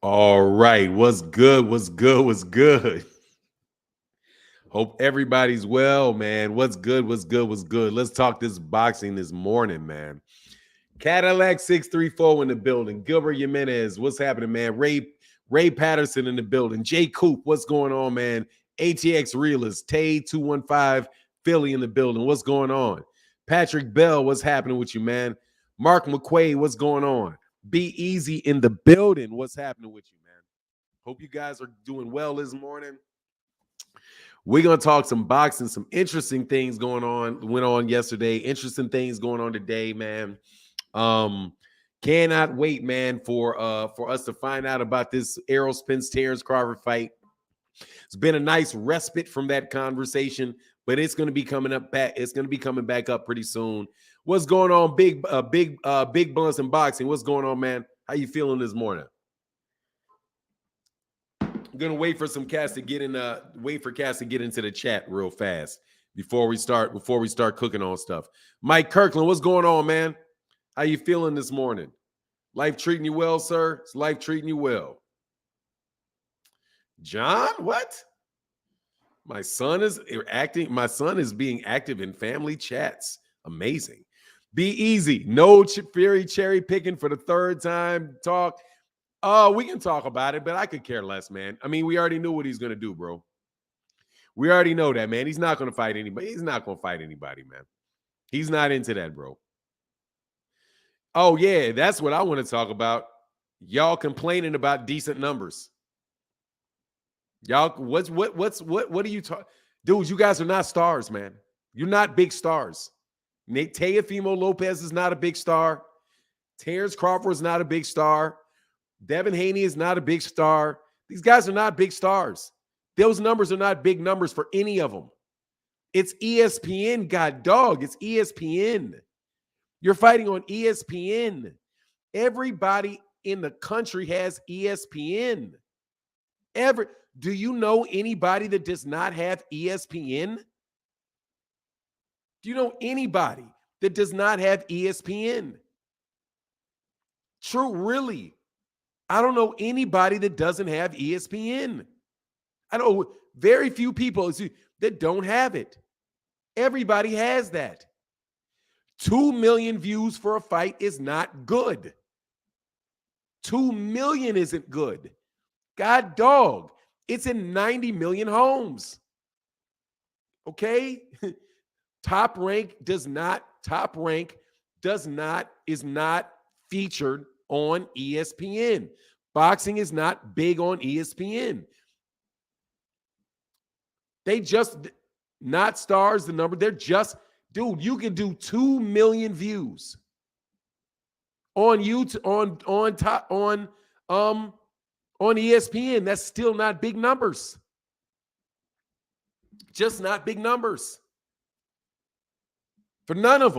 All right. What's good? What's good? What's good? Hope everybody's well, man. What's good? What's good? What's good? Let's talk this boxing this morning, man. Cadillac 634 in the building. Gilbert Jimenez, what's happening, man? Ray Patterson in the building. Jay Coop, what's going on, man? ATX Realist, Tay 215, Philly in the building. What's going on? Patrick Bell, what's happening with you, man? Mark McQuaid, what's going on? Be Easy in the building. What's happening with you, man? Hope you guys are doing well this morning. We're gonna talk some boxing, some interesting things went on yesterday, interesting things going on today, man. Um, cannot wait, man, for us to find out about this Errol Spence Terence Crawford fight. It's been a nice respite from that conversation, but it's going to be coming up back. It's going to be coming back up pretty soon. What's going on, big Buns in boxing? What's going on, man? How you feeling this morning? I'm gonna wait for some cats to get in. Wait for cats to get into the chat real fast before we start cooking on stuff. Mike Kirkland, what's going on, man? How you feeling this morning? Life treating you well, sir? Is life treating you well? John, what? My son is acting. My son is being active in family chats. Amazing. Be easy. No Fury cherry picking for the third time. Talk. Oh, we can talk about it, but I could care less, man. I mean, we already knew what he's going to do, bro. We already know that, man. He's not going to fight anybody. He's not going to fight anybody, man. He's not into that, bro. Oh, yeah, that's what I want to talk about. Y'all complaining about decent numbers. Y'all, what are you talking? Dudes, you guys are not stars, man. You're not big stars. Teofimo Lopez is not a big star. Terence Crawford is not a big star. Devin Haney is not a big star. These guys are not big stars. Those numbers are not big numbers for any of them. It's ESPN, god dog. It's ESPN. You're fighting on ESPN. Everybody in the country has ESPN. Do you know anybody that does not have ESPN? Do you know anybody that does not have ESPN? True, really. I don't know anybody that doesn't have ESPN. I know very few people that don't have it. Everybody has that. 2 million views for a fight is not good. 2 million isn't good. God dog, it's in 90 million homes. Okay? Top Rank is not featured on ESPN. Boxing is not big on ESPN. They just not stars, the number. They're just, dude, you can do 2 million views on YouTube on ESPN. That's still not big numbers. Just not big numbers. For none of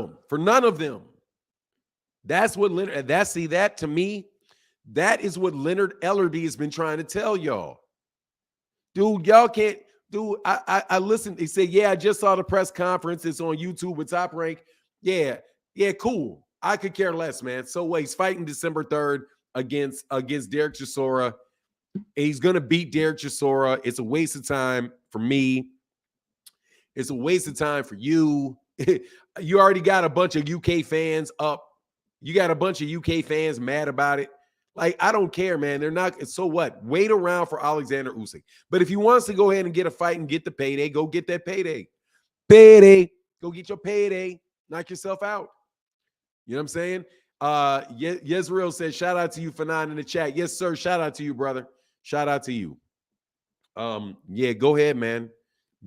them. That's what that to me, that is what Leonard Ellerby has been trying to tell y'all. Dude, y'all can't, dude, I listened. He said, yeah, I just saw the press conference. It's on YouTube with Top Rank. Yeah, cool. I could care less, man. So what? He's fighting December 3rd against Derek Chisora. He's going to beat Derek Chisora. It's a waste of time for me. It's a waste of time for you. You already got a bunch of UK fans up. You got a bunch of UK fans mad about it. Like, I don't care, man. They're not. So what? Wait around for Alexander Usyk. But if he wants to go ahead and get a fight and get the payday, go get that payday. Go get your payday. Knock yourself out. You know what I'm saying? Yezreel says, shout out to you, Fanon, in the chat. Yes, sir. Shout out to you, brother. Shout out to you. Yeah, go ahead, man.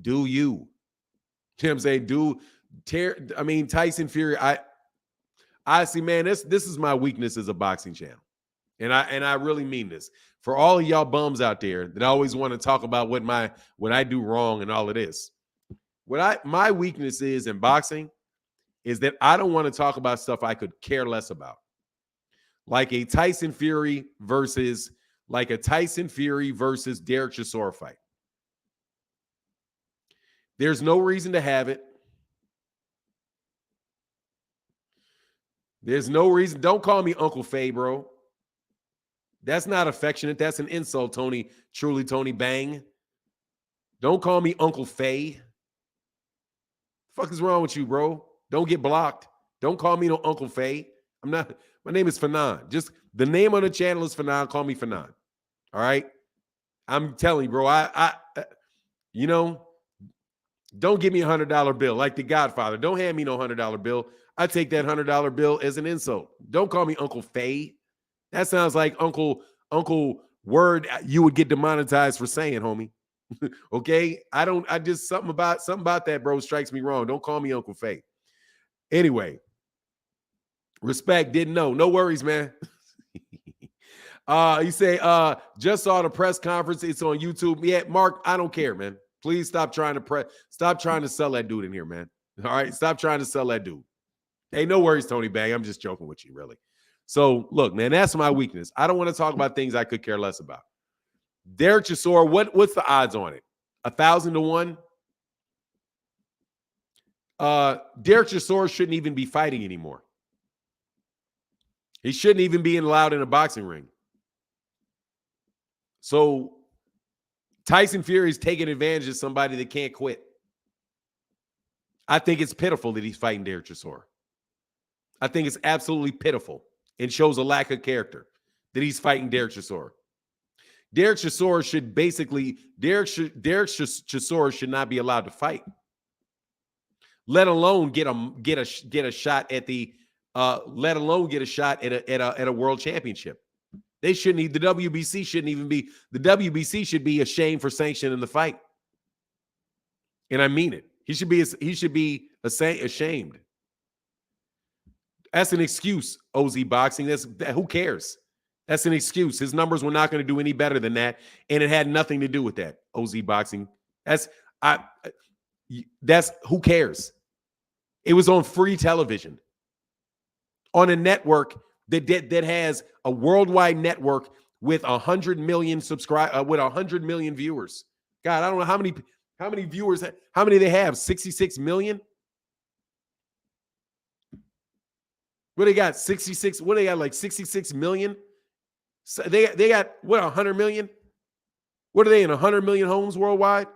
Do you. You know what I'm saying? Tyson Fury, I see, man, this is my weakness as a boxing channel. And I really mean this. For all of y'all bums out there that always want to talk about what I do wrong and all of this. My weakness is in boxing is that I don't want to talk about stuff I could care less about. Like a Tyson Fury versus Derek Chisora fight. There's no reason to have it. There's no reason. Don't call me Uncle Faye, bro. That's not affectionate. That's an insult, Tony. Truly, Tony Bang. Don't call me Uncle Faye. The fuck is wrong with you, bro? Don't get blocked. Don't call me no Uncle Faye. I'm not. My name is Fanon. Just the name on the channel is Fanon. Call me Fanon. All right. I'm telling you, bro. You know, don't give me $100 bill like the Godfather. Don't hand me no $100 bill. I take that $100 bill as an insult. Don't call me Uncle Faye. That sounds like Uncle word you would get demonetized for saying, homie. Okay? I just something about that, bro, strikes me wrong. Don't call me Uncle Faye. Anyway, respect, didn't know. No worries, man. You say, just saw the press conference. It's on YouTube. Yeah, Mark, I don't care, man. Please stop trying to sell that dude in here, man. All right, stop trying to sell that dude. Hey, no worries, Tony Bang. I'm just joking with you, really. So, look, man, that's my weakness. I don't want to talk about things I could care less about. Derek Chisora, what's the odds on it? 1,000 to 1? Derek Chisora shouldn't even be fighting anymore. He shouldn't even be allowed in a boxing ring. So Tyson Fury's taking advantage of somebody that can't quit. I think it's pitiful that he's fighting Derek Chisora. I think it's absolutely pitiful and shows a lack of character that he's fighting Derek Chisora. Derek Chisora should not be allowed to fight, let alone get a shot at the let alone get a shot at a world championship. They shouldn't. The WBC shouldn't even be. The WBC should be ashamed for sanctioning the fight, and I mean it. He should be ashamed. That's an excuse, OZ Boxing. Who cares? That's an excuse. His numbers were not going to do any better than that, and it had nothing to do with that. OZ Boxing. That's who cares? It was on free television, on a network that has a worldwide network with 100 million with 100 million viewers. God, I don't know how many viewers. How many they have? 66 million. What they got? 66. What they got? Like 66 million. So they got what, 100 million? What are they in, 100 million homes worldwide?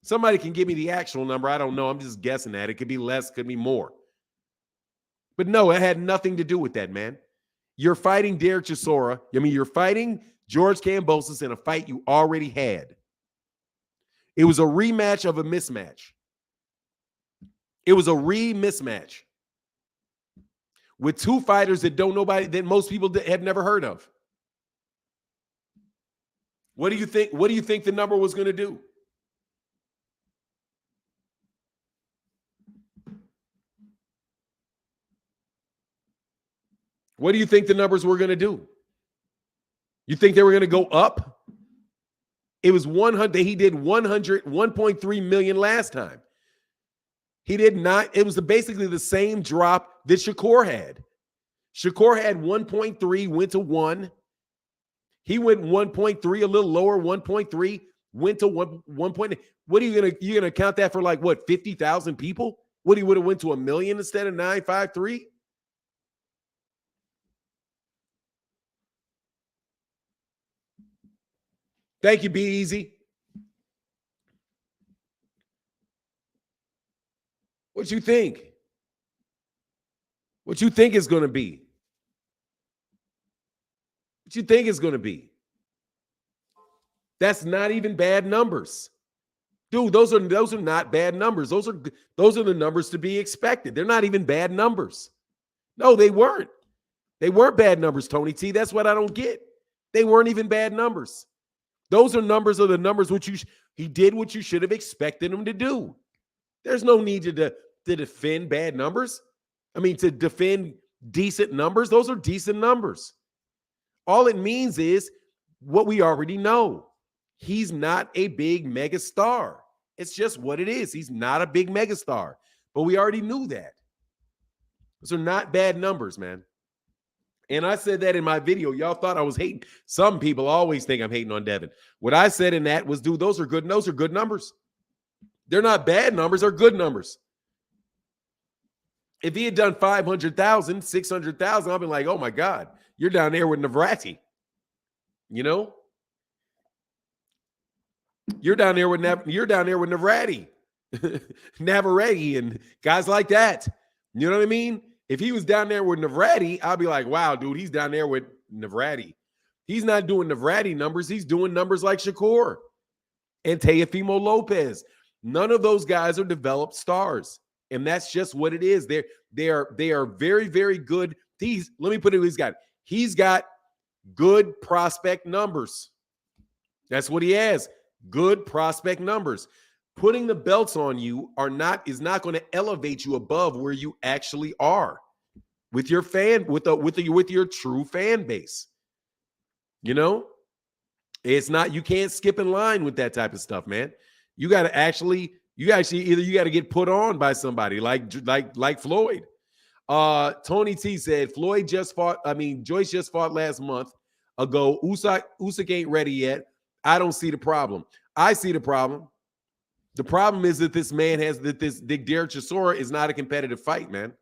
Somebody can give me the actual number. I don't know. I'm just guessing that. It could be less, could be more. But no, it had nothing to do with that, man. You're fighting Derek Chisora. I mean, you're fighting George Kambosos in a fight you already had. It was a rematch of a mismatch. It was a mismatch with two fighters that most people have never heard of. What do you think? What do you think the number was going to do? What do you think the numbers were going to do? You think they were going to go up? It was 100. He did 1.3 million last time. He did not. It was basically the same drop that Shakur had. Shakur had 1.3, went to 1. He went 1.3, a little lower, 1.3, went to 1. What are you gonna count that for? Like what, 50,000 people? What, he would have went to 1 million instead of 953? Thank you, Be Easy. What you think? What you think is going to be? What you think is going to be? That's not even bad numbers. Dude, those are not bad numbers. Those are the numbers to be expected. They're not even bad numbers. No, they weren't. They weren't bad numbers, Tony T. That's what I don't get. They weren't even bad numbers. Those are the numbers which he did what you should have expected him to do. There's no need to defend bad numbers. I mean, to defend decent numbers. Those are decent numbers. All it means is what we already know. He's not a big mega star. It's just what it is. He's not a big mega star. But we already knew that. Those are not bad numbers, man. And I said that in my video. Y'all thought I was hating. Some people always think I'm hating on Devin. What I said in that was, dude, those are good numbers. They're not bad numbers, they're good numbers. If he had done 500,000, 600,000, I'd be like, oh my God, you're down there with Navrati. You know, you're down there with Navarrete, Navarrete, and guys like that. You know what I mean? If he was down there with Navarrete, I'd be like, wow, dude, he's down there with Navarrete. He's not doing Navarrete numbers. He's doing numbers like Shakur and Teofimo Lopez. None of those guys are developed stars, and that's just what it is. They are very, very good. Let me put it. He's got good prospect numbers. That's what he has. Good prospect numbers. Putting the belts on you is not going to elevate you above where you actually are with your your true fan base. You know, it's not, you can't skip in line with that type of stuff, man. You got to actually either you got to get put on by somebody like Floyd. Tony T said Joyce just fought last month ago. Usyk ain't ready yet. I don't see the problem. I see the problem. The problem is that this man Derek Chisora is not a competitive fight, man.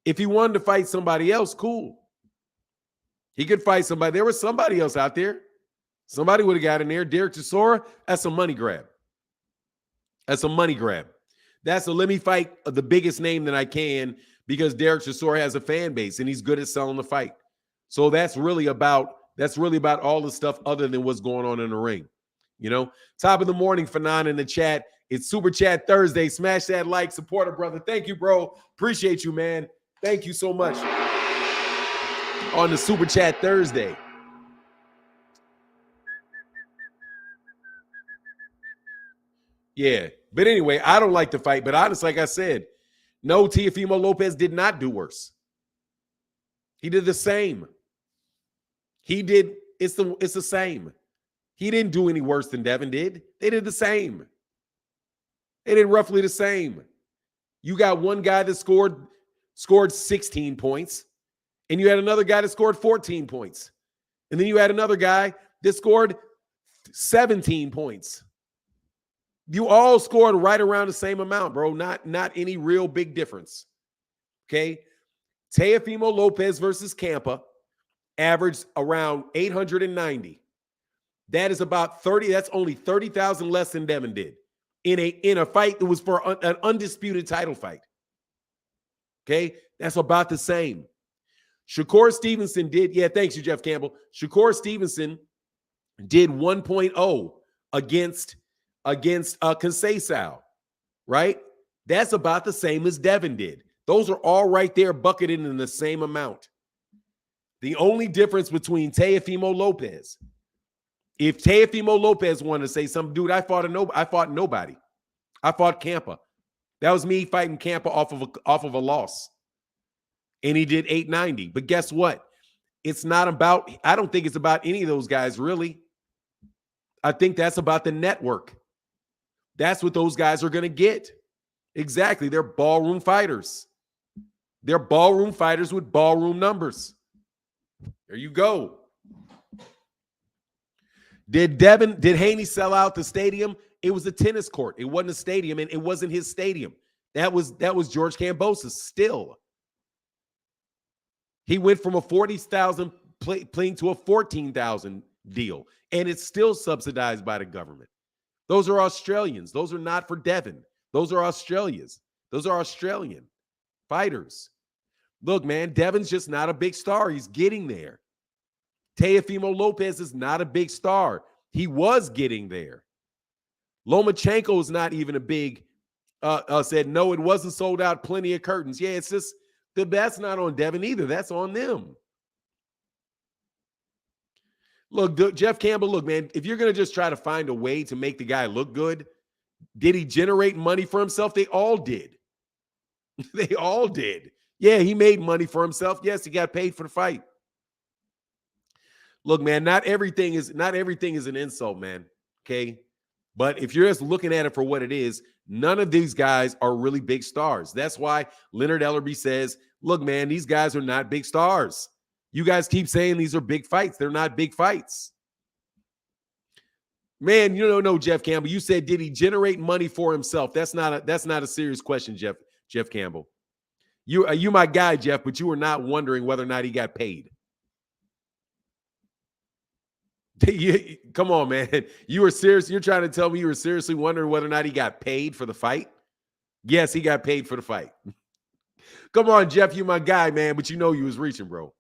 If he wanted to fight somebody else, cool. He could fight somebody. There was somebody else out there. Somebody would have got in there. Derek Chisora, that's a money grab. That's a money grab. That's a let me fight the biggest name that I can because Derek Chisora has a fan base and he's good at selling the fight. So that's really about all the stuff other than what's going on in the ring. You know, top of the morning, Fanon in the chat. It's Super Chat Thursday. Smash that like, support a brother. Thank you, bro. Appreciate you, man. Thank you so much on the Super Chat Thursday. Yeah, but anyway, I don't like the fight. But honestly, like I said, no, Teofimo Lopez did not do worse. He did the same. It's the same. He didn't do any worse than Devin did. They did the same. They did roughly the same. You got one guy that scored 16 points, and you had another guy that scored 14 points. And then you had another guy that scored 17 points. You all scored right around the same amount, bro. Not any real big difference. Okay? Teofimo Lopez versus Campa averaged around 890. That is about 30. That's only 30,000 less than Devin did in a fight that was for an undisputed title fight. Okay, that's about the same. Shakur Stevenson did. Yeah, thanks you, Jeff Campbell. Shakur Stevenson did 1.0 against Conceição, right? That's about the same as Devin did. Those are all right there, bucketed in the same amount. The only difference between Teofimo Lopez. If Teofimo Lopez wanted to say something, dude, I fought nobody. I fought Campa. That was me fighting Campa off of a loss. And he did 890. But guess what? I don't think it's about any of those guys, really. I think that's about the network. That's what those guys are going to get. Exactly. They're ballroom fighters. They're ballroom fighters with ballroom numbers. There you go. Did Haney sell out the stadium? It was a tennis court. It wasn't a stadium, and it wasn't his stadium. That was George Kambosos still. He went from a 40,000 playing to a 14,000 deal, and it's still subsidized by the government. Those are Australians. Those are not for Devin. Those are Australians. Those are Australian fighters. Look, man, Devin's just not a big star. He's getting there. Teofimo Lopez is not a big star. He was getting there. Lomachenko is not even a big, said, no, it wasn't sold out, plenty of curtains. Yeah, it's just, that's not on Devin either. That's on them. Look, Jeff Campbell, look, man, if you're going to just try to find a way to make the guy look good, did he generate money for himself? They all did. They all did. Yeah, he made money for himself. Yes, he got paid for the fight. Look, man, not everything is an insult, man. Okay. But if you're just looking at it for what it is, none of these guys are really big stars. That's why Leonard Ellerby says, look, man, these guys are not big stars. You guys keep saying these are big fights. They're not big fights. Man, you don't know, Jeff Campbell. You said, did he generate money for himself? That's not a serious question, Jeff Campbell. You my guy, Jeff, but you were not wondering whether or not he got paid. Come on, man. You were serious. You're trying to tell me you were seriously wondering whether or not he got paid for the fight? Yes, he got paid for the fight. Come on, Jeff, you my guy, man, but you know you was reaching, bro.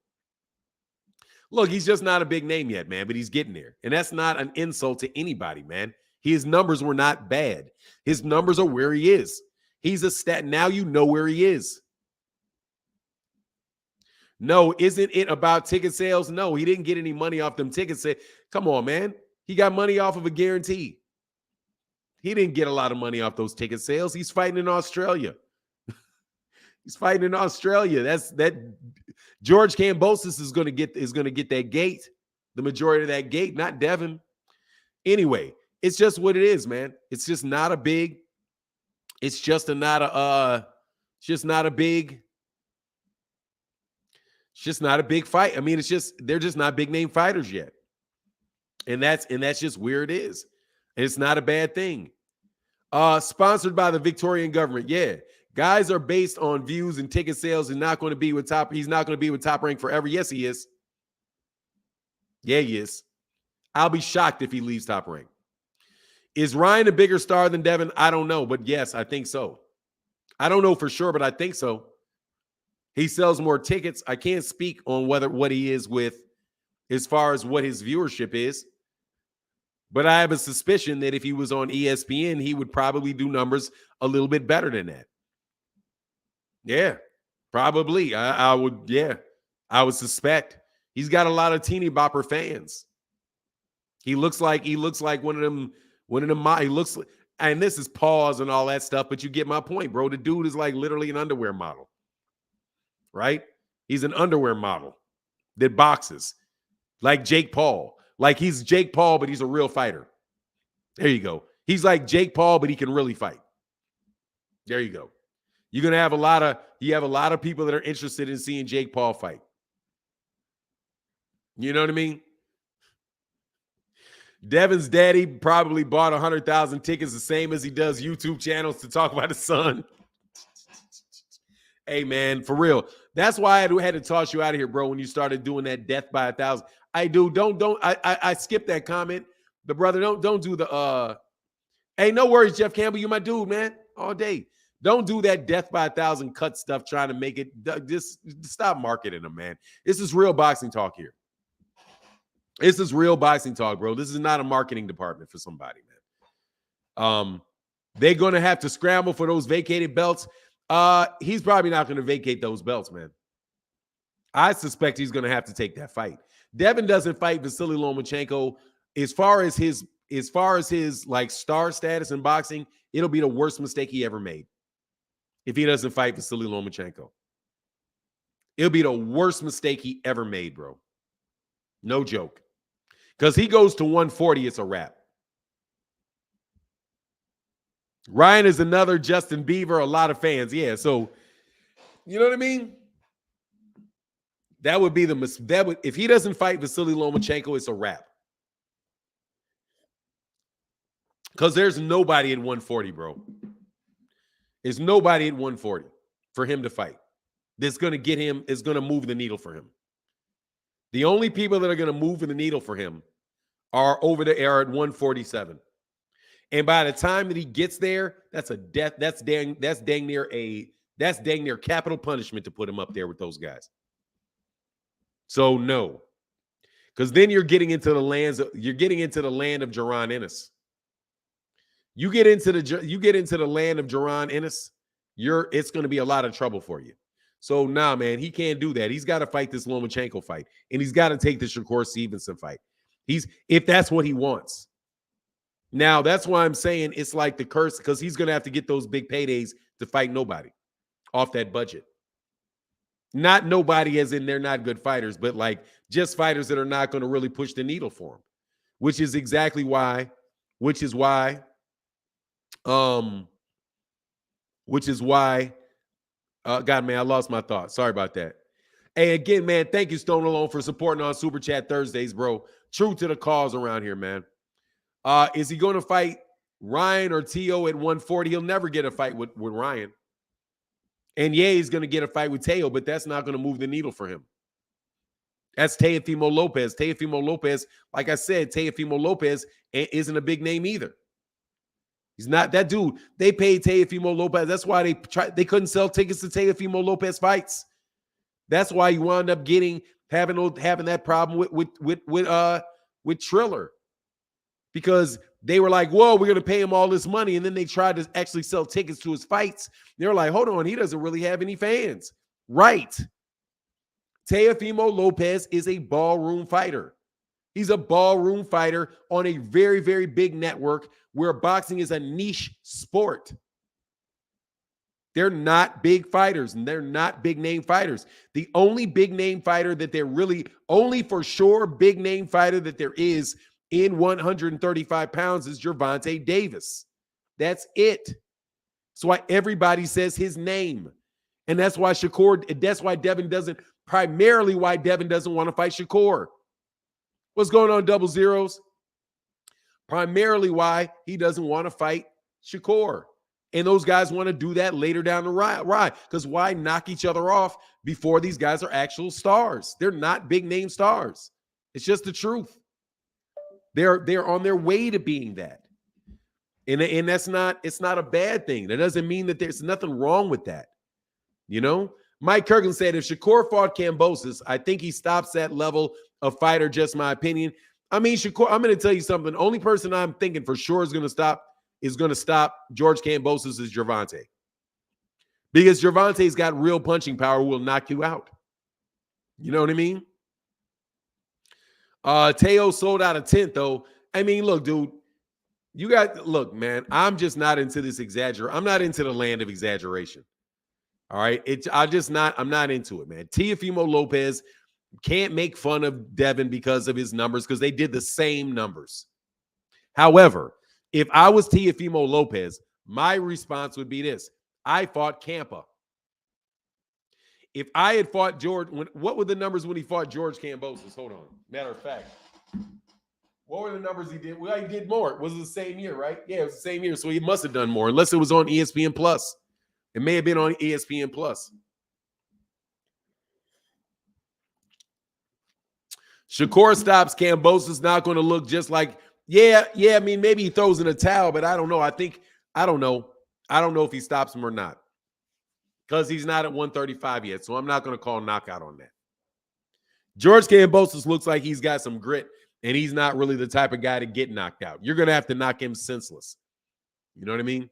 Look, he's just not a big name yet, man, but he's getting there. And that's not an insult to anybody, man. His numbers were not bad. His numbers are where he is. He's a stat. Now you know where he is. No, isn't it about ticket sales? No, he didn't get any money off them ticket sales. Come on, man. He got money off of a guarantee. He didn't get a lot of money off those ticket sales. He's fighting in Australia. He's fighting in Australia. That George Kambosos is going to get that gate, the majority of that gate, not Devin. Anyway, it's just what it is, man. It's just not a big. It's just not a big. It's just not a big fight. I mean, they're just not big name fighters yet. And that's just where it is. And it's not a bad thing. Sponsored by the Victorian government. Yeah. Guys are based on views and ticket sales and not going to be with top. He's not going to be with Top Rank forever. Yes, he is. Yeah, he is. I'll be shocked if he leaves Top Rank. Is Ryan a bigger star than Devin? I don't know, but yes, I think so. I don't know for sure, but I think so. He sells more tickets. I can't speak on what he is with as far as what his viewership is. But I have a suspicion that if he was on ESPN, he would probably do numbers a little bit better than that. Yeah, probably. I would suspect. He's got a lot of teeny bopper fans. He looks like one of them. He looks like, and this is pause and all that stuff, but you get my point, bro. The dude is like literally an underwear model. Right? He's an underwear model that boxes like Jake Paul. Like he's Jake Paul, but he's a real fighter. There you go. He's like Jake Paul, but he can really fight. There you go. You're going to have a lot of people that are interested in seeing Jake Paul fight. You know what I mean? Devin's daddy probably bought 100,000 tickets, the same as he does YouTube channels to talk about his son. Hey, man, for real. That's why I had to toss you out of here, bro, when you started doing that death by 1,000. I skipped that comment. The brother, don't do the hey, no worries, Jeff Campbell. You my dude, man. All day. Don't do that death by 1,000 cut stuff trying to make it. Just stop marketing them, man. This is real boxing talk here. This is real boxing talk, bro. This is not a marketing department for somebody, man. They're going to have to scramble for those vacated belts. He's probably not going to vacate those belts, man. I suspect he's going to have to take that fight. Devin doesn't fight Vasily Lomachenko. As far as his like star status in boxing, it'll be the worst mistake he ever made. If he doesn't fight Vasily Lomachenko, it'll be the worst mistake he ever made, bro. No joke. Because he goes to 140, it's a wrap. Ryan is another Justin Bieber, a lot of fans. Yeah, so you know what I mean? That would be if he doesn't fight Vasily Lomachenko, it's a wrap. Because there's nobody at 140, bro. There's nobody at 140 for him to fight. That's going to get him, is going to move the needle for him. The only people that are going to move the needle for him are over the air at 147. And by the time that he gets there, that's a death. That's dang near capital punishment to put him up there with those guys. So no, because then you're getting into the land of Jaron Ennis. You get into the land of Jaron Ennis, it's going to be a lot of trouble for you. So nah, man, he can't do that. He's got to fight this Lomachenko fight, and he's got to take the Shakur Stevenson fight. If that's what he wants. Now, that's why I'm saying it's like the curse, because he's going to have to get those big paydays to fight nobody off that budget. Not nobody as in they're not good fighters, but like just fighters that are not going to really push the needle for him, which is why, God, man, I lost my thought. Sorry about that. Hey, again, man, thank you, Stone Alone, for supporting on Super Chat Thursdays, bro. True to the cause around here, man. Is he going to fight Ryan or Teo at 140? He'll never get a fight with Ryan. And yeah, he's going to get a fight with Teo, but that's not going to move the needle for him. That's Teofimo Lopez. Teofimo Lopez, like I said, Teofimo Lopez isn't a big name either. He's not that dude. They paid Teofimo Lopez. That's why they couldn't sell tickets to Teofimo Lopez fights. That's why you wound up having that problem with Triller, because they were like, "Whoa, we're gonna pay him all this money," and then they tried to actually sell tickets to his fights. They were like, "Hold on, he doesn't really have any fans." Right? Teofimo Lopez is a ballroom fighter. He's a ballroom fighter on a very, very big network where boxing is a niche sport. They're not big fighters, and they're not big name fighters. The only big name fighter that they're really, only for sure big name fighter that there is in 135 pounds is Gervonta Davis. That's it. That's why everybody says his name. And that's why Devin doesn't want to fight Shakur. What's going on, double zeros? Primarily why he doesn't want to fight Shakur. And those guys want to do that later down the ride. Because why knock each other off before these guys are actual stars? They're not big name stars. It's just the truth. They're on their way to being that. And it's not a bad thing. That doesn't mean that there's nothing wrong with that. You know? Mike Kirkland said, if Shakur fought Kambosos, I think he stops that level of fighter, just my opinion. I mean, Shakur, I'm going to tell you something. The only person I'm thinking for sure is going to stop George Kambosos is Gervonta. Because Gervonta's got real punching power, will knock you out. You know what I mean? Teo sold out a tent, though. I mean, look, dude, look, man, I'm just not into this exaggeration. I'm not into the land of exaggeration. All right. I'm not into it, man. Teofimo Lopez can't make fun of Devin because of his numbers, because they did the same numbers. However, if I was Teofimo Lopez, my response would be this. I fought Campa. If I had fought George, what were the numbers when he fought George Kambosos? Hold on. Matter of fact, what were the numbers he did? Well, he did more. Was it the same year, right? Yeah, it was the same year. So he must have done more, unless it was on ESPN Plus. It may have been on ESPN Plus. Shakur stops Kambosos, not going to look just like, yeah. I mean, maybe he throws in a towel, but I don't know. I don't know if he stops him or not, because he's not at 135 yet. So I'm not going to call knockout on that. George Kambosos looks like he's got some grit, and he's not really the type of guy to get knocked out. You're going to have to knock him senseless. You know what I mean?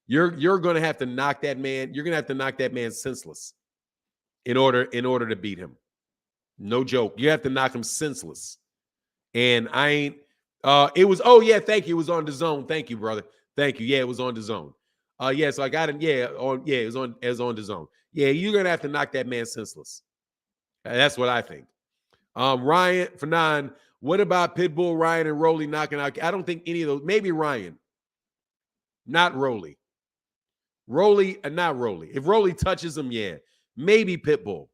You're going to have to knock that man. You're going to have to knock that man senseless in order to beat him. No joke. You have to knock him senseless. And I ain't. It was. Oh yeah, thank you. It was on DAZN. Thank you, brother. Thank you. Yeah, it was on DAZN. Yeah. So I got it. Yeah. It was on DAZN. Yeah, you're gonna have to knock that man senseless. That's what I think. Ryan Fanon. What about Pitbull, Ryan, and Rolly knocking out? I don't think any of those. Maybe Ryan. Not Rolly. Not Rolly. If Rolly touches him, yeah, maybe Pitbull.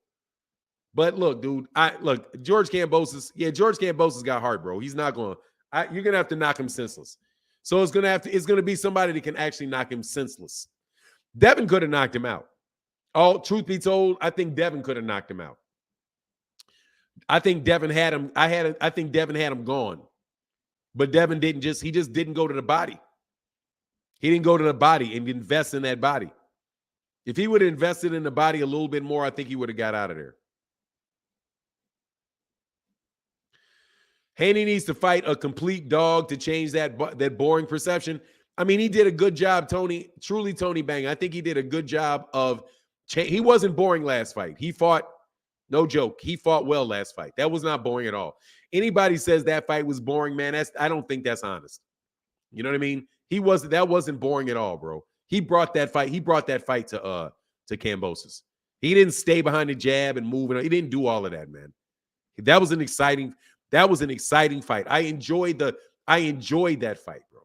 But look, dude, George Kambosos. Yeah, George Kambosos got heart, bro. He's not going. You're gonna have to knock him senseless. So it's gonna be somebody that can actually knock him senseless. Devin could have knocked him out. Truth be told, I think Devin could have knocked him out. I think Devin had him. I think Devin had him gone, but Devin didn't. He just didn't go to the body. He didn't go to the body and invest in that body. If he would have invested in the body a little bit more, I think he would have got out of there. Haney needs to fight a complete dog to change that boring perception. I mean, he did a good job, Tony. Truly, Tony Bang. I think he did a good job of. He wasn't boring last fight. He fought, no joke. He fought well last fight. That was not boring at all. Anybody says that fight was boring, man, I don't think that's honest. You know what I mean? That wasn't boring at all, bro. He brought that fight to Kambosos. He didn't stay behind the jab and move. He didn't do all of that, man. That was an exciting fight. I enjoyed that fight, bro.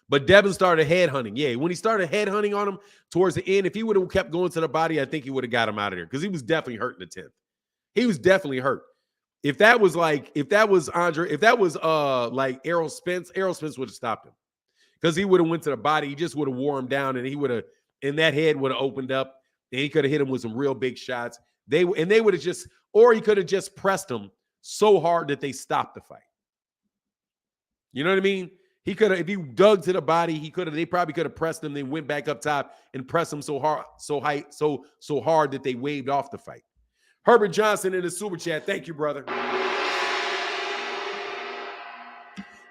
But Devin started headhunting. Yeah, when he started headhunting on him towards the end, if he would have kept going to the body, I think he would have got him out of there, because he was definitely hurt in the 10th. He was definitely hurt. If that was like Errol Spence would have stopped him, because he would have went to the body. He just would have wore him down, and that head would have opened up, and he could have hit him with some real big shots. They would have just or he could have just pressed them so hard that they stopped the fight. You know what I mean? He could have, if he dug to the body, they probably could have pressed him, then went back up top and pressed him so hard that they waved off the fight. Herbert Johnson in the super chat. Thank you, brother.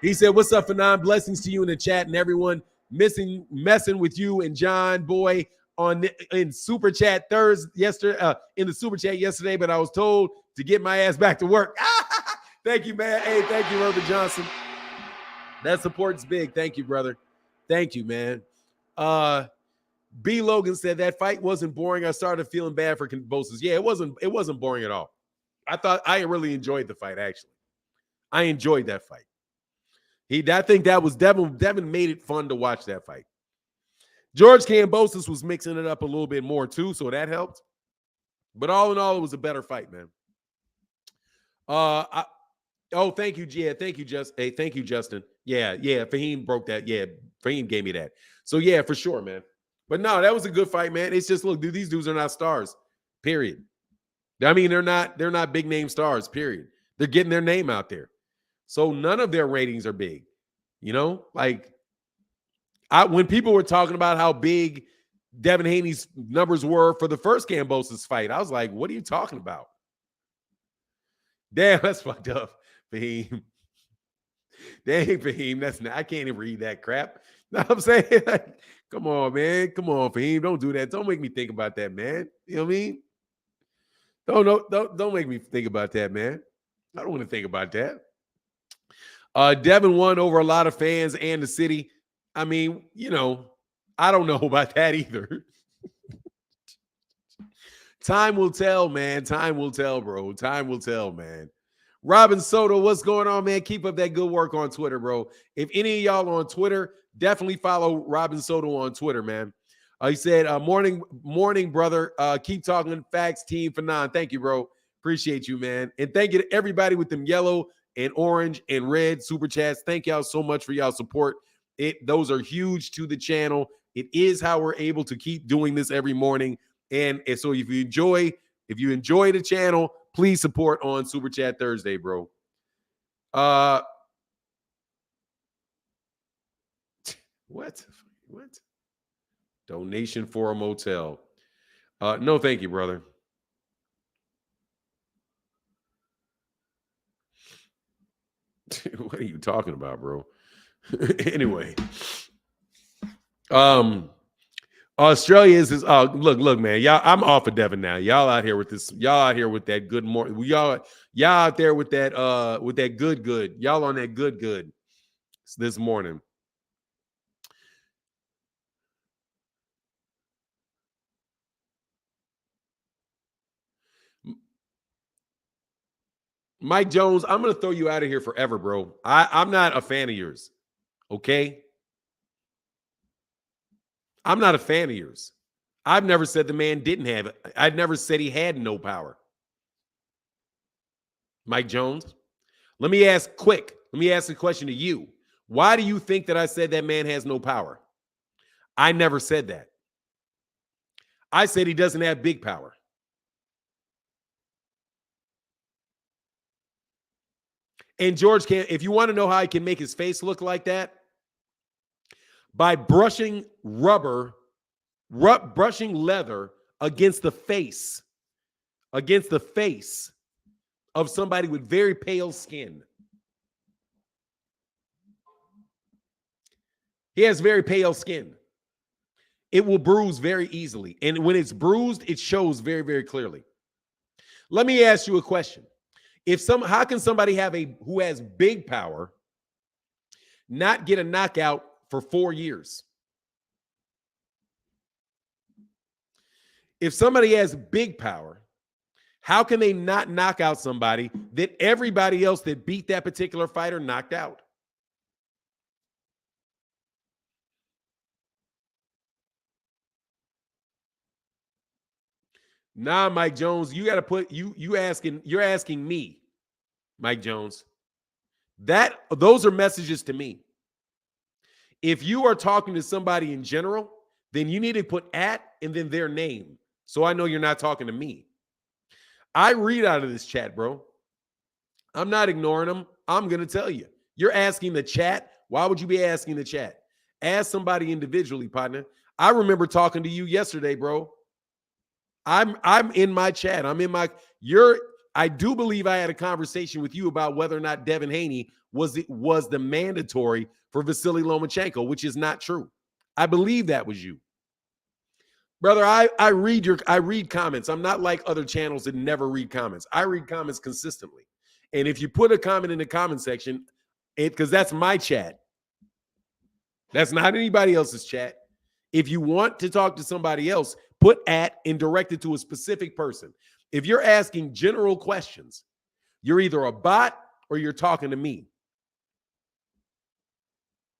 He said, "What's up, Fanon? Blessings to you in the chat and everyone messing with you and John Boy in super chat yesterday in the super chat yesterday, but I was told to get my ass back to work." Thank you, man. Hey, thank you, Herbert Johnson. That support's big. Thank you, brother. Thank you, man. B. Logan said that fight wasn't boring. I started feeling bad for Kambosos. Yeah, it wasn't boring at all. I really enjoyed the fight, actually. I enjoyed that fight. I think that was Devin made it fun to watch that fight. George Kambosos was mixing it up a little bit more too, so that helped. But all in all, it was a better fight, man. Thank you. Yeah, thank you, Justin. Hey, thank you, Justin. Yeah. Fahim broke that. Yeah, Fahim gave me that. So yeah, for sure, man. But no, that was a good fight, man. It's just, look, dude, these dudes are not stars. Period. I mean, they're not big name stars. Period. They're getting their name out there. So none of their ratings are big. You know, like when people were talking about how big Devin Haney's numbers were for the first Kambosos fight, I was like, what are you talking about? Damn, that's fucked up, Fahim. Dang, Fahim, I can't even read that crap. Know what I'm saying? Like, come on, man. Come on, Fahim. Don't do that. Don't make me think about that, man. You know what I mean? Don't make me think about that, man. I don't want to think about that. Devin won over a lot of fans and the city. I mean, you know, I don't know about that either. Time will tell, man. Time will tell, bro. Time will tell, man. Robin Soto, what's going on, man? Keep up that good work on Twitter, bro. If any of y'all on Twitter, definitely follow Robin Soto on Twitter, man. He said, morning, brother. Keep talking facts, team Fanon. Thank you, bro. Appreciate you, man. And thank you to everybody with them yellow and orange and red super chats. Thank y'all so much for y'all support. Those are huge to the channel. It is how we're able to keep doing this every morning. And so if you enjoy the channel, please support on Super Chat Thursday, bro. What? Donation for a motel. No, thank you, brother. What are you talking about, bro? Anyway. Australia is look, man. Y'all, I'm off of Devin now. Y'all out here with this. Y'all out here with that good morning. Y'all out there with that good. Y'all on that good this morning. Mike Jones, I'm gonna throw you out of here forever, bro. I'm not a fan of yours. Okay. I'm not a fan of yours. I've never said the man didn't have it. I've never said he had no power. Mike Jones, let me ask a question to you. Why do you think that I said that man has no power? I never said that. I said he doesn't have big power. And George if you want to know how he can make his face look like that, by brushing brushing leather against the face of somebody with very pale skin. He has very pale skin. It will bruise very easily. And when it's bruised, it shows very, very clearly. Let me ask you a question. How can somebody who has big power not get a knockout for 4 years? If somebody has big power, how can they not knock out somebody that everybody else that beat that particular fighter knocked out? Nah, Mike Jones, you got to put you're asking me, Mike Jones. Those are messages to me. If you are talking to somebody in general, then you need to put @ and then their name. So I know you're not talking to me. I read out of this chat, bro. I'm not ignoring them. I'm going to tell you. You're asking the chat. Why would you be asking the chat? Ask somebody individually, partner. I remember talking to you yesterday, bro. I'm in my chat. I do believe I had a conversation with you about whether or not Devin Haney was the mandatory for Vasily Lomachenko, which is not true. I believe that was you. Brother, I read comments. I'm not like other channels that never read comments. I read comments consistently. And if you put a comment in the comment section, because that's my chat. That's not anybody else's chat. If you want to talk to somebody else, put at and direct it to a specific person. If you're asking general questions, you're either a bot or you're talking to me.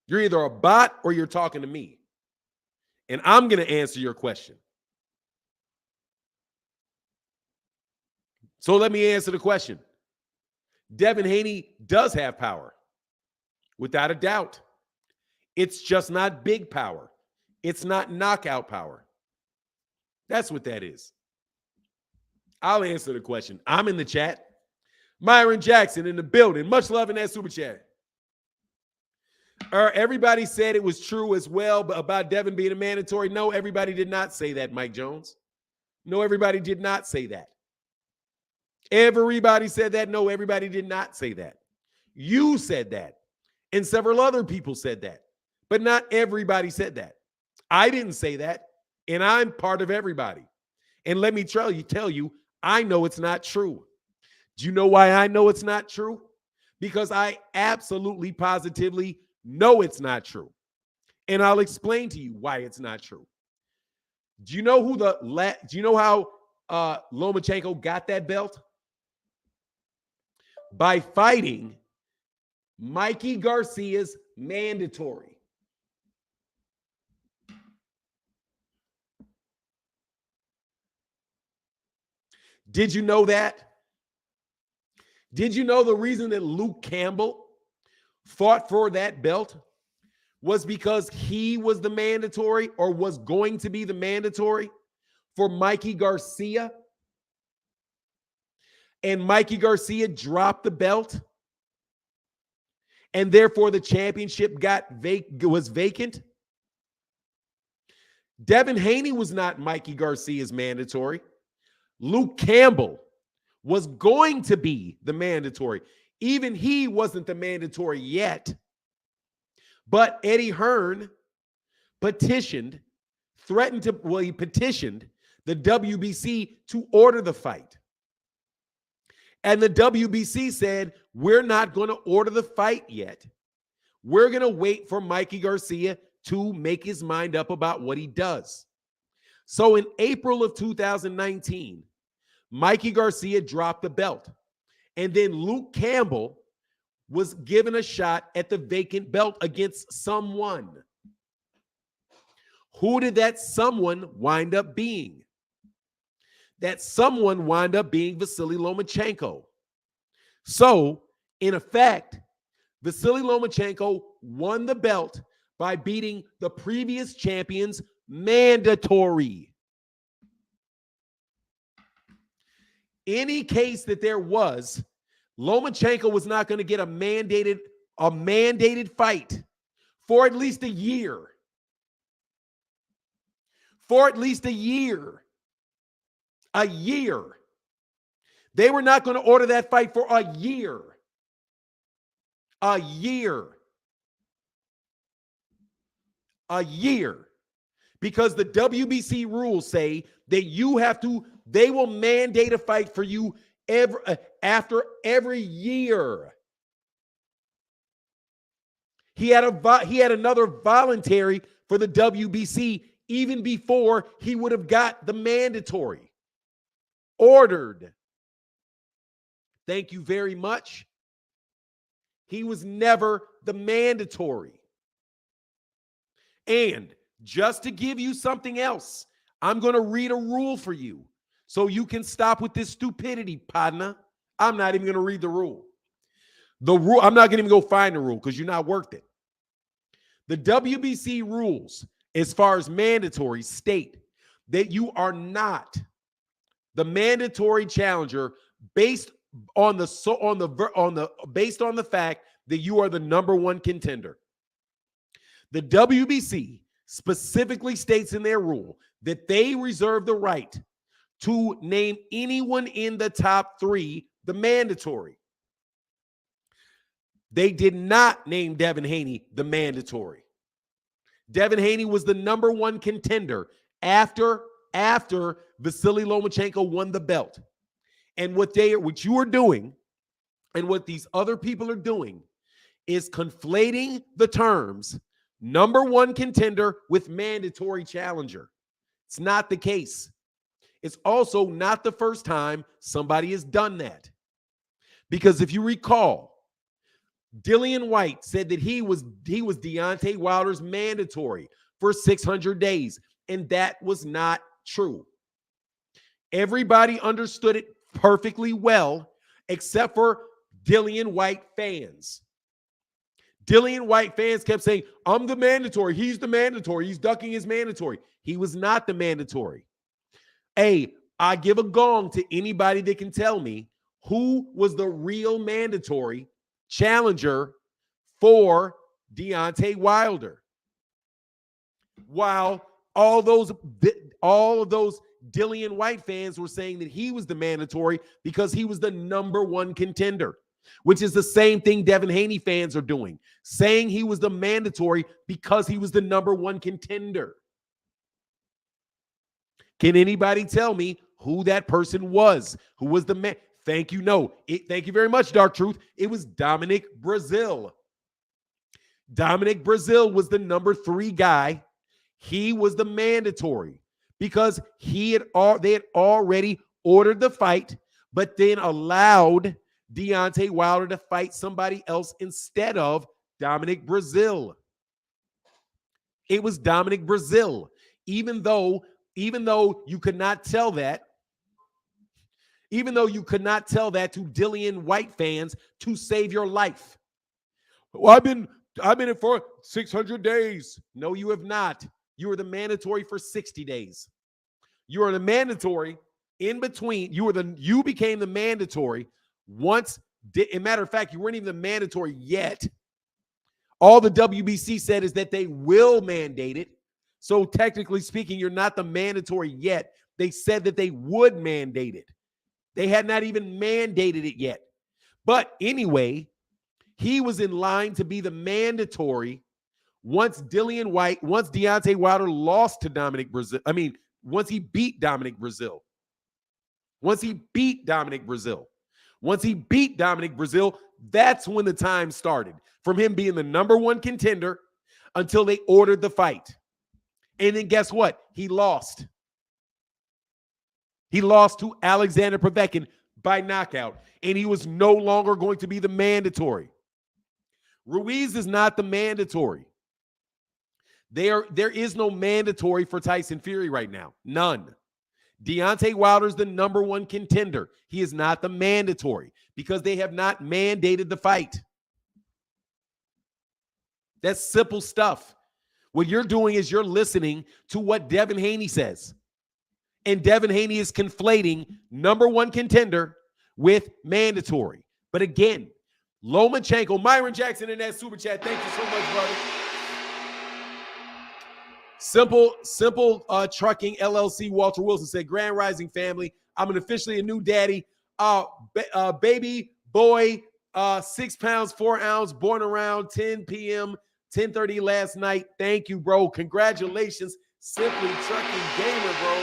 You're either a bot or you're talking to me. And I'm going to answer your question. So let me answer the question. Devin Haney does have power, without a doubt. It's just not big power. It's not knockout power. That's what that is. I'll answer the question. I'm in the chat. Myron Jackson in the building. Much love in that super chat. Everybody said it was true as well about Devin being a mandatory. No, everybody did not say that, Mike Jones. No, everybody did not say that. Everybody said that. No, everybody did not say that. You said that. And several other people said that. But not everybody said that. I didn't say that. And I'm part of everybody. And let me tell you, I know it's not true. Do you know why I know it's not true? Because I absolutely, positively know it's not true. And I'll explain to you why it's not true. Do you know how Lomachenko got that belt? By fighting Mikey Garcia's mandatory. Did you know that? Did you know the reason that Luke Campbell fought for that belt was because he was the mandatory or was going to be the mandatory for Mikey Garcia? And Mikey Garcia dropped the belt, and therefore the championship was vacant. Devin Haney was not Mikey Garcia's mandatory. Luke Campbell was going to be the mandatory. Even he wasn't the mandatory yet. But Eddie Hearn petitioned the WBC to order the fight. And the WBC said, we're not going to order the fight yet. We're going to wait for Mikey Garcia to make his mind up about what he does. So in April of 2019, Mikey Garcia dropped the belt. And then Luke Campbell was given a shot at the vacant belt against someone. Who did that someone wind up being? That someone wound up being Vasily Lomachenko. So, in effect, Vasily Lomachenko won the belt by beating the previous champion's mandatory. Any case that there was, Lomachenko was not going to get a mandated fight for at least a year. For at least a year. A year. They were not going to order that fight for a year. A year. A year. Because the WBC rules say that they will mandate a fight for you after every year. He had another voluntary for the WBC even before he would have got the mandatory. Ordered. Thank you very much. He was never the mandatory. And just to give you something else, I'm going to read a rule for you so you can stop with this stupidity, partner. I'm not even going to read the rule. I'm not going to even go find the rule because you're not worth it. The WBC rules, as far as mandatory, state that you are not the mandatory challenger based on the fact that you are the number one contender. The WBC specifically states in their rule that they reserve the right to name anyone in the top 3 the mandatory. They did not name Devin Haney the mandatory. Devin Haney was the number 1 contender after Vasily Lomachenko won the belt. And what you are doing and what these other people are doing is conflating the terms number 1 contender with mandatory challenger. It's not the case. It's also not the first time somebody has done that. Because if you recall, Dillian Whyte said that he was Deontay Wilder's mandatory for 600 days, and that was not true. Everybody understood it perfectly well, except for Dillian Whyte fans. Dillian Whyte fans kept saying, I'm the mandatory. He's the mandatory. He's ducking his mandatory. He was not the mandatory. Hey, I give a gong to anybody that can tell me who was the real mandatory challenger for Deontay Wilder. While all of those Dillian Whyte fans were saying that he was the mandatory because he was the number 1 contender, which is the same thing Devin Haney fans are doing, saying he was the mandatory because he was the number 1 contender. Can anybody tell me who that person was? Who was the man? Thank you. No. Thank you very much, Dark Truth. It was Dominic Breazeale. Dominic Breazeale was the number 3 guy. He was the mandatory because they had already ordered the fight, but then allowed Deontay Wilder to fight somebody else instead of Dominic Breazeale. It was Dominic Breazeale, even though you could not tell that. Even though you could not tell that to Dillian Whyte fans to save your life. Well, I've been in for 600 days. No, you have not. You were the mandatory for 60 days. You are the mandatory in between. You became the mandatory once. As a matter of fact, you weren't even the mandatory yet. All the WBC said is that they will mandate it. So technically speaking, you're not the mandatory yet. They said that they would mandate it. They had not even mandated it yet. But anyway, he was in line to be the mandatory once Deontay Wilder lost to Dominic Breazeale. Once he beat Dominic Breazeale. Once he beat Dominic Breazeale, that's when the time started. From him being the number 1 contender until they ordered the fight. And then guess what? He lost. He lost to Alexander Povetkin by knockout, and he was no longer going to be the mandatory. Ruiz is not the mandatory. There is no mandatory for Tyson Fury right now. None. Deontay Wilder is the number 1 contender. He is not the mandatory because they have not mandated the fight. That's simple stuff. What you're doing is you're listening to what Devin Haney says. And Devin Haney is conflating number 1 contender with mandatory. But again, Lomachenko, Myron Jackson in that super chat. Thank you so much, brother. Simple Trucking LLC. Walter Wilson said, Grand Rising family. I'm officially a new daddy. Baby boy, 6 pounds, 4 ounces, born around 10 p.m., 10:30 last night. Thank you, bro. Congratulations. Simply Trucking Gamer, bro.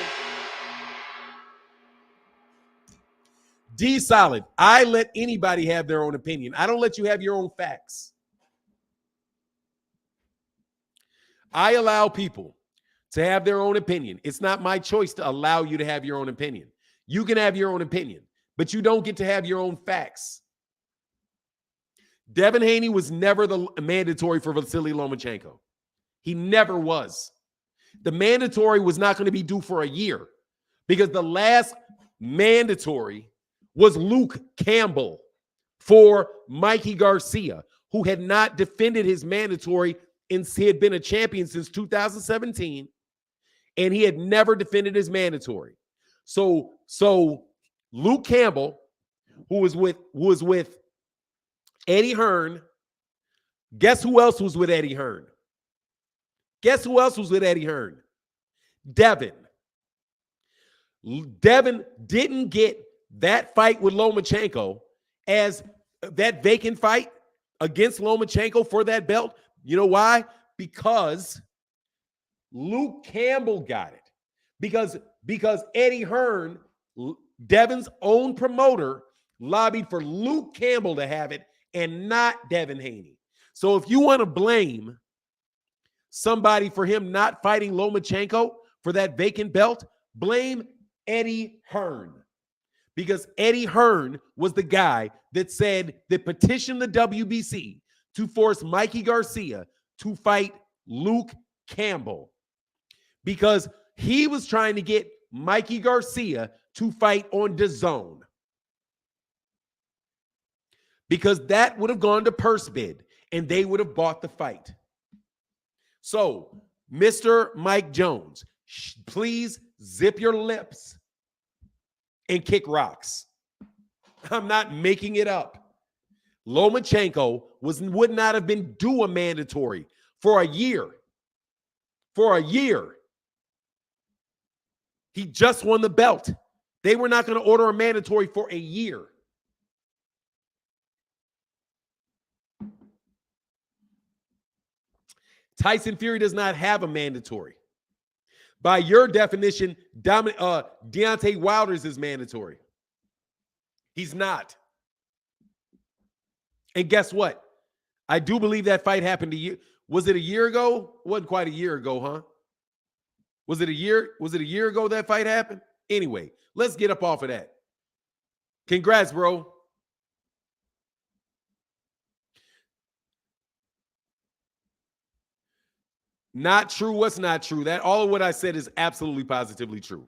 D Solid. I let anybody have their own opinion. I don't let you have your own facts. I allow people to have their own opinion. It's not my choice to allow you to have your own opinion. You can have your own opinion, but you don't get to have your own facts. Devin Haney was never the mandatory for Vasily Lomachenko. He never was. The mandatory was not going to be due for a year because the last mandatory was Luke Campbell for Mikey Garcia, who had not defended his mandatory, and he had been a champion since 2017, and he had never defended his mandatory. So So Luke Campbell, who was with Eddie Hearn, guess who else was with Eddie Hearn? Guess who else was with Eddie Hearn? Devin. Devin didn't get that fight with Lomachenko as that vacant fight against Lomachenko for that belt. You know why? Because Luke Campbell got it. Because Eddie Hearn, Devin's own promoter, lobbied for Luke Campbell to have it and not Devin Haney. So if you want to blame somebody for him not fighting Lomachenko for that vacant belt, blame Eddie Hearn. Because Eddie Hearn was the guy that said that petitioned the WBC to force Mikey Garcia to fight Luke Campbell. Because he was trying to get Mikey Garcia to fight on DAZN. Because that would have gone to purse bid and they would have bought the fight. So, Mr. Mike Jones, please zip your lips and kick rocks. I'm not making it up. Lomachenko would not have been due a mandatory for a year. For a year. He just won the belt. They were not going to order a mandatory for a year. Tyson Fury does not have a mandatory. By your definition, Deontay Wilder's is mandatory. He's not. And guess what? I do believe that fight happened a year. Was it a year ago? Wasn't quite a year ago, huh? Was it a year? Was it a year ago that fight happened? Anyway, let's get up off of that. Congrats, bro. Not true. What's not true? That all of what I said is absolutely positively true.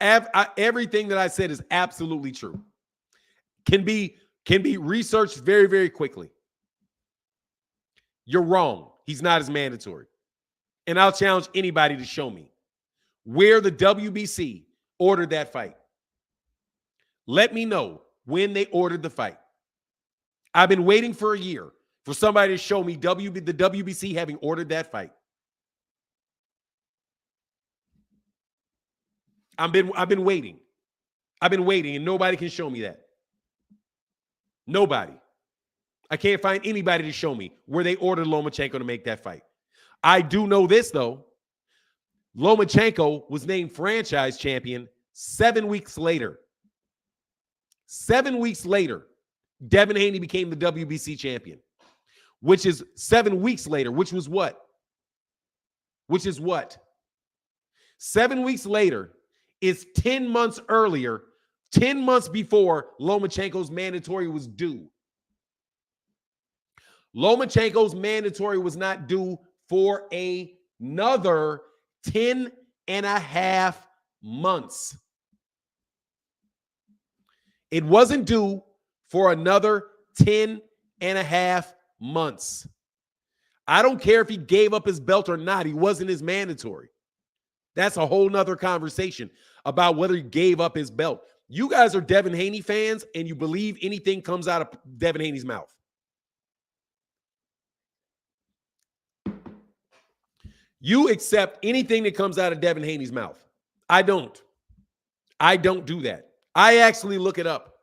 Everything that I said is absolutely true. Can be researched very, very quickly. You're wrong. He's not as mandatory. And I'll challenge anybody to show me where the WBC ordered that fight. Let me know when they ordered the fight. I've been waiting for a year for somebody to show me the WBC having ordered that fight. I've been waiting. I've been waiting, and nobody can show me that. Nobody. I can't find anybody to show me where they ordered Lomachenko to make that fight. I do know this, though. Lomachenko was named franchise champion 7 weeks later. 7 weeks later, Devin Haney became the WBC champion, which is 7 weeks later, which was what? Which is what? 7 weeks later is 10 months earlier, 10 months before Lomachenko's mandatory was due. Lomachenko's mandatory was not due for another 10 and a half months. It wasn't due for another 10 and a half months. I don't care if he gave up his belt or not. He wasn't his mandatory. That's a whole nother conversation about whether he gave up his belt. You guys are Devin Haney fans, and you believe anything comes out of Devin Haney's mouth. You accept anything that comes out of Devin Haney's mouth. I don't. I don't do that. I actually look it up.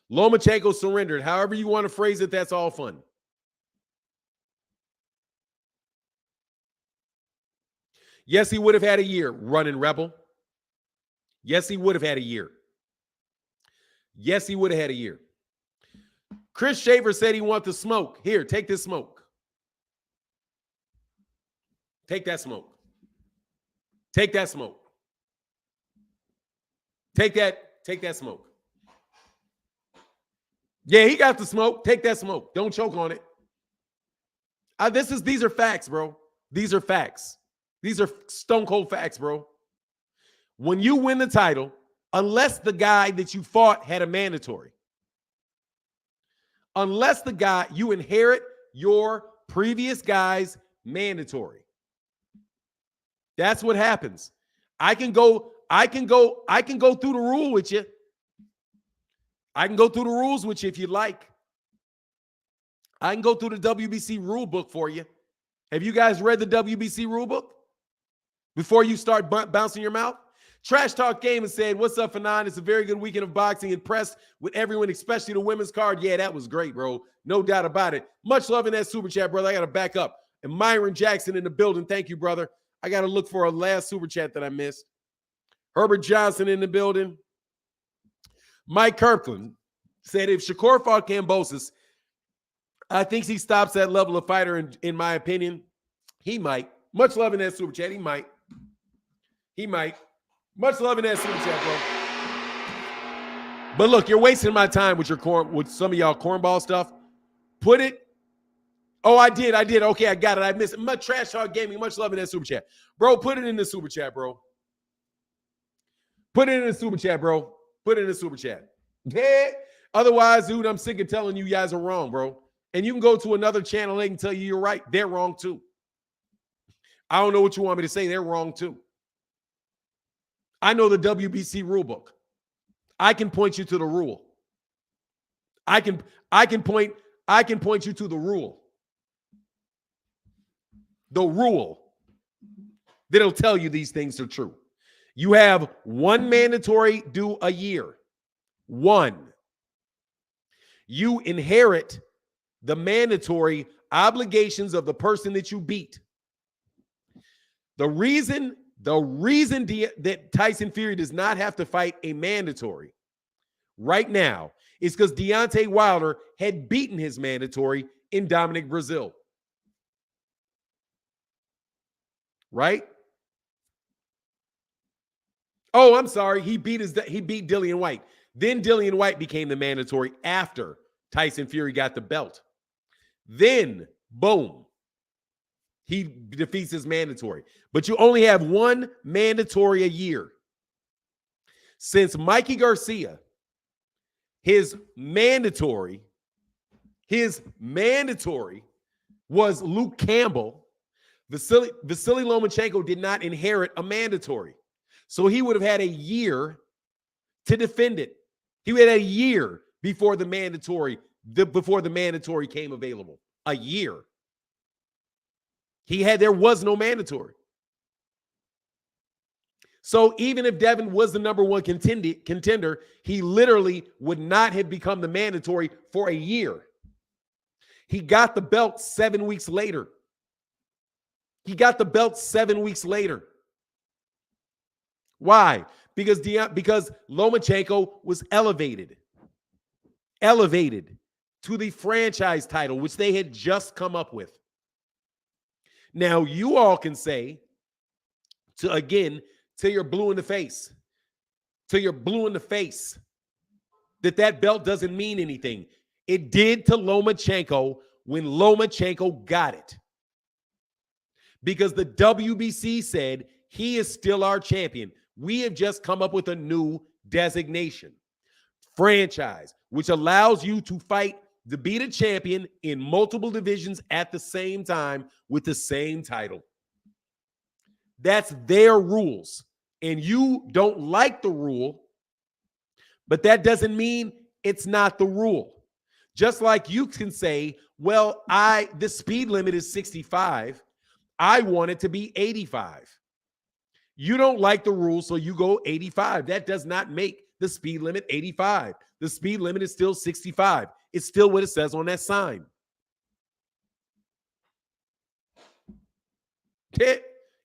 Lomachenko surrendered. However you want to phrase it, that's all fun. Yes, he would have had a year running Rebel. Yes, he would have had a year. Yes, he would have had a year. Chris Shaver said he wants the smoke. Here, take this smoke. Take that smoke. Take that smoke. Take that smoke. Yeah, he got the smoke. Take that smoke. Don't choke on it. These are facts, bro. These are facts. These are stone cold facts, bro. When you win the title, unless the guy that you fought had a mandatory, unless the guy, you inherit your previous guy's mandatory. That's what happens. I can go through the rule with you. I can go through the rules with you if you'd like. I can go through the WBC rule book for you. Have you guys read the WBC rule book before you start bouncing your mouth? Trash Talk Game has said, what's up, Fanon? It's a very good weekend of boxing. Impressed with everyone, especially the women's card. Yeah, that was great, bro. No doubt about it. Much love in that super chat, brother. I got to back up. And Myron Jackson in the building. Thank you, brother. I got to look for a last super chat that I missed. Herbert Johnson in the building. Mike Kirkland said, if Shakur fought Kambosos, I think he stops that level of fighter, in my opinion. He might. Much love in that super chat. He might. He might. Much love in that super chat, bro. But look, you're wasting my time with with some of y'all cornball stuff. Put it. Oh, I did. Okay, I got it. I missed it. Much Trash Talk Gaming. Much love in that super chat. Bro, put it in the super chat, bro. Put it in the super chat, bro. Put it in the super chat. Yeah. Otherwise, dude, I'm sick of telling you guys are wrong, bro. And you can go to another channel. They can tell you you're right. They're wrong, too. I don't know what you want me to say. They're wrong, too. I know the WBC rule book. I can point you to the rule. I can point you to the rule. The rule that'll tell you these things are true. You have one mandatory due a year. One. You inherit the mandatory obligations of the person that you beat. The reason that Tyson Fury does not have to fight a mandatory right now is because Deontay Wilder had beaten his mandatory in Dominic Brazil. Right? Oh, I'm sorry. He beat Dillian White. Then Dillian White became the mandatory after Tyson Fury got the belt. Then, boom, he defeats his mandatory. But you only have one mandatory a year. Since Mikey Garcia, his mandatory was Luke Campbell. Vasily Lomachenko did not inherit a mandatory. So he would have had a year to defend it. He had a year before the mandatory came available. A year. There was no mandatory. So even if Devin was the number one contender, he literally would not have become the mandatory for a year. He got the belt 7 weeks later. Why? Because Lomachenko was elevated to the franchise title, which they had just come up with. Now, you all can say, till you're blue in the face, that belt doesn't mean anything. It did to Lomachenko when Lomachenko got it. Because the WBC said, he is still our champion. We have just come up with a new designation. Franchise, which allows you to fight to be the champion in multiple divisions at the same time with the same title. That's their rules. And you don't like the rule, but that doesn't mean it's not the rule. Just like you can say, well, the speed limit is 65. I want it to be 85. You don't like the rule, so you go 85. That does not make the speed limit 85. The speed limit is still 65. It's still what it says on that sign.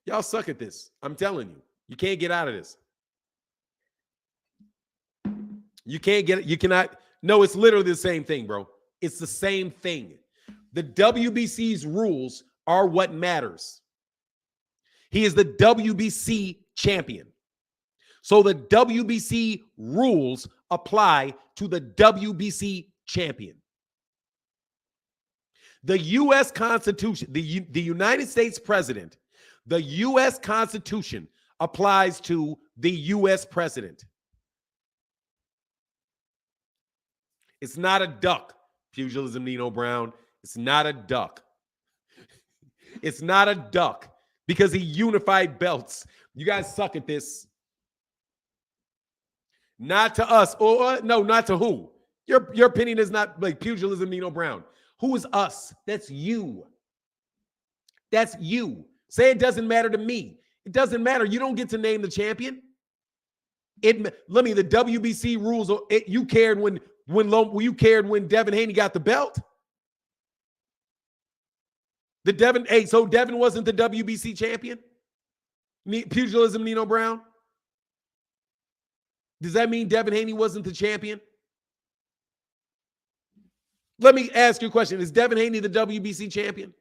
Y'all suck at this. I'm telling you. You can't get out of this. You can't get it. You cannot. No, it's literally the same thing, bro. It's the same thing. The WBC's rules are what matters. He is the WBC champion. So the WBC rules apply to the WBC champion. The U.S. Constitution, the United States president, the U.S. Constitution applies to the U.S. president. It's not a duck, Pugilism Nino Brown. It's not a duck. It's not a duck. because he unified belts. You guys suck at this. Not to us. Or no, not to who? Your opinion is not like pugilism, Nino Brown. Who is us? That's you. That's you. Say it doesn't matter to me. It doesn't matter. You don't get to name the champion. The WBC rules. You cared when you cared when Devin Haney got the belt. So Devin wasn't the WBC champion? Pugilism, Nino Brown? Does that mean Devin Haney wasn't the champion? Let me ask you a question. Is Devin Haney the WBC champion?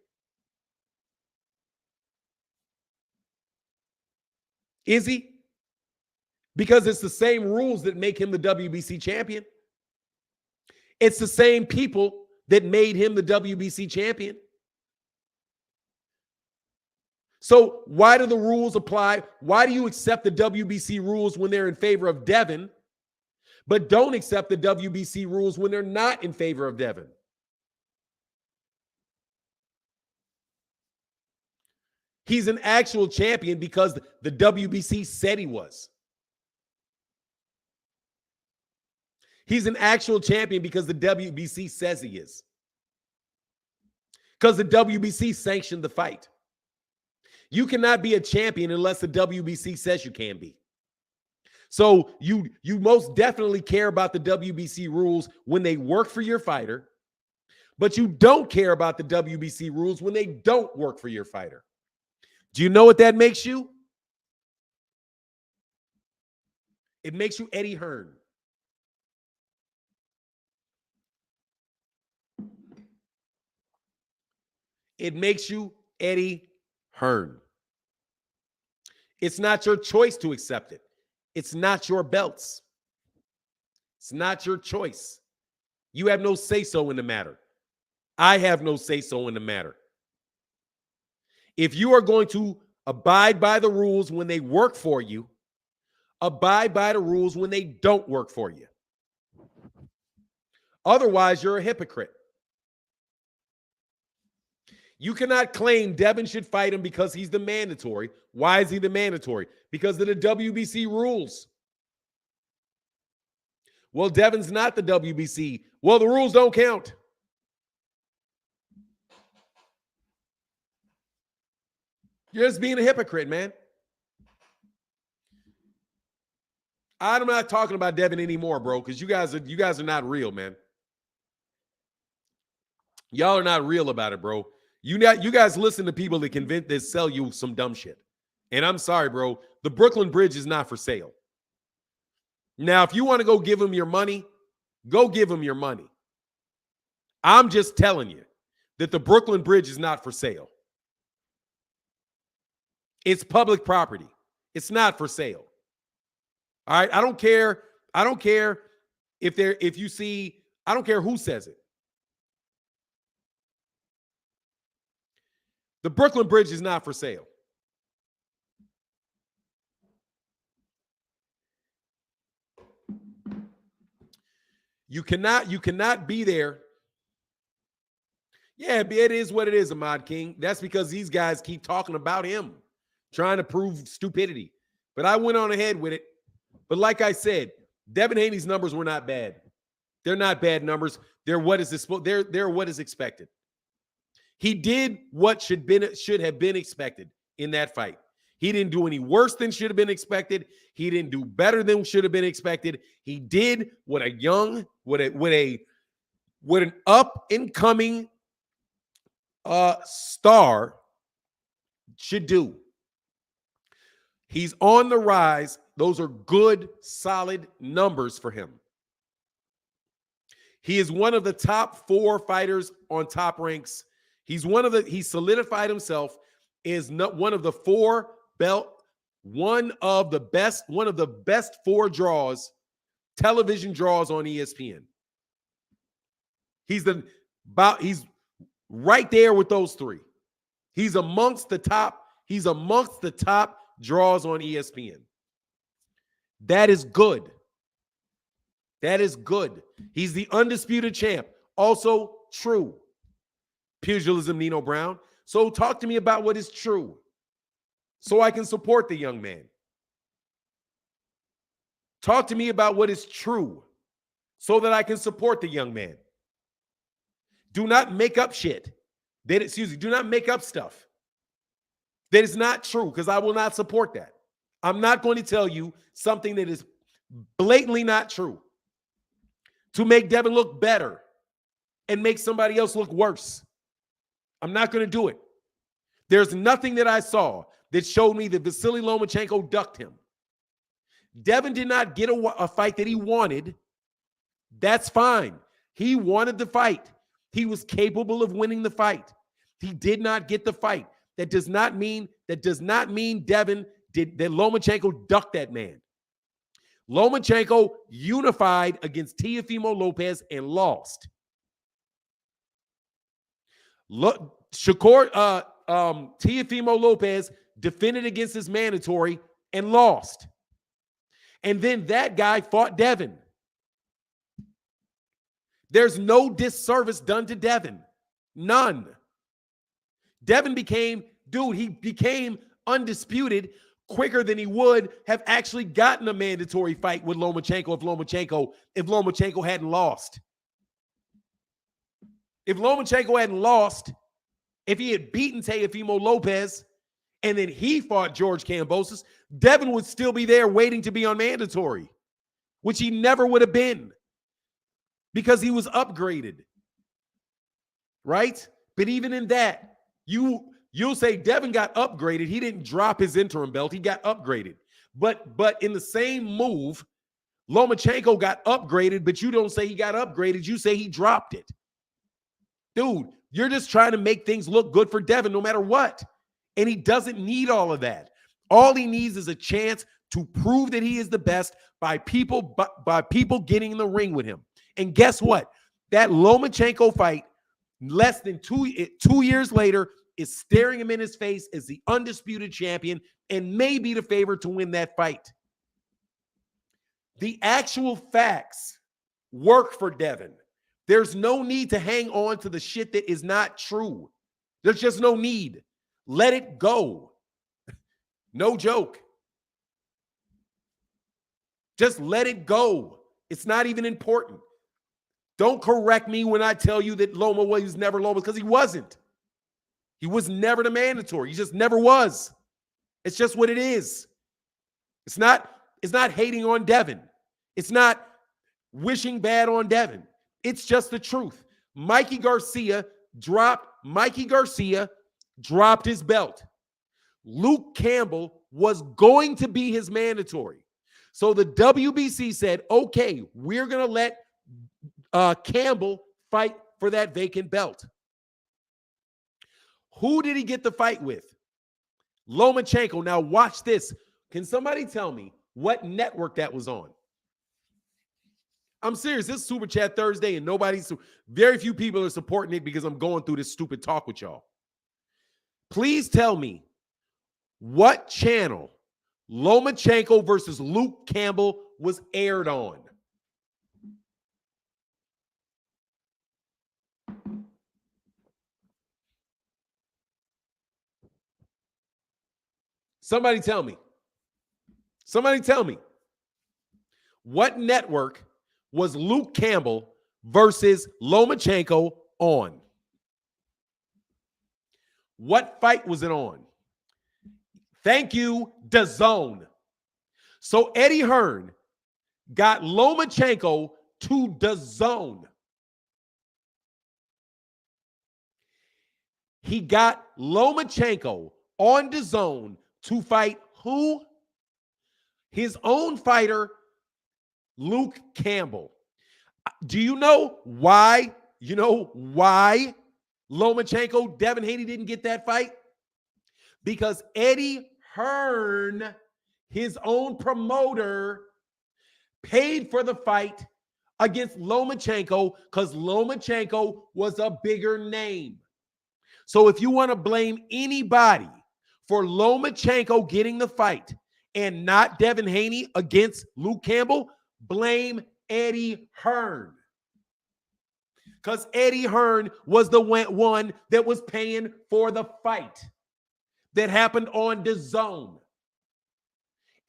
Is he? Because it's the same rules that make him the WBC champion. It's the same people that made him the WBC champion. So why do the rules apply? Why do you accept the WBC rules when they're in favor of Devin, but don't accept the WBC rules when they're not in favor of Devin? He's an actual champion because the WBC said he was. He's an actual champion because the WBC says he is. Because the WBC sanctioned the fight. You cannot be a champion unless the WBC says you can be. So you most definitely care about the WBC rules when they work for your fighter, but you don't care about the WBC rules when they don't work for your fighter. Do you know what that makes you? It makes you Eddie Hearn. It makes you Eddie Hearn. It's not your choice to accept it. It's not your belts. It's not your choice. You have no say-so in the matter. I have no say-so in the matter. If you are going to abide by the rules when they work for you, abide by the rules when they don't work for you. Otherwise, you're a hypocrite. You cannot claim Devin should fight him because he's the mandatory. Why is he the mandatory? Because of the WBC rules. Well, Devin's not the WBC. Well, the rules don't count. You're just being a hypocrite, man. I'm not talking about Devin anymore, bro, because you guys are not real, man. Y'all are not real about it, bro. You guys listen to people that sell you some dumb shit. And I'm sorry, bro. The Brooklyn Bridge is not for sale. Now, if you want to go give them your money, go give them your money. I'm just telling you that the Brooklyn Bridge is not for sale. It's public property. It's not for sale. All right. I don't care if you see, I don't care who says it. The Brooklyn Bridge is not for sale. You cannot be there. Yeah, it is what it is, Ahmad King. That's because these guys keep talking about him, trying to prove stupidity. But I went on ahead with it. But like I said, Devin Haney's numbers were not bad. They're not bad numbers. They're what is expected. He did what should have been expected in that fight. He didn't do any worse than should have been expected. He didn't do better than should have been expected. He did what an up and coming star should do. He's on the rise. Those are good, solid numbers for him. He is one of the top 4 fighters on Top Ranks. He solidified himself as one of the 4 best 4 draws, television draws on ESPN. He's right there with those 3. He's amongst the top draws on ESPN. That is good. That is good. He's the undisputed champ. Also true. Pugilism, Nino Brown. So talk to me about what is true. so I can support the young man. Talk to me about what is true so that I can support the young man. Do not make up shit. Do not make up stuff that is not true, because I will not support that. I'm not going to tell you something that is blatantly not true to make Devin look better and make somebody else look worse. I'm not going to do it. There's nothing that I saw that showed me that Vasily Lomachenko ducked him. Devin did not get a fight that he wanted. That's fine. He wanted the fight. He was capable of winning the fight. He did not get the fight. That does not mean Devin did that. Lomachenko ducked that man. Lomachenko unified against Teofimo Lopez and lost. Teofimo Lopez defended against his mandatory and lost. And then that guy fought Devin. There's no disservice done to Devin. None. Devin became undisputed quicker than he would have actually gotten a mandatory fight with Lomachenko if Lomachenko hadn't lost. If Lomachenko hadn't lost, if he had beaten Teofimo Lopez and then he fought George Kambosos, Devin would still be there waiting to be on mandatory, which he never would have been because he was upgraded, right? But even in that, you'll say Devin got upgraded. He didn't drop his interim belt. He got upgraded. But in the same move, Lomachenko got upgraded, but you don't say he got upgraded. You say he dropped it. Dude, you're just trying to make things look good for Devin no matter what. And he doesn't need all of that. All he needs is a chance to prove that he is the best by people getting in the ring with him. And guess what? That Lomachenko fight, less than 2 years later, is staring him in his face as the undisputed champion and may be the favorite to win that fight. The actual facts work for Devin. There's no need to hang on to the shit that is not true. There's just no need. Let it go. No joke. Just let it go. It's not even important. Don't correct me when I tell you that Loma was never Loma, because he wasn't. He was never the mandatory. He just never was. It's just what it is. It's not hating on Devin. It's not wishing bad on Devin. It's just the truth. Mikey Garcia dropped his belt. Luke Campbell was going to be his mandatory. So the WBC said, okay, we're going to let Campbell fight for that vacant belt. Who did he get the fight with? Lomachenko. Now watch this. Can somebody tell me what network that was on? I'm serious. This is Super Chat Thursday, and very few people are supporting it because I'm going through this stupid talk with y'all. Please tell me what channel Lomachenko versus Luke Campbell was aired on. Somebody tell me. Somebody tell me. What network was Luke Campbell versus Lomachenko on? What fight was it on? Thank you, DAZN. So Eddie Hearn got Lomachenko to DAZN. He got Lomachenko on DAZN to fight who? His own fighter, Luke Campbell. Do you know why? You know why Lomachenko, Devin Haney didn't get that fight? Because Eddie Hearn, his own promoter, paid for the fight against Lomachenko because Lomachenko was a bigger name. So if you want to blame anybody for Lomachenko getting the fight and not Devin Haney against Luke Campbell, blame Eddie Hearn. Because Eddie Hearn was the one that was paying for the fight. that happened on DAZN.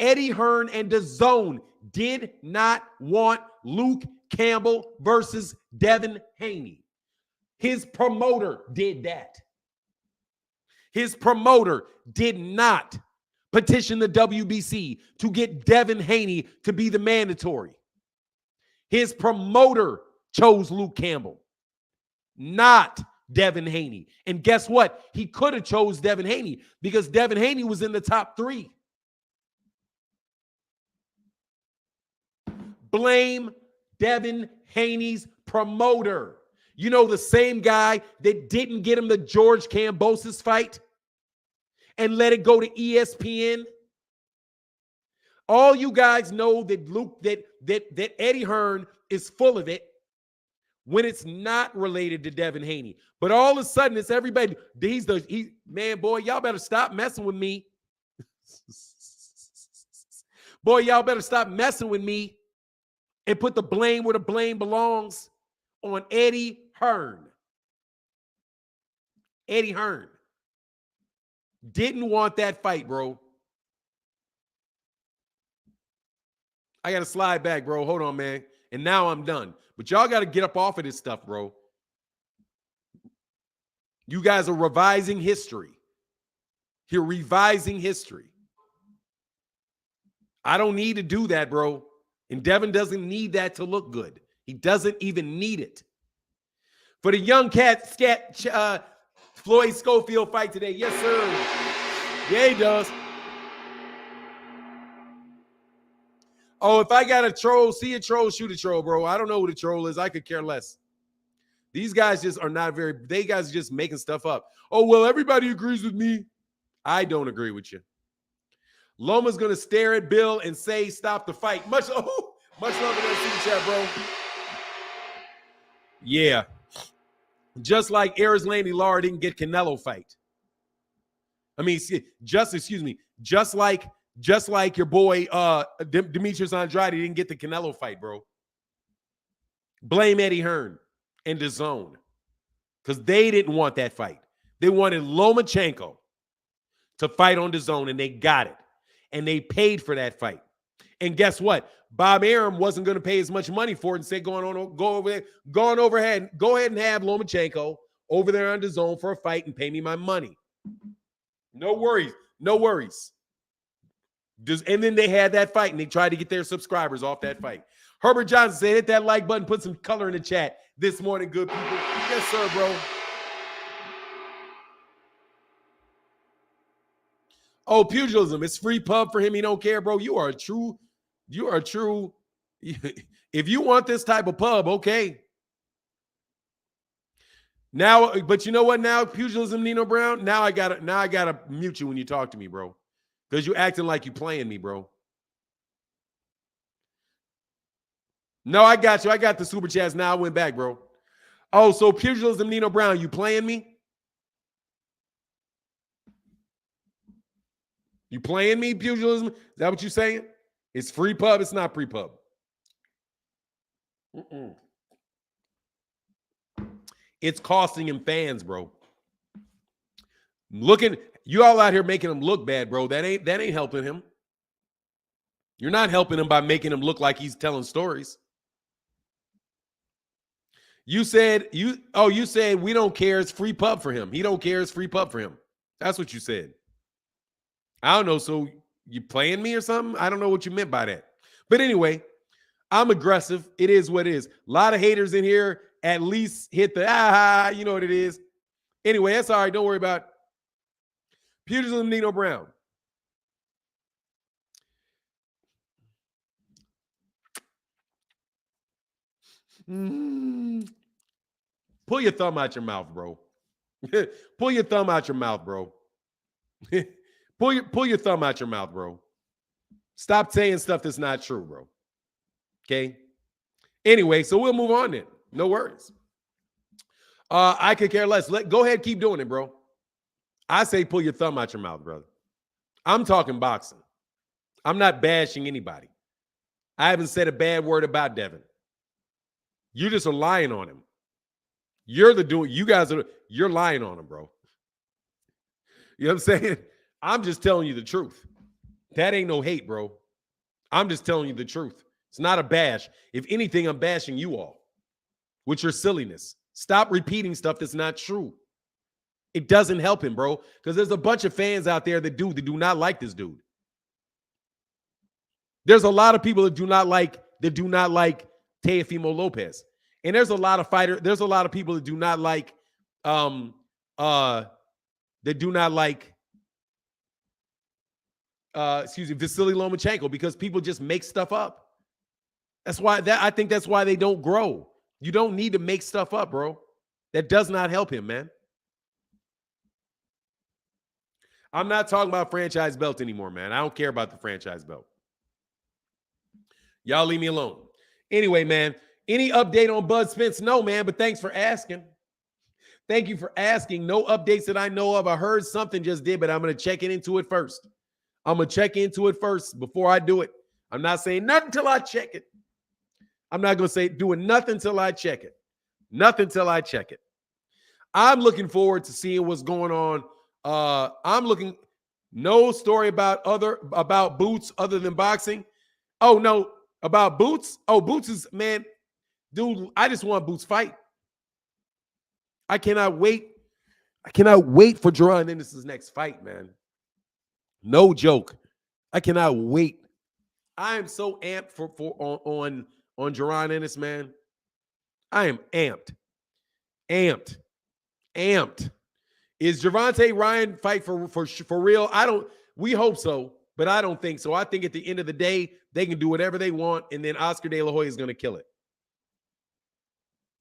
Eddie Hearn and DAZN did not want Luke Campbell versus Devin Haney. His promoter did that. His promoter did not petition the WBC to get Devin Haney to be the mandatory. His promoter chose Luke Campbell, not Devin Haney. And guess what? He could have chose Devin Haney because Devin Haney was in the top 3. Blame Devin Haney's promoter. You know, the same guy that didn't get him the George Kambosos fight and let it go to ESPN. All you guys know that Eddie Hearn is full of it when it's not related to Devin Haney. But all of a sudden, it's everybody. Man, boy, y'all better stop messing with me. Boy, y'all better stop messing with me and put the blame where the blame belongs on Eddie Hearn. Eddie Hearn didn't want that fight, bro. I got to slide back, bro. Hold on, man. And now I'm done. But y'all got to get up off of this stuff, bro. You guys are revising history. You're revising history. I don't need to do that, bro. And Devin doesn't need that to look good. He doesn't even need it. For the young Floyd Schofield fight today. Yes, sir. Yeah, he does. Oh, if I got a troll, see a troll, shoot a troll, bro. I don't know who the troll is. I could care less. These guys just are not they guys are just making stuff up. Oh, well, everybody agrees with me. I don't agree with you. Loma's going to stare at Bill and say, stop the fight. Much love to that super chat, bro. Yeah. Just like Landy Lara didn't get Canelo fight. I mean, just like your boy Demetrius Andrade didn't get the Canelo fight, bro. Blame Eddie Hearn and DAZN because they didn't want that fight. They wanted Lomachenko to fight on DAZN, and they got it. And they paid for that fight. And guess what? Bob Arum wasn't going to pay as much money for it and said, go ahead and have Lomachenko over there on DAZN for a fight and pay me my money. No worries. No worries. And then they had that fight, and they tried to get their subscribers off that fight. Herbert Johnson said, hit that like button, put some color in the chat this morning, good people. Yes, sir, bro. Oh, pugilism. It's free pub for him. He don't care, bro. You are a true. If you want this type of pub, okay. Now, but you know what now, pugilism, Nino Brown? Now I gotta mute you when you talk to me, bro. Because you acting like you playing me, bro. No, I got you. I got the super chats now. I went back, bro. Oh, so pugilism, Nino Brown, you playing me? You playing me, pugilism? Is that what you saying? It's free pub. It's not pre-pub. It's costing him fans, bro. You all out here making him look bad, bro. That ain't helping him. You're not helping him by making him look like he's telling stories. You said we don't care. It's free pub for him. He don't care. It's free pub for him. That's what you said. I don't know. So you playing me or something? I don't know what you meant by that. But anyway, I'm aggressive. It is what it is. A lot of haters in here. At least hit the you know what it is. Anyway, that's all right. Don't worry about it. Pugilism, Nino Brown. Pull your thumb out your mouth, bro. Pull your thumb out your mouth, bro. Pull your thumb out your mouth, bro. Stop saying stuff that's not true, bro. Okay? Anyway, so we'll move on then. No worries. I could care less. Go ahead, keep doing it, bro. I say pull your thumb out your mouth, brother. I'm talking boxing. I'm not bashing anybody. I haven't said a bad word about Devin. You just are lying on him. You're lying on him, bro. You know what I'm saying? I'm just telling you the truth. That ain't no hate, bro. I'm just telling you the truth. It's not a bash. If anything, I'm bashing you all with your silliness. Stop repeating stuff that's not true. It doesn't help him, bro, because there's a bunch of fans out there that do not like this dude. There's a lot of people that do not like Teofimo Lopez. And there's a lot of people that do not like Vasily Lomachenko, because people just make stuff up. I think that's why they don't grow. You don't need to make stuff up, bro. That does not help him, man. I'm not talking about franchise belt anymore, man. I don't care about the franchise belt. Y'all leave me alone. Anyway, man, any update on Bud Spence? No, man, but thanks for asking. Thank you for asking. No updates that I know of. I heard something just did, but I'm going to check into it first. I'm going to check into it first before I do it. I'm not saying nothing until I check it. I'm not going to say doing nothing until I check it. Nothing until I check it. I'm looking forward to seeing what's going on. No story about Boots other than boxing. Oh, no, about Boots. Oh, Boots is, man, dude, I just want Boots fight. I cannot wait. I cannot wait for Jaron Ennis's next fight, man. No joke. I cannot wait. I am so amped on Jaron Ennis, man. I am amped. Amped. Is Gervonta Ryan fight for real? We hope so, but I don't think so. I think at the end of the day, they can do whatever they want, and then Oscar De La Hoya is going to kill it.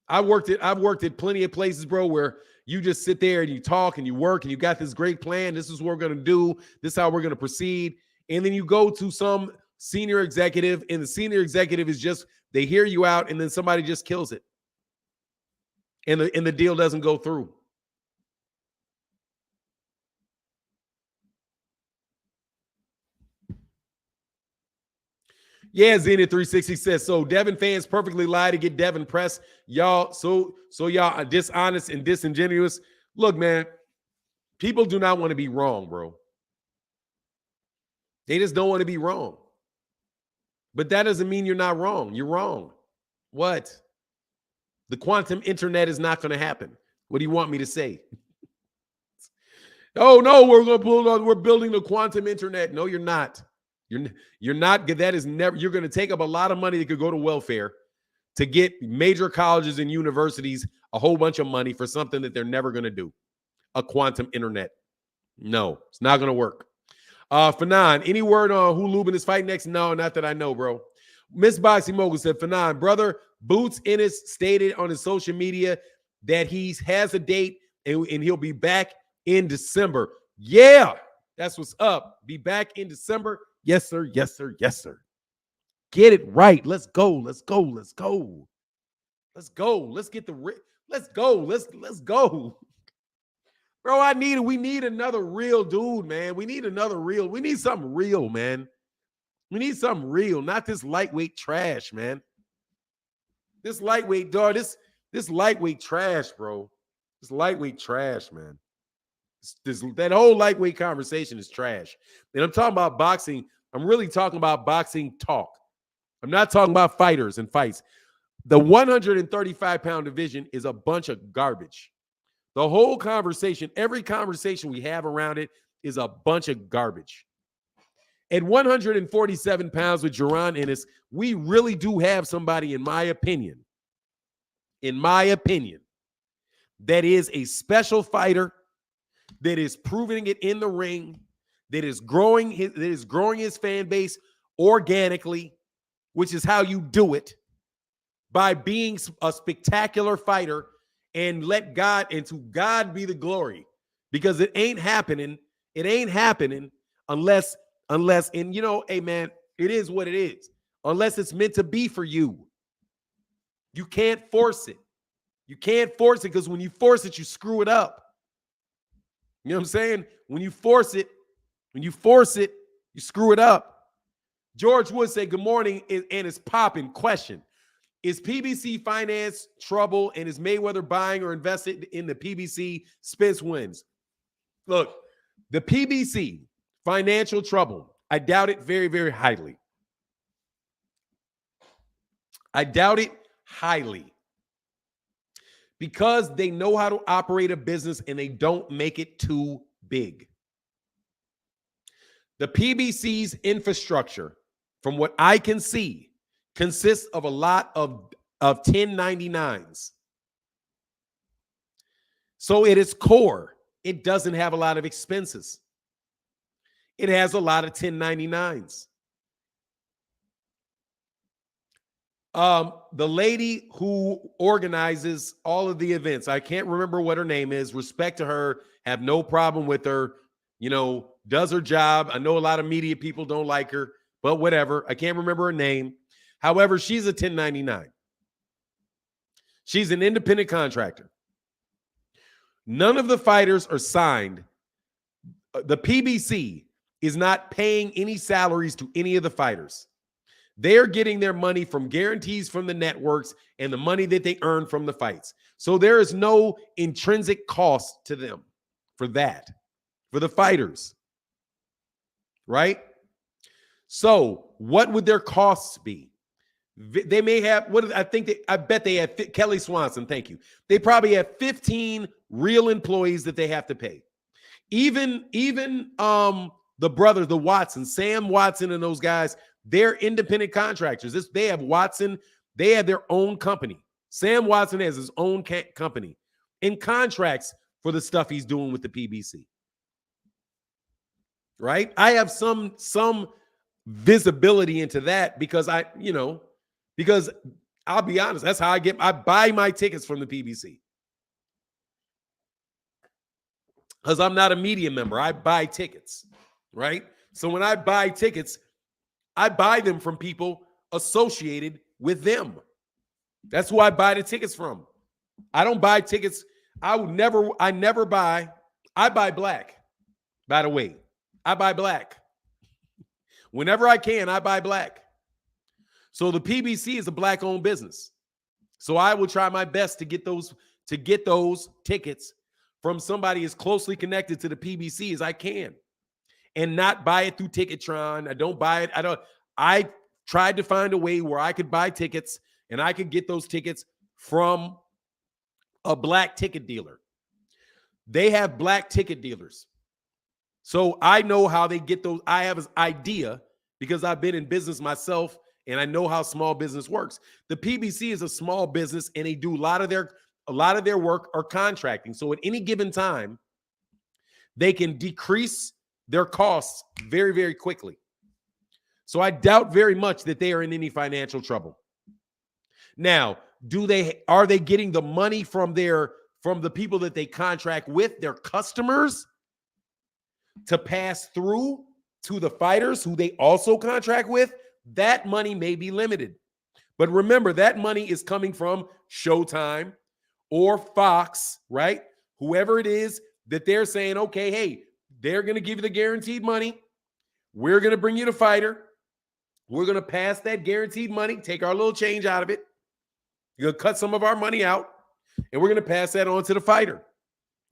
I've worked at plenty of places, bro, where you just sit there and you talk and you work and you got this great plan. This is what we're going to do. This is how we're going to proceed. And then you go to some senior executive, and the senior executive is just, they hear you out, and then somebody just kills it. And the deal doesn't go through. Yeah, Zenith360 says, so Devin fans perfectly lie to get Devin press. Y'all, so y'all are dishonest and disingenuous. Look, man, people do not want to be wrong, bro. They just don't want to be wrong. But that doesn't mean you're not wrong. You're wrong. What? The quantum internet is not going to happen. What do you want me to say? Oh, no, we're building the quantum internet. No, you're not. You're not. That is never. You're going to take up a lot of money that could go to welfare to get major colleges and universities a whole bunch of money for something that they're never going to do. A quantum internet. No, it's not going to work. Fanon, any word on who Lubin is fighting next? No, not that I know, bro. Miss Boxy Mogul said, Fanon, brother, Boots Ennis stated on his social media that he has a date and he'll be back in December. Yeah, that's what's up. Be back in December. Yes, sir. Yes, sir. Yes, sir. Get it right. Let's go. Let's go. Let's go. Let's go. Let's get let's go. Let's go. Bro, we need another real dude, man. We need something real, man. We need something real, not this lightweight trash, man. This lightweight, dog, this lightweight trash, bro. This lightweight trash, man. That whole lightweight conversation is trash. And I'm talking about boxing. I'm really talking about boxing talk. I'm not talking about fighters and fights. The 135-pound division is a bunch of garbage. The whole conversation, every conversation we have around it is a bunch of garbage. At 147 pounds with Jaron Ennis, we really do have somebody, in my opinion, that is a special fighter, that is proving it in the ring, that is growing his fan base organically, which is how you do it, by being a spectacular fighter, and let God, and to God be the glory, because it ain't happening. It ain't happening unless, and you know, hey man, it is what it is. Unless it's meant to be for you. You can't force it. You can't force it, because when you force it, you screw it up. You know what I'm saying? When you force it, you screw it up. George Wood said, good morning, and it's popping. Question. Is PBC finance trouble, and is Mayweather buying or invested in the PBC? Spence wins. Look, the PBC financial trouble. I doubt it very, very highly. I doubt it highly. Because they know how to operate a business and they don't make it too big. The PBC's infrastructure, from what I can see, consists of a lot of 1099s. So at its core, it doesn't have a lot of expenses. It has a lot of 1099s. The lady who organizes all of the events, I can't remember what her name is. Respect to her, have no problem with her, does her job. I know a lot of media people don't like her, but whatever. I can't remember her name. However, she's a 1099. She's an independent contractor. None of the fighters are signed. The PBC is not paying any salaries to any of the fighters. They're getting their money from guarantees from the networks and the money that they earn from the fights. So there is no intrinsic cost to them for that, for the fighters, right? So what would their costs be? They may have, I bet they have, Kelly Swanson, thank you. They probably have 15 real employees that they have to pay. Even the brothers, the Watson, Sam Watson and those guys, they're independent contractors. They have Watson. They have their own company. Sam Watson has his own company and contracts for the stuff he's doing with the PBC. Right? I have some visibility into that because because I'll be honest, that's how I buy my tickets from the PBC. Because I'm not a media member. I buy tickets. Right? So when I buy tickets, I buy them from people associated with them. That's who I buy the tickets from. I don't buy tickets. I buy black. By the way, I buy black. Whenever I can, I buy black. So the PBC is a black-owned business. So I will try my best to get those tickets from somebody as closely connected to the PBC as I can. And not buy it through Ticketron. I don't buy it. I tried to find a way where I could buy tickets and I could get those tickets from a black ticket dealer. They have black ticket dealers. So I know how they get those. I have an idea because I've been in business myself and I know how small business works. The PBC is a small business and they do a lot of their work are contracting. So at any given time, they can decrease their costs very, very quickly. So I doubt very much that they are in any financial trouble. Now, are they getting the money from the people that they contract with, their customers, to pass through to the fighters who they also contract with? That money may be limited. But remember, that money is coming from Showtime or Fox, right? Whoever it is that they're saying, okay, hey, they're going to give you the guaranteed money. We're going to bring you the fighter. We're going to pass that guaranteed money, take our little change out of it. You're going to cut some of our money out, and we're going to pass that on to the fighter,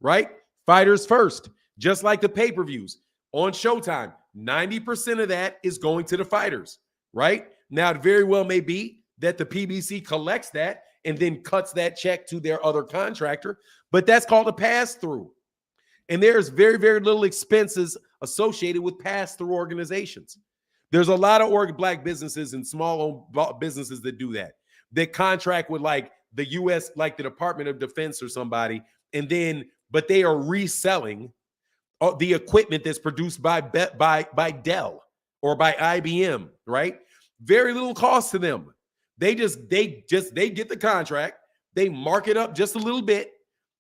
right? Fighters first, just like the pay-per-views on Showtime. 90% of that is going to the fighters, right? Now, it very well may be that the PBC collects that and then cuts that check to their other contractor, but that's called a pass-through. And there's very, very little expenses associated with pass-through organizations. There's a lot of black businesses and small-owned businesses that do that. They contract with like the U.S., like the Department of Defense or somebody, but they are reselling the equipment that's produced by Dell or by IBM, right? Very little cost to them. They get the contract, they mark it up just a little bit,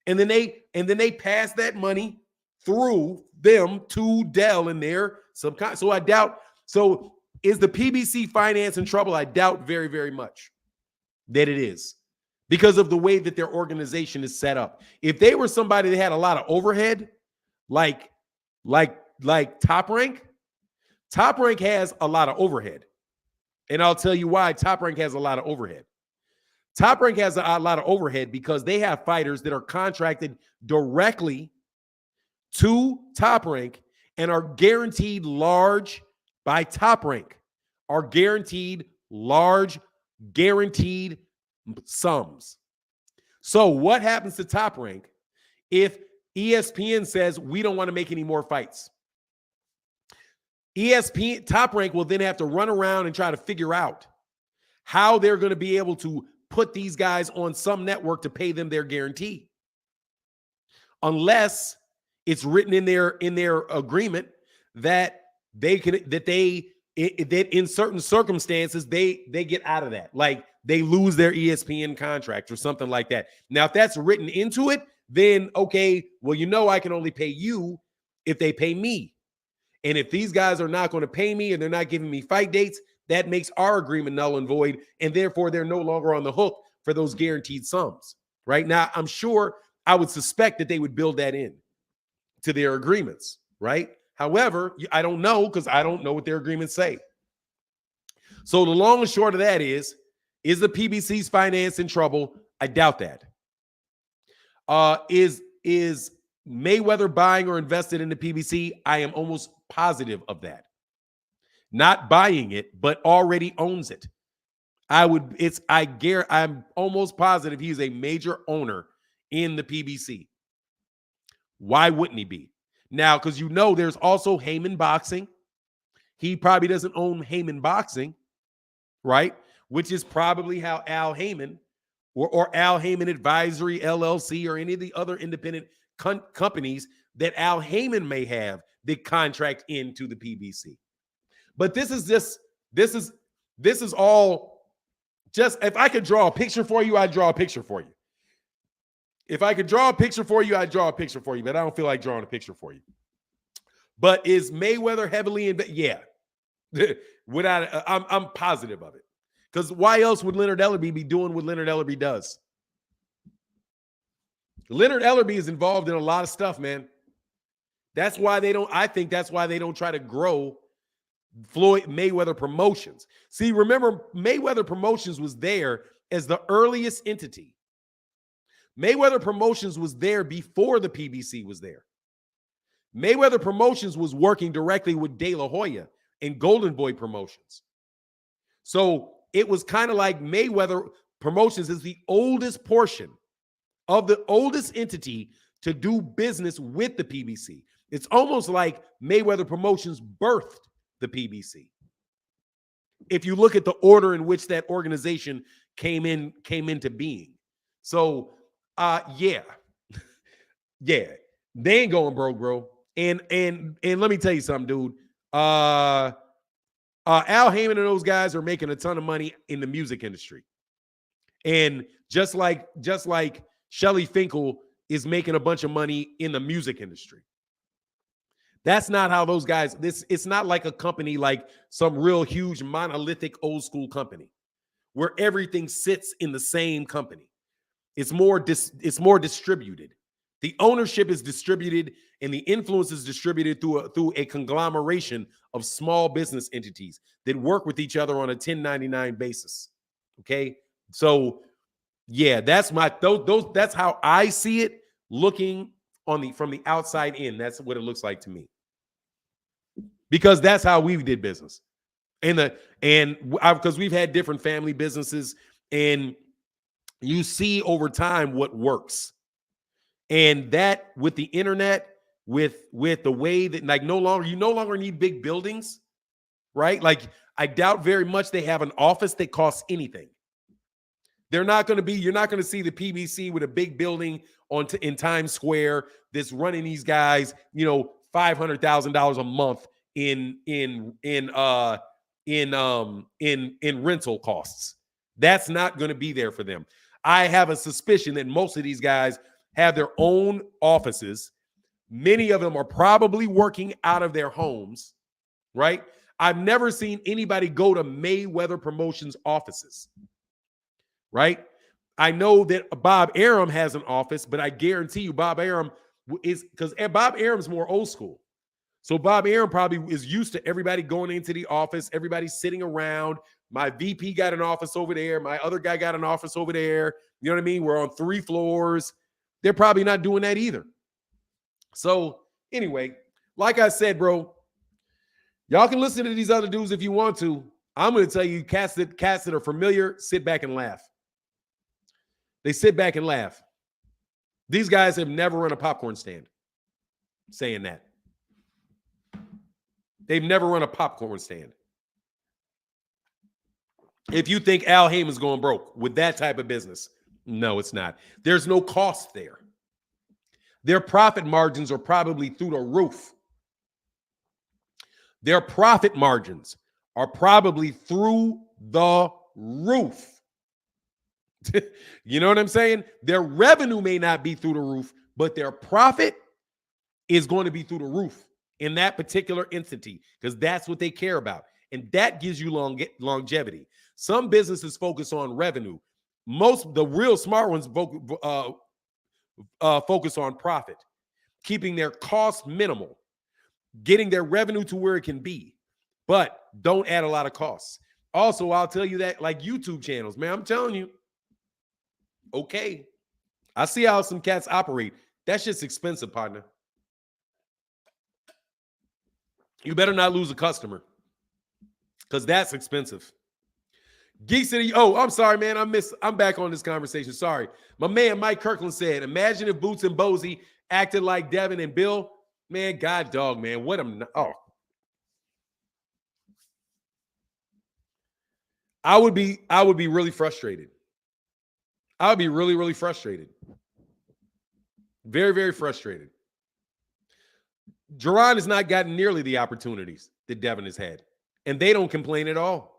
and then they pass that money through them to Dell and their subcon. So I doubt. So is the PBC finance in trouble? I doubt very, very much that it is because of the way that their organization is set up. If they were somebody that had a lot of overhead, like Top Rank has a lot of overhead. And I'll tell you why Top Rank has a lot of overhead. Top Rank has a lot of overhead because they have fighters that are contracted directly to Top Rank, and are guaranteed large by Top Rank, are guaranteed large, guaranteed sums. So what happens to Top Rank if ESPN says we don't want to make any more fights? ESPN, Top Rank will then have to run around and try to figure out how they're going to be able to put these guys on some network to pay them their guarantee. Unless it's written in their agreement that that in certain circumstances they get out of that. Like they lose their ESPN contract or something like that. Now, if that's written into it, then okay, well, I can only pay you if they pay me. And if these guys are not going to pay me and they're not giving me fight dates, that makes our agreement null and void, and therefore they're no longer on the hook for those guaranteed sums. Right now, I'm sure I would suspect that they would build that in to their agreements, right? However, I don't know because I don't know what their agreements say. So the long and short of that is the PBC's finance in trouble? I doubt that. Is Mayweather buying or invested in the PBC? I am almost positive of that. Not buying it, but already owns it. I'm almost positive he's a major owner in the PBC. Why wouldn't he be? Now, because there's also Heyman Boxing. He probably doesn't own Heyman Boxing, right? Which is probably how Al Heyman or Al Heyman Advisory LLC or any of the other independent companies that Al Heyman may have that contract into the PBC. But this is all just, if I could draw a picture for you, I'd draw a picture for you. If I could draw a picture for you, I'd draw a picture for you, but I don't feel like drawing a picture for you. But is Mayweather heavily invested? Yeah. I'm positive of it. Because why else would Leonard Ellerbe be doing what Leonard Ellerbe does? Leonard Ellerbe is involved in a lot of stuff, man. I think that's why they don't try to grow Floyd Mayweather Promotions. See, remember, Mayweather Promotions was there as the earliest entity. Mayweather Promotions was there before the PBC was there. Mayweather Promotions was working directly with De La Hoya and Golden Boy Promotions. So it was kind of like Mayweather Promotions is the oldest portion of the oldest entity to do business with the PBC. It's almost like Mayweather Promotions birthed the PBC. If you look at the order in which that organization came into being. So yeah, they ain't going broke, bro. And let me tell you something, dude. Al Heyman and those guys are making a ton of money in the music industry, and just like Shelly Finkel is making a bunch of money in the music industry. That's not how those guys. It's not like a company like some real huge monolithic old school company where everything sits in the same company. It's more distributed. The ownership is distributed and the influence is distributed through a conglomeration of small business entities that work with each other on a 1099 basis. Okay? So yeah, that's how I see it looking from the outside in. That's what it looks like to me. Because that's how we did business. Because we've had different family businesses, and you see over time what works. And that with the internet, with the way that you no longer need big buildings, right? Like I doubt very much they have an office that costs anything. You're not going to see the PBC with a big building in Times Square that's running these guys, $500,000 a month in rental costs. That's not going to be there for them. I have a suspicion that most of these guys have their own offices. Many of them are probably working out of their homes, right? I've never seen anybody go to Mayweather Promotions offices, right? I know that Bob Arum has an office, but I guarantee you Bob Arum is, because Bob Arum's more old school. So Bob Arum probably is used to everybody going into the office, everybody sitting around. My VP got an office over there. My other guy got an office over there. You know what I mean? We're on 3 floors. They're probably not doing that either. So anyway, Like I said, bro, y'all can listen to these other dudes if you want to. I'm going to tell you, cats that are familiar, sit back and laugh. They sit back and laugh. These guys have never run a popcorn stand. Saying that. They've never run a popcorn stand. If you think Al Heyman's going broke with that type of business, no, it's not. There's no cost there. Their profit margins are probably through the roof. Their profit margins are probably through the roof. You know what I'm saying? Their revenue may not be through the roof, but their profit is going to be through the roof in that particular entity because that's what they care about. And that gives you longevity. Some businesses focus on revenue. The real smart ones focus on profit, keeping their costs minimal, getting their revenue to where it can be, but don't add a lot of costs. Also, I'll tell you that, like YouTube channels, man, I'm telling you, okay, I see how some cats operate. That's just expensive, partner. You better not lose a customer because that's expensive. Geek City, oh, I'm sorry, man. I'm back on this conversation. Sorry. My man Mike Kirkland said, imagine if Boots and Bozy acted like Devin and Bill. Man, God dog, man. What I would be really frustrated. I would be really, really frustrated. Very, very frustrated. Jerron has not gotten nearly the opportunities that Devin has had. And they don't complain at all.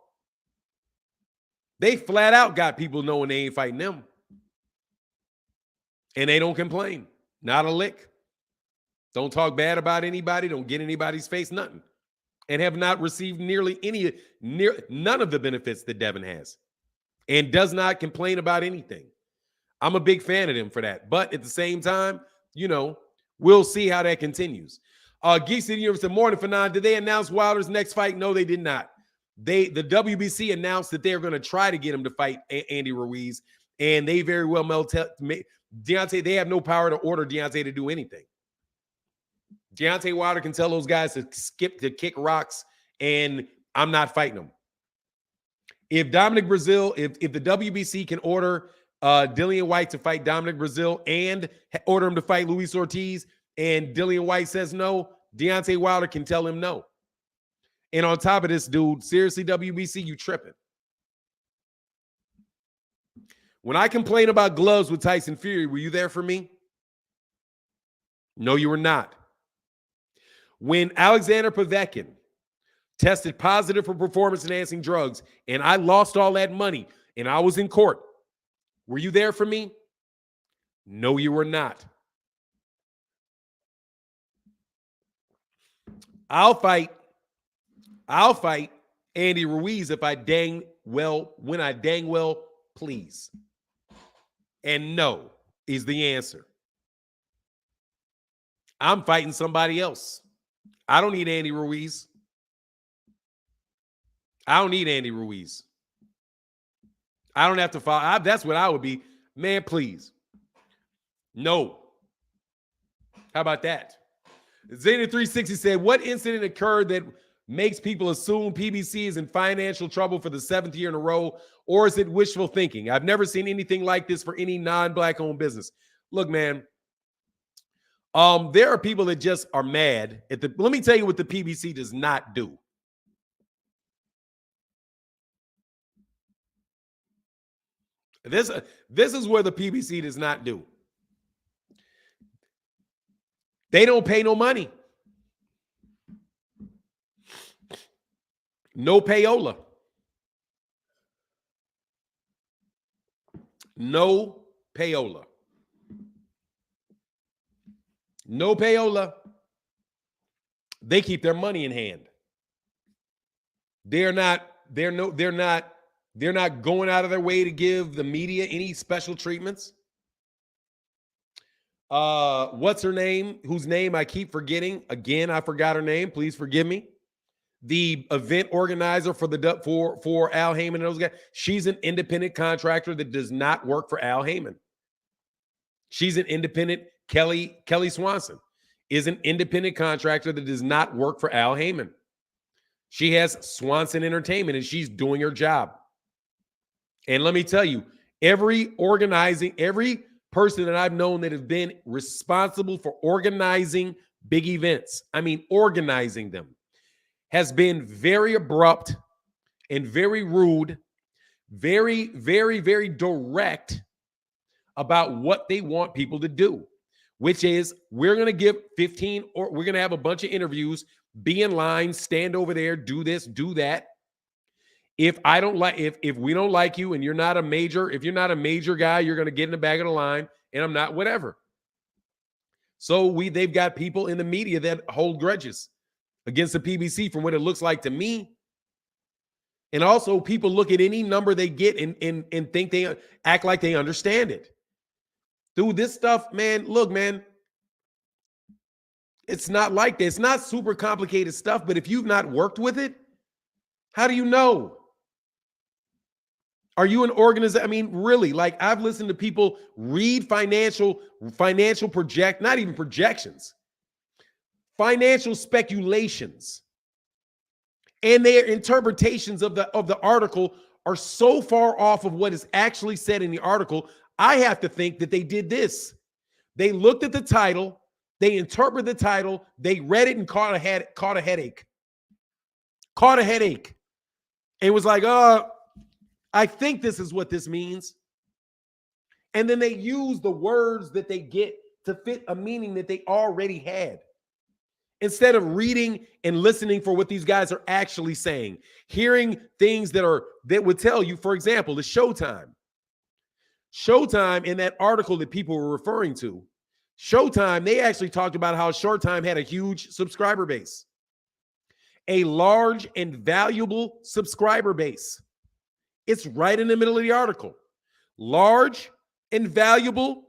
They flat out got people knowing they ain't fighting them. And they don't complain. Not a lick. Don't talk bad about anybody. Don't get anybody's face, nothing. And have not received none of the benefits that Devin has. And does not complain about anything. I'm a big fan of them for that. But at the same time, we'll see how that continues. Geek City University, morning, Fanon. Did they announce Wilder's next fight? No, they did not. The WBC announced that they're going to try to get him to fight Andy Ruiz, and they very well Deontay. They have no power to order Deontay to do anything. Deontay Wilder can tell those guys to kick rocks, and I'm not fighting them. If Dominic Brazil, if the WBC can order Dillian White to fight Dominic Brazil and order him to fight Luis Ortiz, and Dillian White says no, Deontay Wilder can tell him no. And on top of this, dude, seriously, WBC, you tripping. When I complained about gloves with Tyson Fury, were you there for me? No, you were not. When Alexander Povetkin tested positive for performance-enhancing drugs and I lost all that money and I was in court, were you there for me? No, you were not. I'll fight Andy Ruiz when I dang well please. And no is the answer. I'm fighting somebody else. I don't need Andy Ruiz. I don't need Andy Ruiz. I don't have to fight. That's what I would be. Man, please. No. How about that? Zeta360 said, what incident occurred that makes people assume PBC is in financial trouble for the 7th year in a row, or is it wishful thinking? I've never seen anything like this for any non-black owned business. Look, man, there are people that just are mad at let me tell you what the PBC does not do. This is where the PBC does not do. They don't pay no money. No payola. No payola. No payola. They keep their money in hand. They're not going out of their way to give the media any special treatments. What's her name? Whose name I keep forgetting. Again, I forgot her name. Please forgive me. The event organizer for Al Heyman and those guys. She's an independent contractor that does not work for Al Heyman. She's an independent Kelly Swanson. is an independent contractor that does not work for Al Heyman. She has Swanson Entertainment, and she's doing her job. And let me tell you, every person that I've known that has been responsible for organizing big events, I mean organizing them, has been very abrupt and very rude, very, very, very direct about what they want people to do, which is we're going to give 15 or we're going to have a bunch of interviews, be in line, stand over there, do this, do that. If we don't like you and if you're not a major guy, you're going to get in the back of the line, and I'm not, whatever. So they've got people in the media that hold grudges against the PBC from what it looks like to me. And also people look at any number they get and think they act like they understand it. Dude, this stuff, man, look, man, it's not like this. It's not super complicated stuff, but if you've not worked with it, how do you know? Are you an organization? I mean, really, like I've listened to people read financial not even projections, financial speculations, and their interpretations of the article are so far off of what is actually said in the article. I have to think that they did this. They looked at the title, they interpreted the title, they read it and caught a headache. And was like, I think this is what this means. And then they use the words that they get to fit a meaning that they already had. Instead of reading and listening for what these guys are actually saying, hearing things that would tell you, for example, the Showtime in that article that people were referring to, Showtime, they actually talked about how Showtime had a huge subscriber base, a large and valuable subscriber base. It's right in the middle of the article. Large and valuable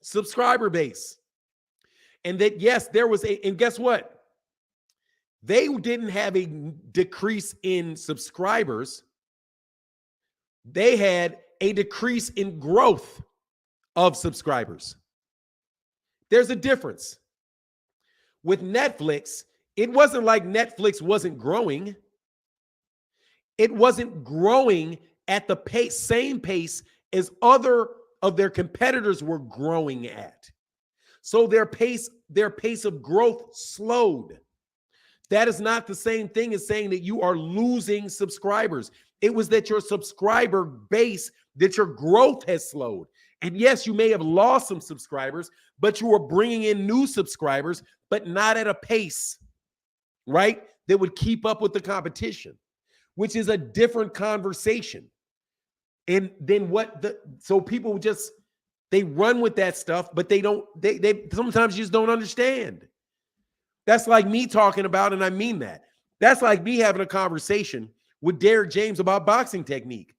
subscriber base. And that, yes, there was and guess what? They didn't have a decrease in subscribers. They had a decrease in growth of subscribers. There's a difference. With Netflix, it wasn't like Netflix wasn't growing. It wasn't growing at the same pace as other of their competitors were growing at. So their pace of growth slowed. That is not the same thing as saying that you are losing subscribers. It was that your subscriber base, that your growth has slowed. And yes, you may have lost some subscribers, but you were bringing in new subscribers, but not at a pace, right, that would keep up with the competition, which is a different conversation. And then so people just, they run with that stuff, but they sometimes just don't understand. That's like me talking about, and I mean that. That's like me having a conversation with Derek James about boxing technique.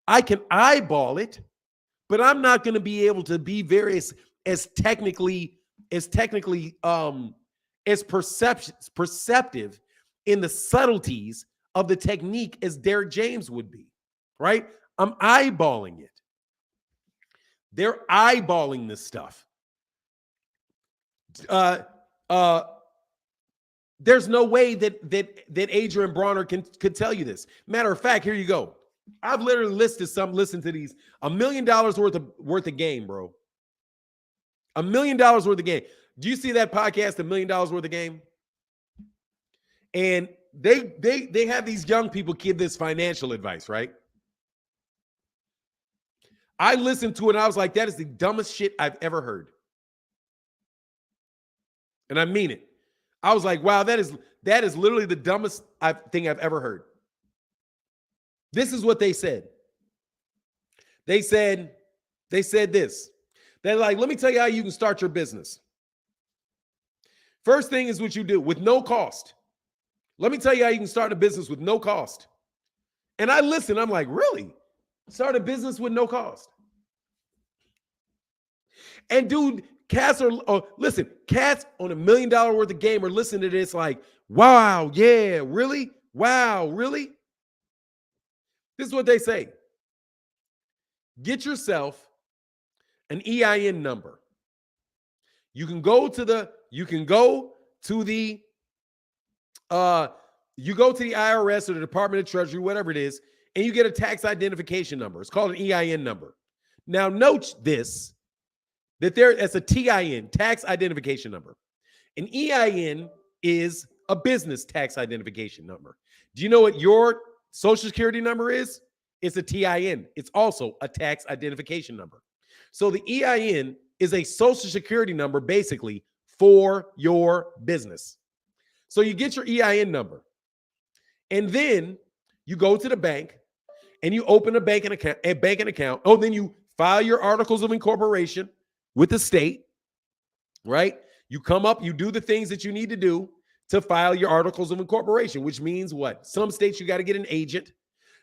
I can eyeball it, but I'm not going to be able to be as perceptive in the subtleties of the technique as Derek James would be, right? I'm eyeballing it. They're eyeballing this stuff. There's no way that Adrian Bronner could tell you this. Matter of fact, here you go. I've literally listened to these $1 million worth of game, bro. $1 million worth of game. Do you see that podcast, $1 million worth of game? And they have these young people give this financial advice, right? I listened to it and I was like, that is the dumbest shit I've ever heard. And I mean it. I was like, wow, that is literally the dumbest thing I've ever heard. This is what they said. They said this. They're like, let me tell you how you can start your business. First thing is what you do with no cost. Let me tell you how you can start a business with no cost. And I listened. I'm like, really? Start a business with no cost? And dude, cats on $1 million worth of game are listening to this like, wow, yeah, really? Wow, really? This is what they say. Get yourself an EIN number. You can go to the IRS or the Department of Treasury, whatever it is, and you get a tax identification number. It's called an EIN number. Now, note this, that's a TIN, tax identification number. An EIN is a business tax identification number. Do you know what your Social Security number is? It's a TIN. It's also a tax identification number. So the EIN is a Social Security number, basically, for your business. So you get your EIN number, and then you go to the bank and you open a banking account. Oh, then you file your articles of incorporation with the state, right? You come up, you do the things that you need to do to file your articles of incorporation, which means what? Some states you got to get an agent.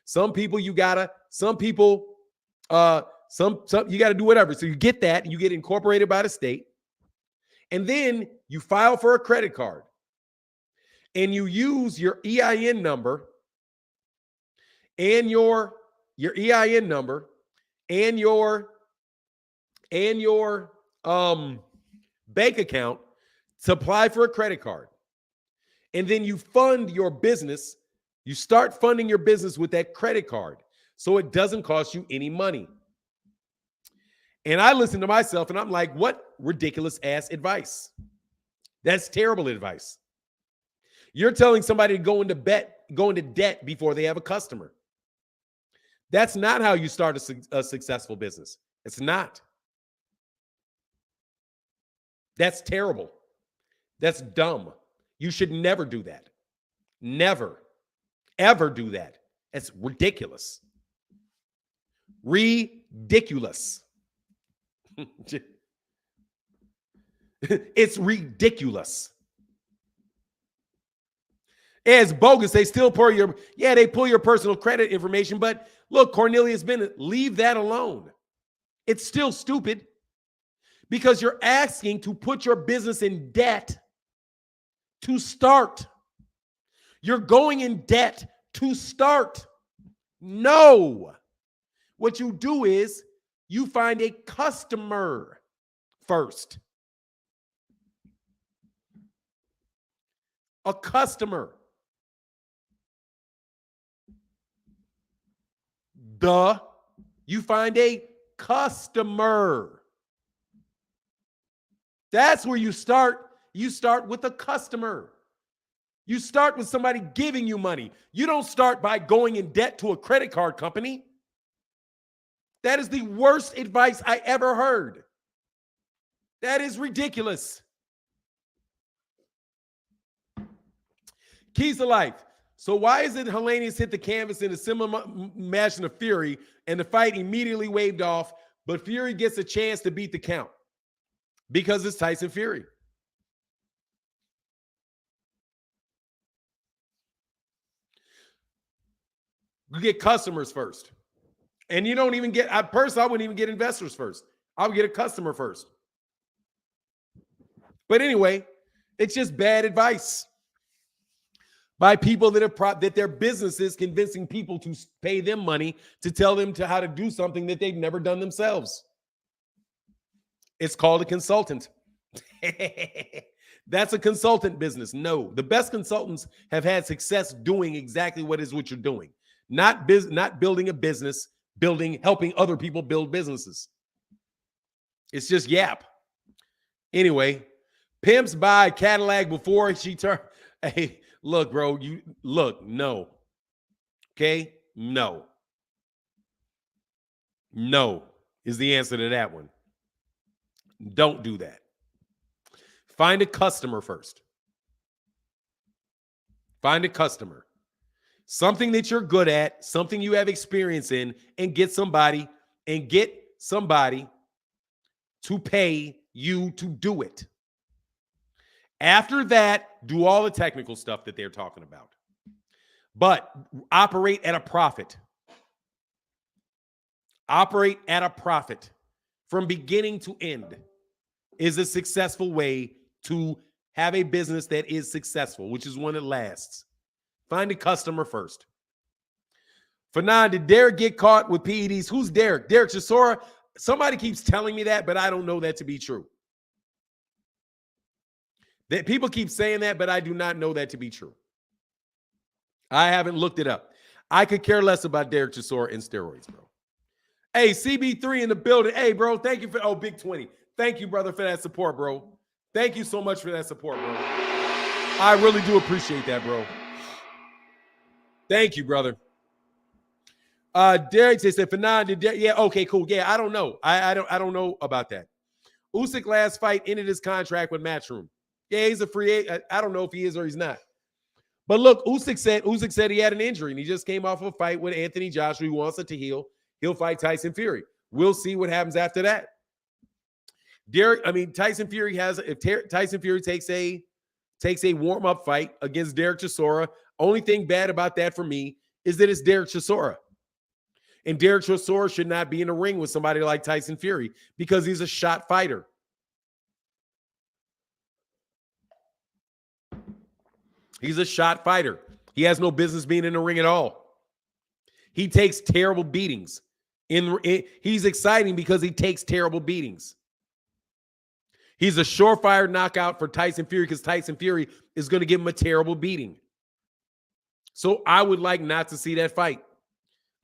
Some people you got to do whatever. So you get that, and you get incorporated by the state. And then you file for a credit card. And you use your EIN number and your EIN number and your bank account to apply for a credit card. And then you fund your business. You start funding your business with that credit card so it doesn't cost you any money. And I listen to myself and I'm like, what ridiculous ass advice. That's terrible advice. You're telling somebody to go into debt before they have a customer. That's not how you start a successful business. It's not. That's terrible. That's dumb. You should never do that. Never, ever do that. It's ridiculous. Ridiculous. It's ridiculous. It's bogus. They still pull your personal credit information. But look, Cornelius Bennett, leave that alone. It's still stupid because you're asking to put your business in debt to start. You're going in debt to start. No. What you do is you find a customer first. A customer. You find a customer. That's where you start. You start with a customer. You start with somebody giving you money. You don't start by going in debt to a credit card company. That is the worst advice I ever heard. That is ridiculous. Keys to life. So why is it Helenius hit the canvas in a similar fashion of Fury and the fight immediately waved off, but Fury gets a chance to beat the count? Because it's Tyson Fury. You get customers first. And you don't even get, I wouldn't even get investors first. I would get a customer first. But anyway, it's just bad advice by people that their business is convincing people to pay them money to tell them how to do something that they've never done themselves. It's called a consultant. That's a consultant business. No, the best consultants have had success doing exactly what you're doing. Not building a business, helping other people build businesses. It's just yap. Anyway, pimps buy Cadillac before she turned. Hey, look, bro, no. Okay? No. No is the answer to that one. Don't do that. Find a customer first. Find a customer. Something that you're good at, something you have experience in, and get somebody to pay you to do it. After that, do all the technical stuff that they're talking about. But operate at a profit. Operate at a profit from beginning to end is a successful way to have a business that is successful, which is one that lasts. Find a customer first. Fanon, did Derek get caught with PEDs? Who's Derek? Derek Chisora? Somebody keeps telling me that, but I don't know that to be true. That people keep saying that, but I do not know that to be true. I haven't looked it up. I could care less about Derek Chisora and steroids, bro. Hey, CB3 in the building. Hey, bro, thank you for Big 20. Thank you, brother, for that support, bro. Thank you so much for that support, bro. I really do appreciate that, bro. Thank you, brother. Derek said, yeah, okay, cool. Yeah, I don't know. I don't know about that. Usyk last fight ended his contract with Matchroom. Yeah, he's a free agent. I don't know if he is or he's not. But look, Usyk said he had an injury and he just came off a fight with Anthony Joshua. He wants it to heal. He'll fight Tyson Fury. We'll see what happens after that. Tyson Fury Tyson Fury takes a warm-up fight against Derek Chisora. Only thing bad about that for me is that it's Derek Chisora. And Derek Chisora should not be in the ring with somebody like Tyson Fury because he's a shot fighter. He's a shot fighter. He has no business being in the ring at all. He takes terrible beatings. He's exciting because he takes terrible beatings. He's a surefire knockout for Tyson Fury because Tyson Fury is going to give him a terrible beating. So I would like not to see that fight.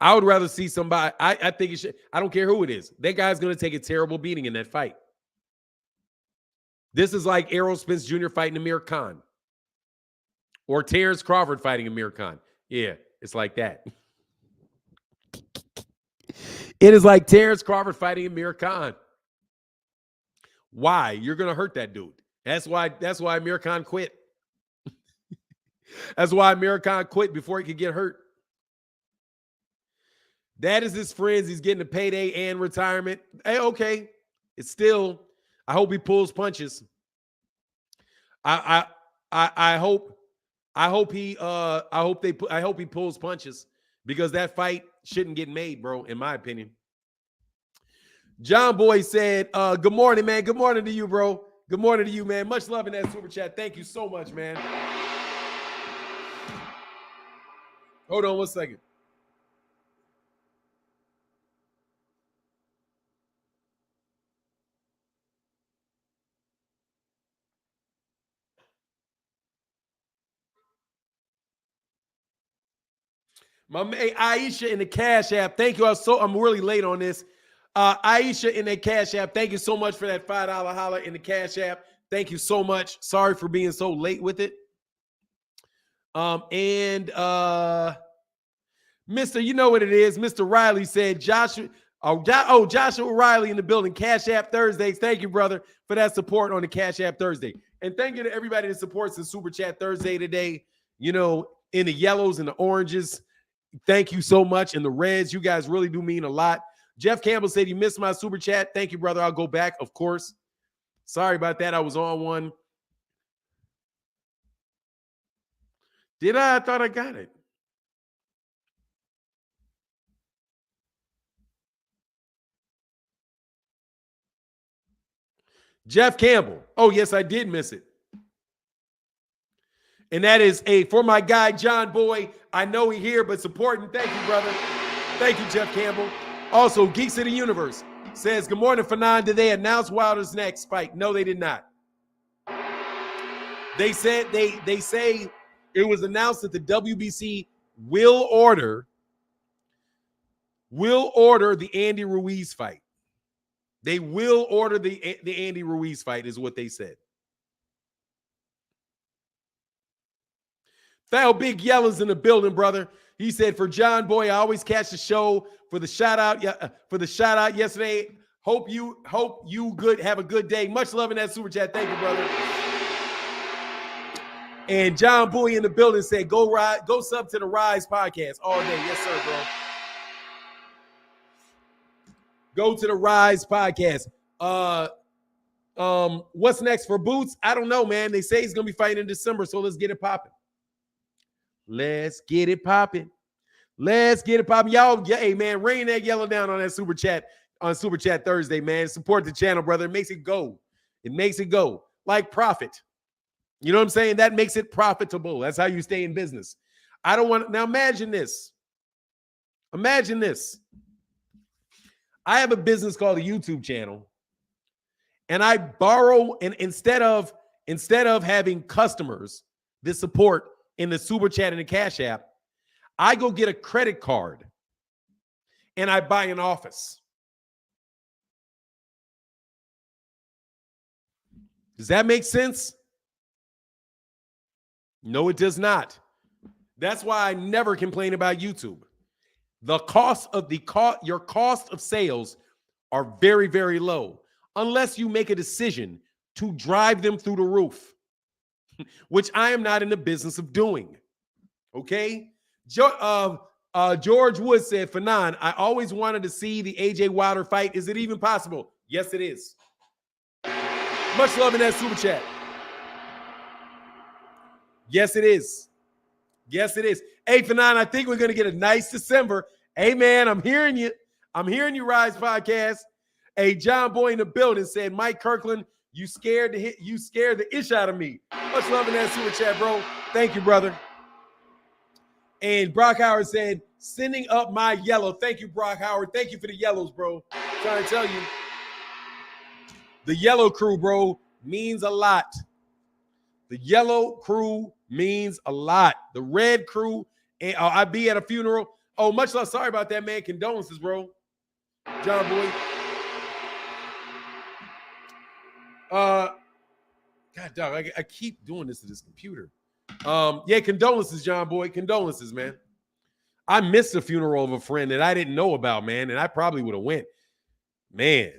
I would rather see somebody. I think it should. I don't care who it is. That guy's going to take a terrible beating in that fight. This is like Errol Spence Jr. fighting Amir Khan. Or Terence Crawford fighting Amir Khan. Yeah, it's like that. It is like Terence Crawford fighting Amir Khan. Why? You're going to hurt that dude. That's why Amir Khan quit. That's why Amir Khan quit before he could get hurt. That is his friends. He's getting a payday and retirement. Hey, okay. It's still, I hope he pulls punches. I hope he pulls punches because that fight shouldn't get made, bro, in my opinion. John Boy said, good morning, man. Good morning to you, bro. Good morning to you, man. Much love in that super chat. Thank you so much, man. Hold on one second. My Aisha in the Cash App. Thank you. I'm really late on this. Aisha in the Cash App. Thank you so much for that $5 holler in the Cash App. Thank you so much. Sorry for being so late with it. Mr. You know what it is. Mr. Riley said Joshua Riley in the building. Cash App Thursdays. Thank you, brother, for that support on the Cash App Thursday. And thank you to everybody that supports the Super Chat Thursday today. You know, in the yellows and the oranges. Thank you so much. And the reds, you guys really do mean a lot. Jeff Campbell said you missed my super chat. Thank you, brother. I'll go back, of course. Sorry about that. I was on one. Did I? I thought I got it. Jeff Campbell. Oh, yes, I did miss it. And that is for my guy, John Boy. I know he here, but supporting. Thank you, brother. Thank you, Jeff Campbell. Also, Geeks of the Universe says, good morning, Fanon. Did they announce Wilder's next fight? No, they did not. They said they say it was announced that the WBC will order the Andy Ruiz fight. They will order the Andy Ruiz fight, is what they said. Thal Big Yellow's in the building, brother. He said, for John Boy, I always catch the show for the shout out yesterday. Hope you good have a good day. Much love in that super chat. Thank you, brother. And John Boy in the building said, go sub to the Rise podcast all day. Yes, sir, bro. Go to the Rise podcast. What's next for Boots? I don't know, man. They say he's gonna be fighting in December, so let's get it popping. Let's get it popping. Let's get it popping. Y'all, hey, man, rain that yellow down on that super chat on Super Chat Thursday, man. Support the channel, brother. It makes it go. It makes it go. Like profit. You know what I'm saying? That makes it profitable. That's how you stay in business. I don't want to. Now, imagine this. Imagine this. I have a business called a YouTube channel, and I borrow, and instead of instead of having customers that support in the Super Chat and the Cash App, I go get a credit card and I buy an office. Does that make sense? No, it does not. That's why I never complain about YouTube. The cost of your cost of sales are very, very low unless you make a decision to drive them through the roof, which I am not in the business of doing. Okay? George Wood said, Fanon, I always wanted to see the AJ Wilder fight. Is it even possible? Yes, it is. Much love in that super chat. Yes, it is. Yes, it is. Hey, Fanon, I think we're going to get a nice December. Hey, man, I'm hearing you. I'm hearing you, Rise Podcast. Hey, John Boy in the building said, Mike Kirkland, you scared the ish out of me. Much love in that super chat, bro. Thank you, brother. And Brock Howard said, sending up my yellow. Thank you, Brock Howard. Thank you for the yellows, bro. I'm trying to tell you. The yellow crew, bro, means a lot. The yellow crew means a lot. The red crew, and I be at a funeral. Oh, much less. Sorry about that, man. Condolences, bro. John Boy. God, dog, I keep doing this to this computer. Yeah, condolences, John Boy. Condolences, man. I missed a funeral of a friend that I didn't know about, man, and I probably would have went. Man,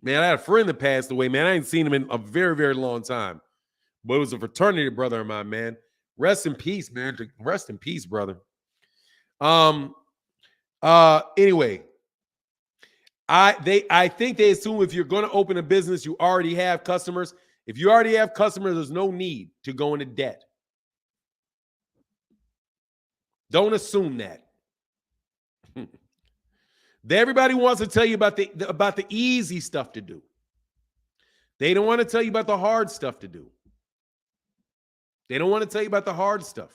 Man, I had a friend that passed away, man. I ain't seen him in a very, very long time. But it was a fraternity brother of mine, man. Rest in peace, man. Rest in peace, brother. Anyway, I think they assume if you're going to open a business, you already have customers. If you already have customers, there's no need to go into debt. Don't assume that. Everybody wants to tell you about the easy stuff to do. They don't want to tell you about the hard stuff to do. They don't want to tell you about the hard stuff.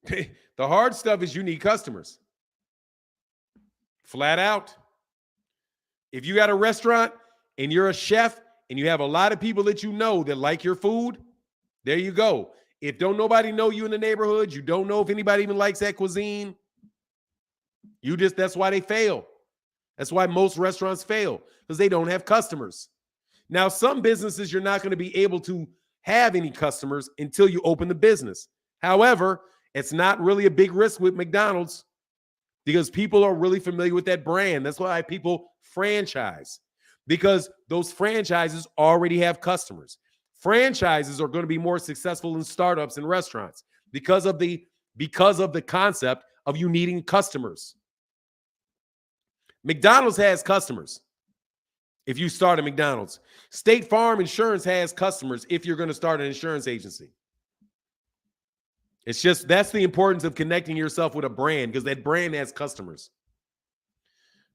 The hard stuff is you need customers. Flat out. If you got a restaurant and you're a chef and you have a lot of people that you know that like your food, there you go. If don't nobody know you in the neighborhood, you don't know if anybody even likes that cuisine, that's why they fail. That's why most restaurants fail, because they don't have customers. Now, some businesses, you're not going to be able to have any customers until you open the business. However, it's not really a big risk with McDonald's because people are really familiar with that brand. That's why people franchise, because those franchises already have customers. Franchises are going to be more successful than startups and restaurants because of the concept of you needing customers. McDonald's has customers if you start a McDonald's. State Farm Insurance has customers if you're going to start an insurance agency. It's just, that's the importance of connecting yourself with a brand, because that brand has customers.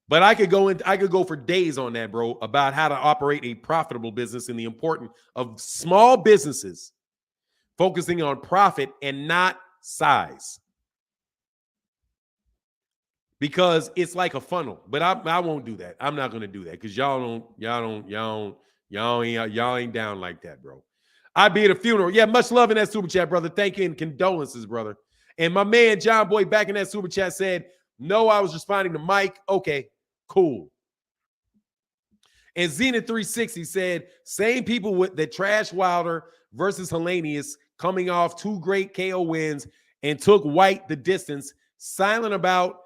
But I could go for days on that, bro, about how to operate a profitable business and the importance of small businesses focusing on profit and not size. Because it's like a funnel, but I won't do that. I'm not going to do that because y'all ain't down like that, bro. I'd be at a funeral. Yeah, much love in that super chat, brother. Thank you and condolences, brother. And my man John Boy back in that super chat said, "No, I was responding to Mike." Okay, cool. And Zenith 360 said, "Same people that trash Wilder versus Helenius coming off 2 great KO wins and took White the distance, silent about."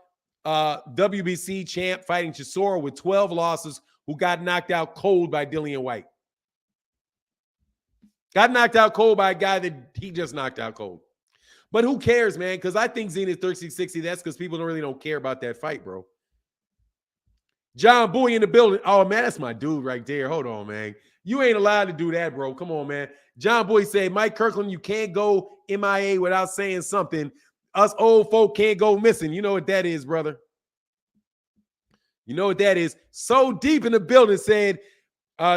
WBC champ fighting Chisora with 12 losses, who got knocked out cold by Dillian White. Got knocked out cold by a guy that he just knocked out cold. But who cares, man? Because I think Zenith 360, that's because people don't care about that fight, bro. John Boy in the building. Oh, man, that's my dude right there. Hold on, man. You ain't allowed to do that, bro. Come on, man. John Boy said, Mike Kirkland, you can't go MIA without saying something. Us old folk can't go missing. You know what that is, brother. You know what that is. So deep in the building said,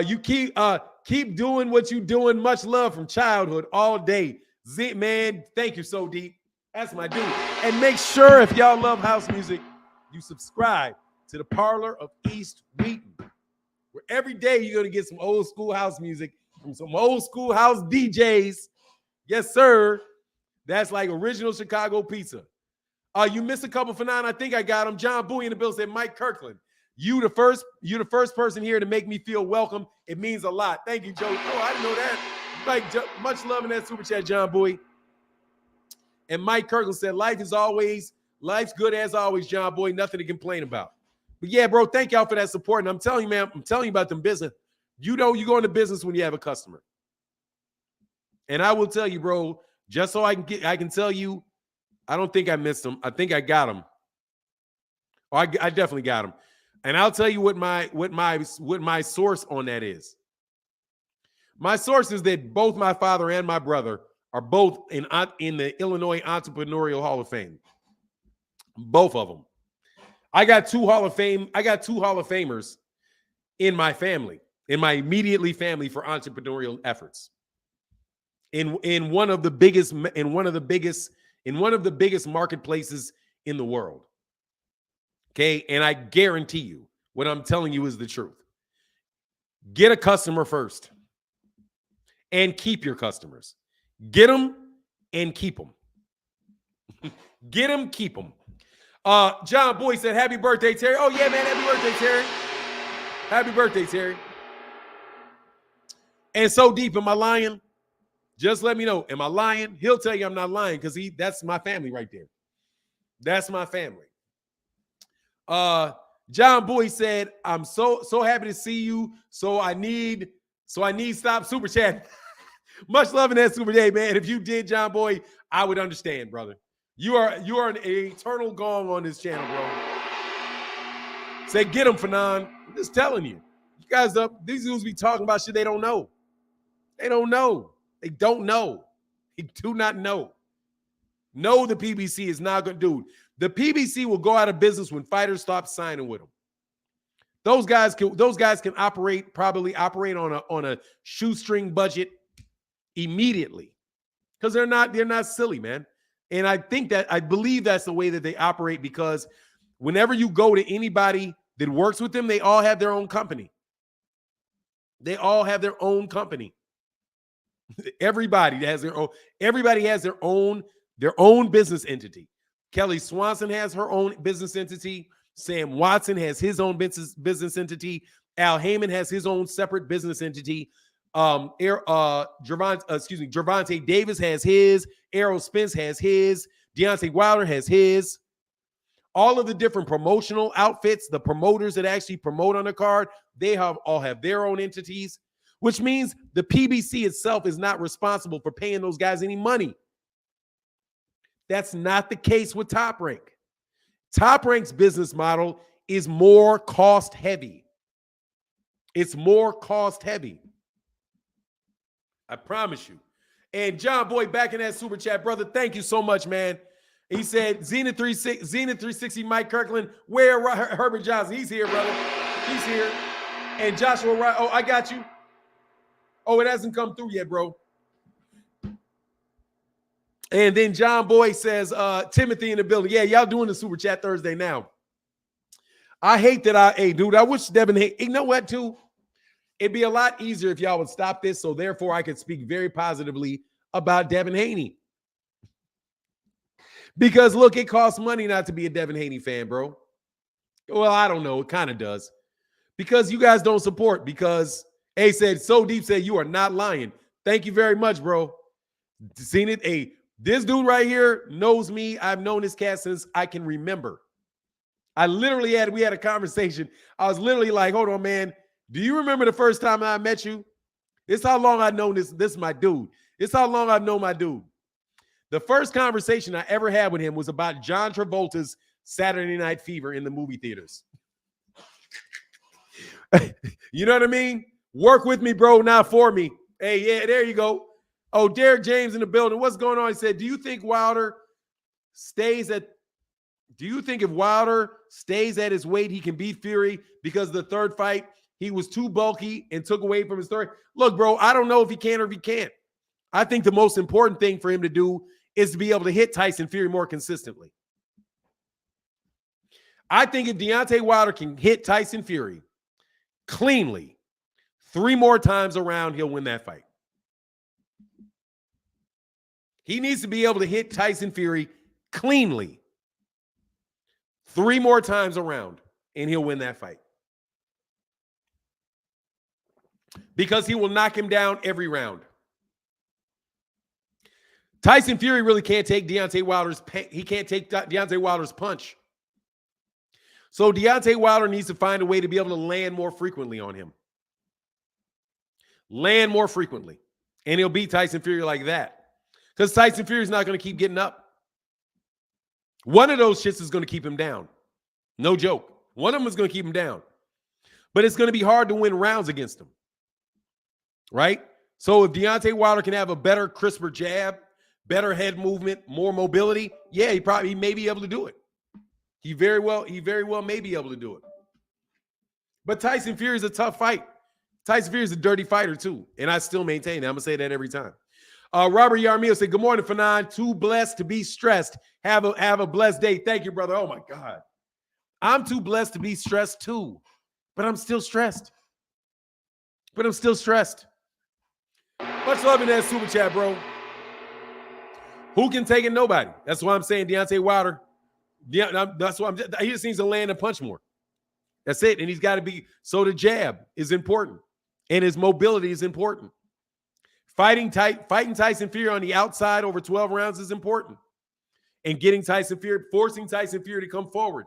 you keep doing what you doing. Much love from childhood all day. Man, thank you, So Deep. That's my dude. And make sure, if y'all love house music, you subscribe to the Parlor of East Wheaton. every day you're going to get some old school house music from some old school house DJs. Yes, sir. That's like original Chicago pizza. You missed a couple for 9. I think I got them. John Bowie in the bill said, Mike Kirkland, you the first person here to make me feel welcome. It means a lot. Thank you, Joe. Oh, I didn't know that. Like, much love in that super chat, John Bowie. And Mike Kirkland said, life's good as always, John Bowie. Nothing to complain about. But yeah, bro, thank y'all for that support. And I'm telling you, man, I'm telling you about them business. You know, you go into business when you have a customer. And I will tell you, bro, just so I can tell you, I don't think I missed them. I think I got them. Oh, I definitely got them. And I'll tell you what my source on that is. My source is that both my father and my brother are both in the Illinois Entrepreneurial Hall of Fame. Both of them. I got two Hall of Famers in my family, in my immediately family for entrepreneurial efforts. In one of the biggest marketplaces in the world. Okay, and I guarantee you what I'm telling you is the truth. Get a customer first and keep your customers. Get them and keep them. Get them, keep them. John Boy said, happy birthday, Terry. Oh, yeah, man, happy birthday, Terry. Happy birthday, Terry. And so deep, am I lying? Just let me know. Am I lying? He'll tell you I'm not lying because that's my family right there. That's my family. John Boy said, I'm so happy to see you. So I need stop super chat. Much love in that super day, man. If you did, John Boy, I would understand, brother. You are an eternal gong on this channel, bro. Say, get him, Fanon. I'm just telling you. You guys these dudes be talking about shit they don't know. They don't know. They don't know. They do not know. No, the PBC is not going to do it. The PBC will go out of business when fighters stop signing with them. Those guys can probably operate on a shoestring budget immediately because they're not silly, man. And I believe that's the way that they operate because whenever you go to anybody that works with them, they all have their own company. They all have their own company. Everybody has their own business entity. Kelly Swanson has her own business entity. Sam Watson has his own business entity. Al Heyman has his own separate business entity. Gervonta Davis has his. Errol Spence has his. Deontay Wilder has his. All of the different promotional outfits, the promoters that actually promote on the card, they all have their own entities, which means the PBC itself is not responsible for paying those guys any money. That's not the case with Top Rank. Top Rank's business model is more cost heavy. It's more cost heavy. I promise you. And John Boy back in that super chat, brother. Thank you so much, man. He said, Zenith 360, Mike Kirkland, where Herbert Johnson? He's here, brother. He's here. And Joshua Wright. Oh, I got you. Oh, it hasn't come through yet, bro. And then John Boy says, Timothy in the building. Yeah, y'all doing the super chat Thursday now. I hate that dude, I wish Devin Haney. You know what, too? It'd be a lot easier if y'all would stop this, so therefore I could speak very positively about Devin Haney. Because, look, it costs money not to be a Devin Haney fan, bro. Well, I don't know. It kind of does. Because you guys don't support. Because A said, so deep said, you are not lying. Thank you very much, bro. Seen it? This dude right here knows me. I've known this cat since I can remember. We had a conversation. I was literally like, hold on, man. Do you remember the first time I met you? This is how long I've known this is my dude. This is how long I've known my dude. The first conversation I ever had with him was about John Travolta's Saturday Night Fever in the movie theaters. You know what I mean? Work with me, bro, not for me. Hey, yeah, there you go. Oh, Derek James in the building. What's going on? He said, do you think if Wilder stays at his weight, he can beat Fury because the third fight, he was too bulky and took away from his third? Look, bro, I don't know if he can or if he can't. I think the most important thing for him to do is to be able to hit Tyson Fury more consistently. I think if Deontay Wilder can hit Tyson Fury cleanly 3 more times around, he'll win that fight. He needs to be able to hit Tyson Fury cleanly 3 more times around, and he'll win that fight. Because he will knock him down every round. Tyson Fury really can't take Deontay Wilder's punch. So Deontay Wilder needs to find a way to be able to land more frequently on him. Land more frequently. And he'll beat Tyson Fury like that. Because Tyson Fury's not going to keep getting up. One of those shits is going to keep him down. No joke. One of them is going to keep him down. But it's going to be hard to win rounds against him. Right? So if Deontay Wilder can have a better, crisper jab, better head movement, more mobility, yeah, he may be able to do it. He very well may be able to do it. But Tyson Fury is a tough fight. Tyson Fury is a dirty fighter too. And I still maintain that. I'm going to say that every time. Robert Yarmio said, good morning, Fanon. Too blessed to be stressed. Have a blessed day. Thank you, brother. Oh, my God. I'm too blessed to be stressed too. But I'm still stressed. Much love in that super chat, bro. Who can take it? Nobody. That's why I'm saying Deontay Wilder. Yeah, that's why he just needs to land and punch more. That's it. And he's got to be. So the jab is important. And his mobility is important. Fighting Tyson Fury on the outside over 12 rounds is important. And forcing Tyson Fury to come forward.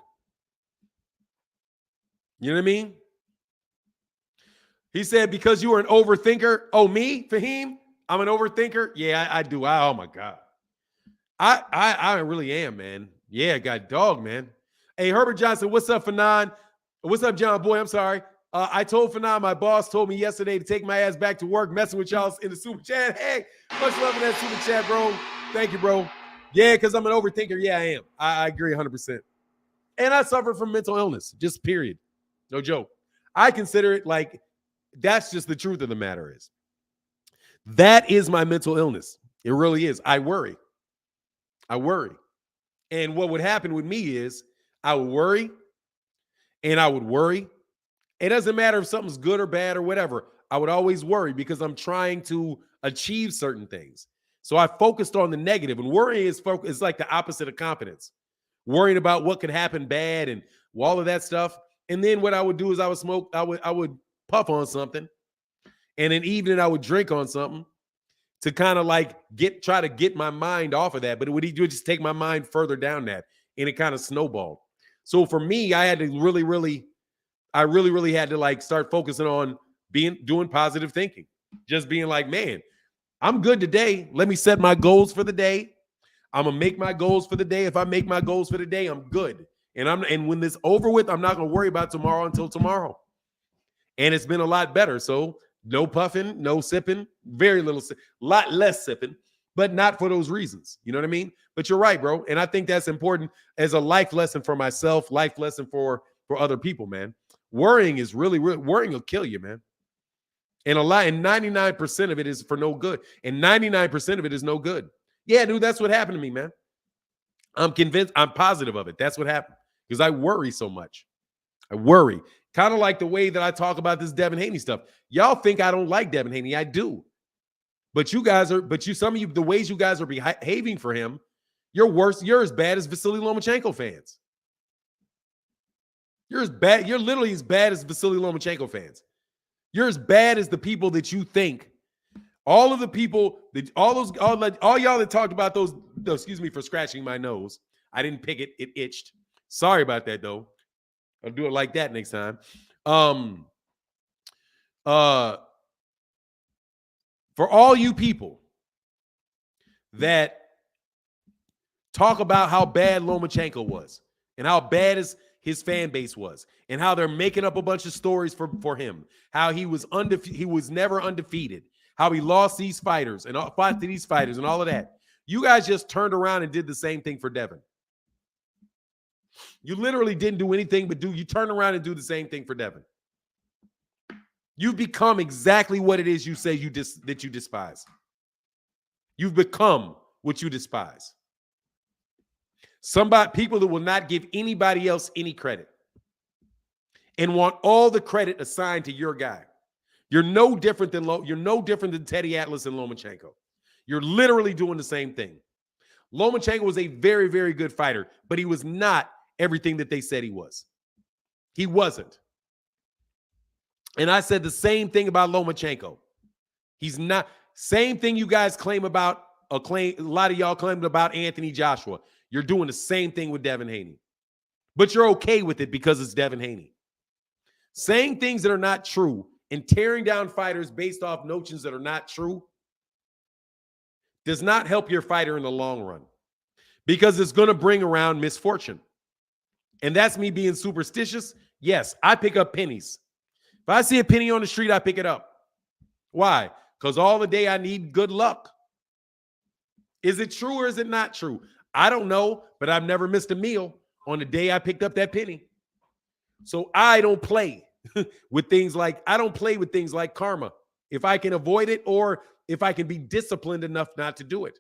You know what I mean? He said, because you are an overthinker. Oh, me, Fahim? I'm an overthinker? Yeah, I do. Oh, my God. I really am, man. Yeah, got dog, man. Hey, Herbert Johnson, what's up, Fanon? What's up, John Boy? I'm sorry. I told Fanon, my boss told me yesterday to take my ass back to work, messing with y'all in the super chat. Hey, much love in that super chat, bro. Thank you, bro. Yeah, because I'm an overthinker. Yeah, I am. I agree 100%. And I suffer from mental illness, just period. No joke. I consider it like that's just the truth of the matter is. That is my mental illness. It really is. I worry. And what would happen with me is I would worry and I would worry. It doesn't matter if something's good or bad or whatever. I would always worry because I'm trying to achieve certain things. So I focused on the negative, and worrying is like the opposite of confidence. Worrying about what could happen bad and all of that stuff. And then what I would do is I would puff on something. And in the evening I would drink on something to kind of like try to get my mind off of that. But it would just take my mind further down that. And it kind of snowballed. So for me, I had to really had to like start focusing on doing positive thinking. Just being like, man, I'm good today. Let me set my goals for the day. I'm gonna make my goals for the day. If I make my goals for the day, I'm good. And when this over with, I'm not gonna worry about tomorrow until tomorrow. And it's been a lot better. So no puffing, no sipping, very little, lot less sipping, but not for those reasons. You know what I mean? But you're right, bro. And I think that's important as a life lesson for myself, life lesson for other people, man. Worrying is really worrying will kill you, man. And 99% of it is for no good. And 99% of it is no good. Yeah, dude, that's what happened to me, man. I'm convinced, I'm positive of it. That's what happened. Because I worry so much. I worry. Kind of like the way that I talk about this Devin Haney stuff. Y'all think I don't like Devin Haney. I do. But some of you, the ways you guys are behaving for him, you're worse. You're as bad as Vasily Lomachenko fans. You're as bad. You're literally as bad as Vasily Lomachenko fans. You're as bad as the people that you think. All of the people that all y'all that talked about those. Excuse me for scratching my nose. I didn't pick it. It itched. Sorry about that though. I'll do it like that next time. For all you people that talk about how bad Lomachenko was and how bad his fan base was and how they're making up a bunch of stories for him, how he was never undefeated, how he lost these fighters and fought to these fighters and all of that. You guys just turned around and did the same thing for Devin. You literally didn't do anything but you turn around and do the same thing for Devin. You've become exactly what it is you say that you despise. You've become what you despise. People that will not give anybody else any credit and want all the credit assigned to your guy. You're no different than Teddy Atlas and Lomachenko. You're literally doing the same thing. Lomachenko was a very, very good fighter, but he was not everything that they said he was. He wasn't. And I said the same thing about Lomachenko. He's not. Same thing you guys claim about, a lot of y'all claimed about Anthony Joshua. You're doing the same thing with Devin Haney. But you're okay with it because it's Devin Haney. Saying things that are not true and tearing down fighters based off notions that are not true does not help your fighter in the long run, because it's going to bring around misfortune. And that's me being superstitious. Yes, I pick up pennies. If I see a penny on the street, I pick it up. Why? Because all the day I need good luck. Is it true or is it not true? I don't know, but I've never missed a meal on the day I picked up that penny. So I don't play with things like karma. If I can avoid it, or if I can be disciplined enough not to do it.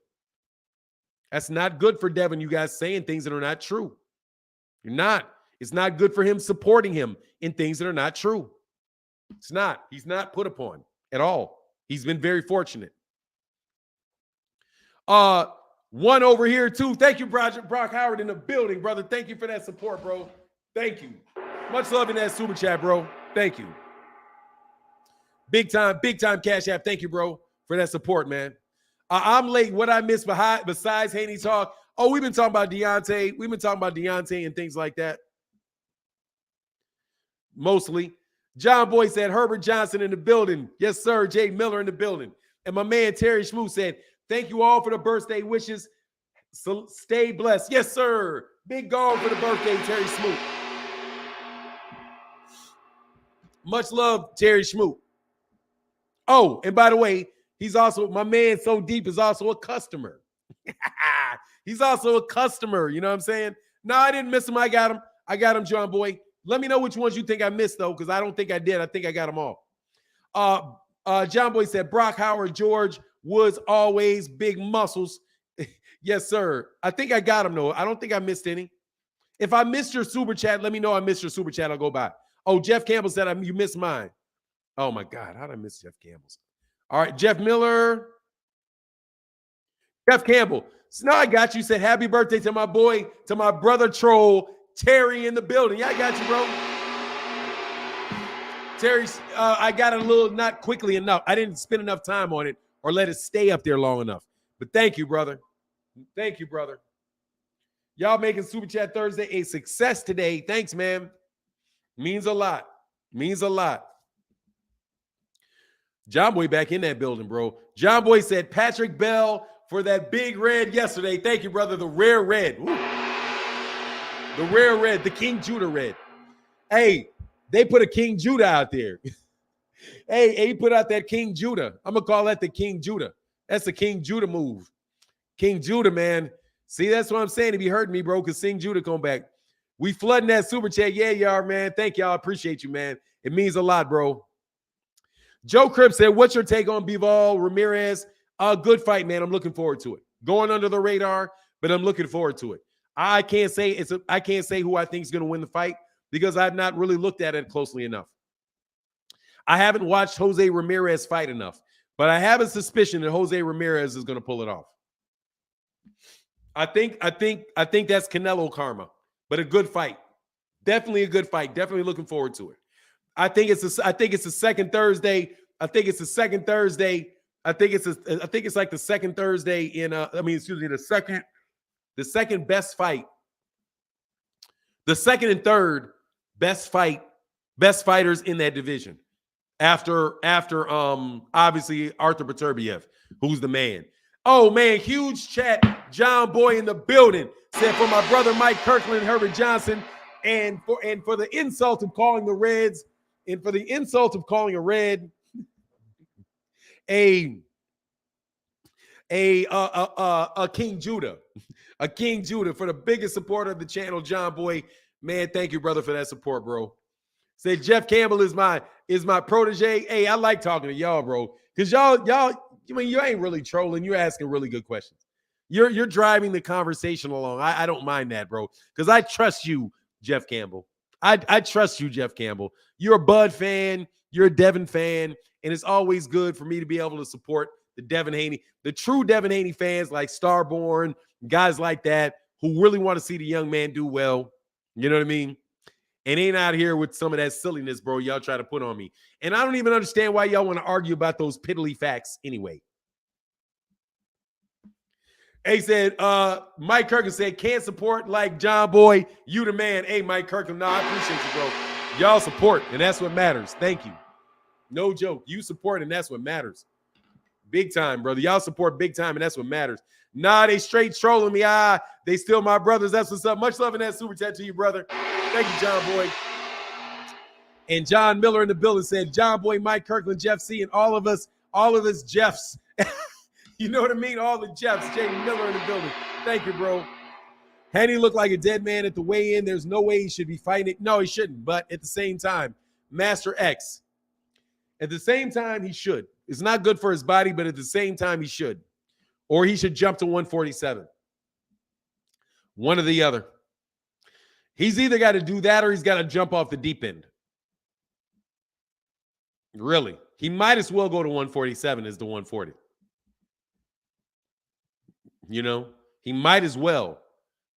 That's not good for Devin, you guys saying things that are not true. You're not. It's not good for him supporting him in things that are not true. It's not. He's not put upon at all. He's been very fortunate. One over here too. Thank you, Brock Howard in the building, brother. Thank you for that support, bro. Thank you. Much love in that super chat, bro. Thank you. Big time Cash App. Thank you, bro, for that support, man. I'm late. What I missed besides Haney talk? Oh, we've been talking about Deontay. We've been talking about Deontay and things like that. Mostly. John Boy said, Herbert Johnson in the building. Yes, sir. Jay Miller in the building. And my man Terry Schmoo said, thank you all for the birthday wishes. So stay blessed. Yes, sir. Big gong for the birthday, Terry Schmoo. Much love, Terry Schmoo. Oh, and by the way, he's also, my man So Deep is also a customer. He's also a customer. You know what I'm saying? No, I didn't miss him. I got him, John Boy. Let me know which ones you think I missed, though, because I don't think I did. I think I got them all. John Boy said, Brock Howard, George Woods, always big muscles. Yes, sir. I think I got them, though. I don't think I missed any. If I missed your super chat, let me know I missed your super chat. I'll go by. Oh, Jeff Campbell said you missed mine. Oh, my God. How did I miss Jeff Campbell's? All right, Jeff Miller. Jeff Campbell. So now I got you. Said happy birthday to my boy, to my brother troll, Terry in the building. Yeah, I got you, bro. Terry, I got it a little not quickly enough. I didn't spend enough time on it or let it stay up there long enough. But thank you, brother. Thank you, brother. Y'all making Super Chat Thursday a success today. Thanks, man. Means a lot. Means a lot. John Boy back in that building, bro. John Boy said Patrick Bell for that big red yesterday. Thank you, brother. The rare red. Woo. The rare red. The King Judah red. Hey, they put a King Judah out there. Hey, he put out that King Judah. I'm going to call that the King Judah. That's the King Judah move. King Judah, man. See, that's what I'm saying. If you heard me, bro, because King Judah come back. We flooding that super chat. Yeah, y'all, man. Thank y'all. Appreciate you, man. It means a lot, bro. Joe Cripps said, what's your take on Bivol Ramirez? Good fight, man. I'm looking forward to it. Going under the radar, but I'm looking forward to it. I can't say who I think is going to win the fight because I've not really looked at it closely enough. I haven't watched Jose Ramirez fight enough, but I have a suspicion that Jose Ramirez is going to pull it off. I think that's Canelo karma, but a good fight. Definitely a good fight. Definitely looking forward to it. I think it's the second Thursday. I think it's like the second Thursday in the second best fight. The second and third best fighters in that division. After obviously Arthur Beterbiev, who's the man. Oh man, huge chat. John Boy in the building said for my brother Mike Kirkland, Herbert Johnson, and for the insult of calling the Reds, and for the insult of calling a Red a King Judah, a King Judah, for the biggest supporter of the channel, John Boy. Man, thank you, brother, for that support, bro. Say Jeff Campbell is my protege. Hey, I like talking to y'all, bro, because y'all, I mean, you ain't really trolling. You're asking really good questions. You're driving the conversation along. I don't mind that, bro, because I trust you, Jeff Campbell. I trust you, Jeff Campbell. You're a Bud fan. You're a Devin fan. And it's always good for me to be able to support the Devin Haney, the true Devin Haney fans like Starborn, guys like that who really want to see the young man do well. You know what I mean? And ain't out here with some of that silliness, bro, y'all try to put on me. And I don't even understand why y'all want to argue about those piddly facts anyway. He said, Mike Kirkland said, can't support like John Boy. You the man. Hey, Mike Kirkland. No, I appreciate you, bro. Y'all support, and that's what matters. Thank you. No joke. You support, and that's what matters. Big time, brother. Y'all support big time, and that's what matters. Nah, they straight trolling me. They still my brothers. That's what's up. Much love in that super chat to you, brother. Thank you, John Boy. And John Miller in the building said, John Boy, Mike Kirkland, Jeff C, and all of us Jeffs. You know what I mean? All the Jeffs. Jay Miller in the building. Thank you, bro. Haney looked like a dead man at the weigh-in. There's no way he should be fighting it. No, he shouldn't. But at the same time, Master X, at the same time, he should. It's not good for his body, but at the same time, he should. Or he should jump to 147. One or the other. He's either got to do that or he's got to jump off the deep end. Really. He might as well go to 147 as the 140. You know, he might as well.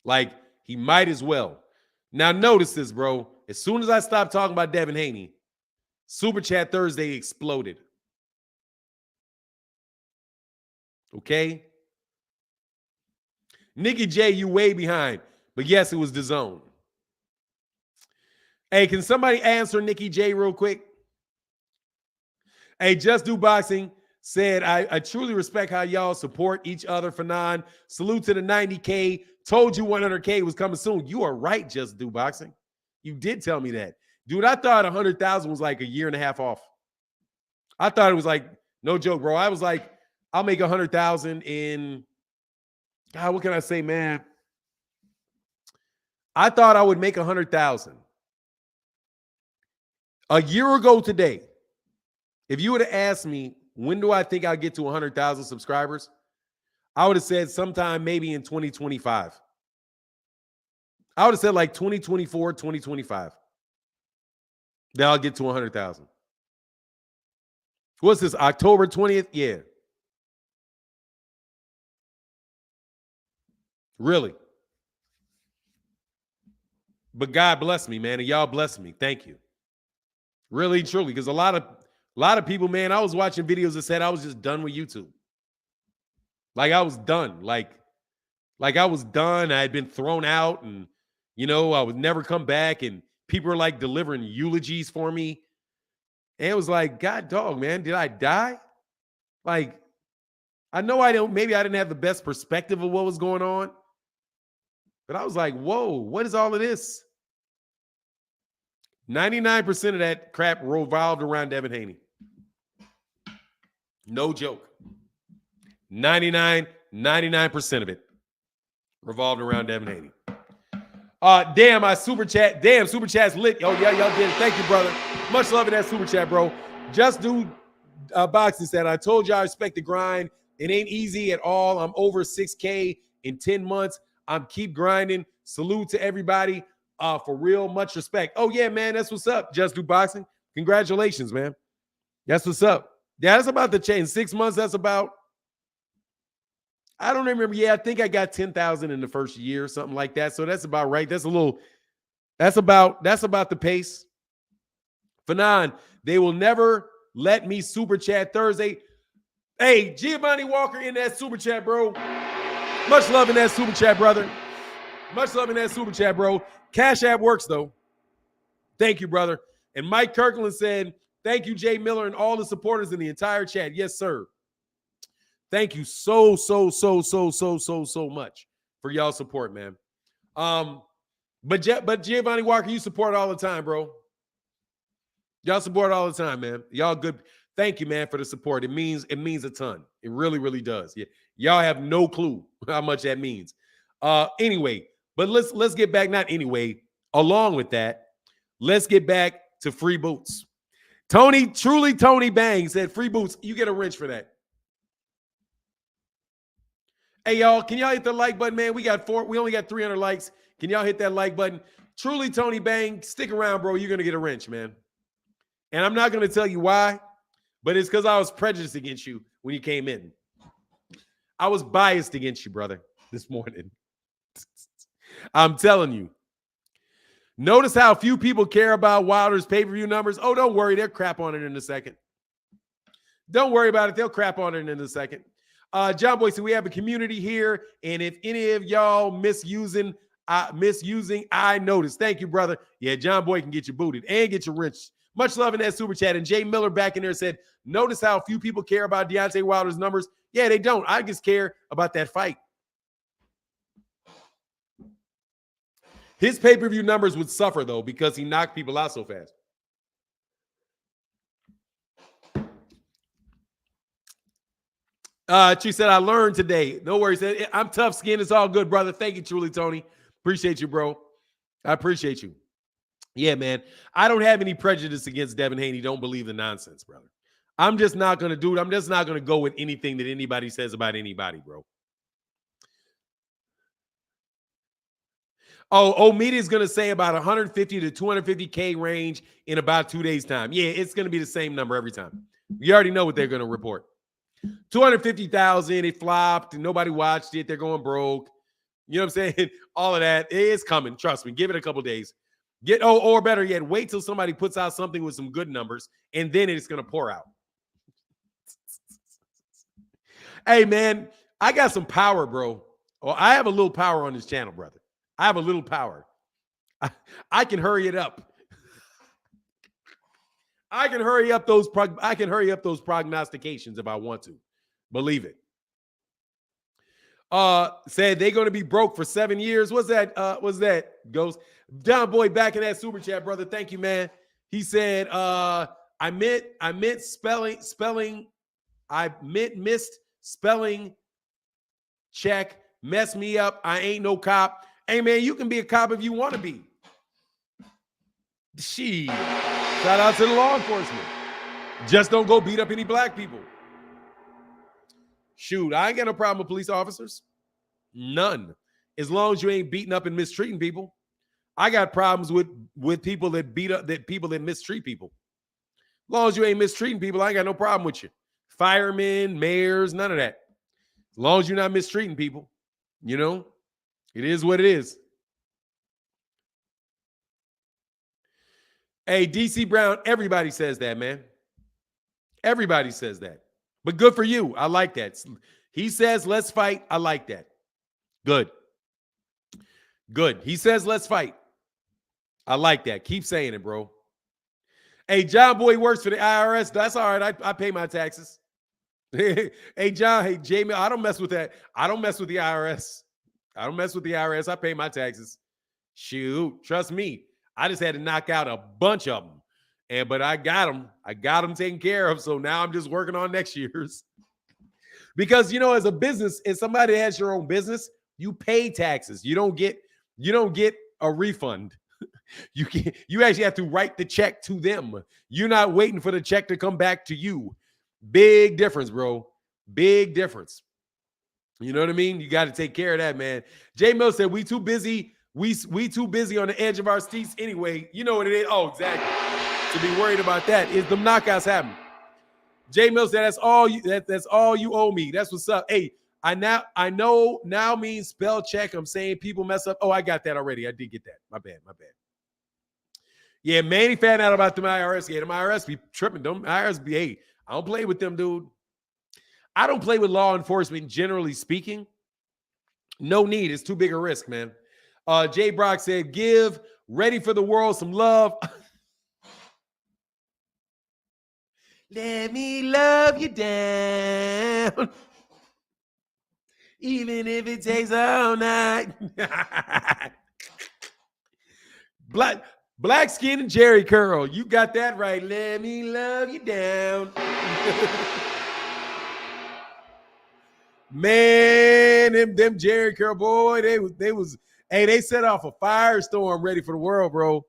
Like, he might as well. Now, notice this, bro. As soon as I stopped talking about Devin Haney, Super Chat Thursday exploded. Okay? Nikki J, you way behind. But yes, it was the zone. Hey, can somebody answer Nikki J real quick? Hey, Just Do Boxing said, I truly respect how y'all support each other, Fanon. Salute to the 90K. Told you 100K was coming soon. You are right, Just Do Boxing. You did tell me that. Dude, I thought 100,000 was like a year and a half off. I thought it was like, no joke, bro. I was like, I'll make 100,000 in, God, what can I say, man? I thought I would make 100,000. A year ago today, if you would have asked me, when do I think I'll get to 100,000 subscribers? I would have said sometime maybe in 2025. I would have said like 2024, 2025. Then I'll get to 100,000. What's this, October 20th? Yeah. Really. But God bless me, man, and y'all bless me. Thank you. Really, truly, because a lot of people, man, I was watching videos that said I was just done with YouTube. Like I was done. Like I was done. I had been thrown out and, you know, I would never come back. And people were like delivering eulogies for me. And it was like, God dog, man, did I die? Like, I know maybe I didn't have the best perspective of what was going on. But I was like, whoa, what is all of this? 99% of that crap revolved around Devin Haney. No joke. 99% of it revolved around Devin Haney. Damn, my super chat. Damn, super chat's lit. Oh, yeah, y'all did it. Thank you, brother. Much love in that super chat, bro. Just Do Boxing said, I told you I respect the grind. It ain't easy at all. I'm over 6K in 10 months. I'm keep grinding. Salute to everybody. For real, much respect. Oh, yeah, man, that's what's up. Just Do Boxing. Congratulations, man. That's what's up. Yeah, that's about to change. 6 months, that's about, I don't remember. Yeah, I think I got 10,000 in the first year, something like that. So that's about right. That's about the pace. Fanon, they will never let me super chat Thursday. Hey, Giovanni Walker in that super chat, bro. Much love in that super chat, brother. Much love in that super chat, bro. Cash App works, though. Thank you, brother. And Mike Kirkland said, thank you, Jay Miller, and all the supporters in the entire chat. Yes, sir. Thank you so much for y'all support, man. But Giovanni Walker, you support all the time, bro. Y'all support all the time, man. Y'all good. Thank you, man, for the support. It means a ton. It really, really does. Yeah. Y'all have no clue how much that means. Anyway, but let's get back. Not anyway. Along with that, let's get back to free boots. Tony Bang said free boots. You get a wrench for that. Hey, y'all, can y'all hit the like button, man? We only got 300 likes. Can y'all hit that like button? Truly, Tony Bang, stick around, bro. You're going to get a wrench, man. And I'm not going to tell you why, But it's because I was prejudiced against you when you came in. I was biased against you, brother, this morning. I'm telling you. Notice how few people care about Wilder's pay-per-view numbers. Oh, don't worry. They'll crap on it in a second. Don't worry about it. They'll crap on it in a second. John Boy said, we have a community here, and if any of y'all misusing, I notice. Thank you, brother. Yeah, John Boy can get you booted and get you wrenched. Much love in that super chat. And Jay Miller back in there said, notice how few people care about Deontay Wilder's numbers. Yeah, they don't. I just care about that fight. His pay-per-view numbers would suffer, though, because he knocked people out so fast. She said, I learned today. No worries. I'm tough skin. It's all good, brother. Thank you, truly, Tony. Appreciate you, bro. I appreciate you. Yeah, man. I don't have any prejudice against Devin Haney. Don't believe the nonsense, brother. I'm just not going to do it. I'm just not going to go with anything that anybody says about anybody, bro. Oh, media is going to say about 150 to 250K range in about 2 days' time. Yeah, it's going to be the same number every time. You already know what they're going to report. 250,000, it flopped, and nobody watched it. They're going broke. You know what I'm saying? All of that is coming. Trust me. Give it a couple days. Or better yet, wait till somebody puts out something with some good numbers, and then it's going to pour out. Hey, man, I got some power, bro. Well, I have a little power on this channel, brother. I have a little power. I can hurry it up. I can hurry up those prognostications if I want to. Believe it. Said they're going to be broke for 7 years. What's that? Ghost. John Boy back in that super chat, brother. Thank you, man. He said, I missed spelling check. Mess me up. I ain't no cop. Hey, man, you can be a cop if you want to be. Shout out to the law enforcement. Just don't go beat up any black people. Shoot, I ain't got no problem with police officers. None. As long as you ain't beating up and mistreating people. I got problems with people that beat up, people that mistreat people. As long as you ain't mistreating people, I ain't got no problem with you. Firemen, mayors, none of that. As long as you're not mistreating people, you know, it is what it is. Hey, DC Brown, everybody says that, man. Everybody says that. But good for you. I like that. He says, let's fight. I like that. Good. Good. He says, let's fight. I like that. Keep saying it, bro. Hey, John Boy works for the IRS. That's all right. I pay my taxes. Hey, John. Hey, Jamie. I don't mess with that. I don't mess with the IRS. I don't mess with the IRS. I pay my taxes. Shoot. Trust me. I just had to knock out a bunch of them. But I got them. I got them taken care of. So now I'm just working on next year's. Because, you know, as a business, as somebody that has your own business, you pay taxes. You don't get a refund. You actually have to write the check to them. You're not waiting for the check to come back to you. Big difference, bro. Big difference. You know what I mean? You got to take care of that, man. Jay Mill said, we too busy. We too busy on the edge of our seats anyway. You know what it is? Oh, exactly. To be worried about that is the knockouts happen. Jay Mill said, that's all you owe me. That's what's up. Hey, I know now means spell check. I'm saying people mess up. Oh, I got that already. I did get that. My bad. Yeah, Manny found out about them IRS. Yeah, them IRS be tripping. Them IRS be, hey, I don't play with them, dude. I don't play with law enforcement, generally speaking. No need. It's too big a risk, man. Jay Brock said, give Ready for the World some love. Let me love you down. Even if it takes all night. Black skin and Jerry curl. You got that right. Let me love you down. Man, them Jerry curl, boy, they set off a firestorm Ready for the World, bro.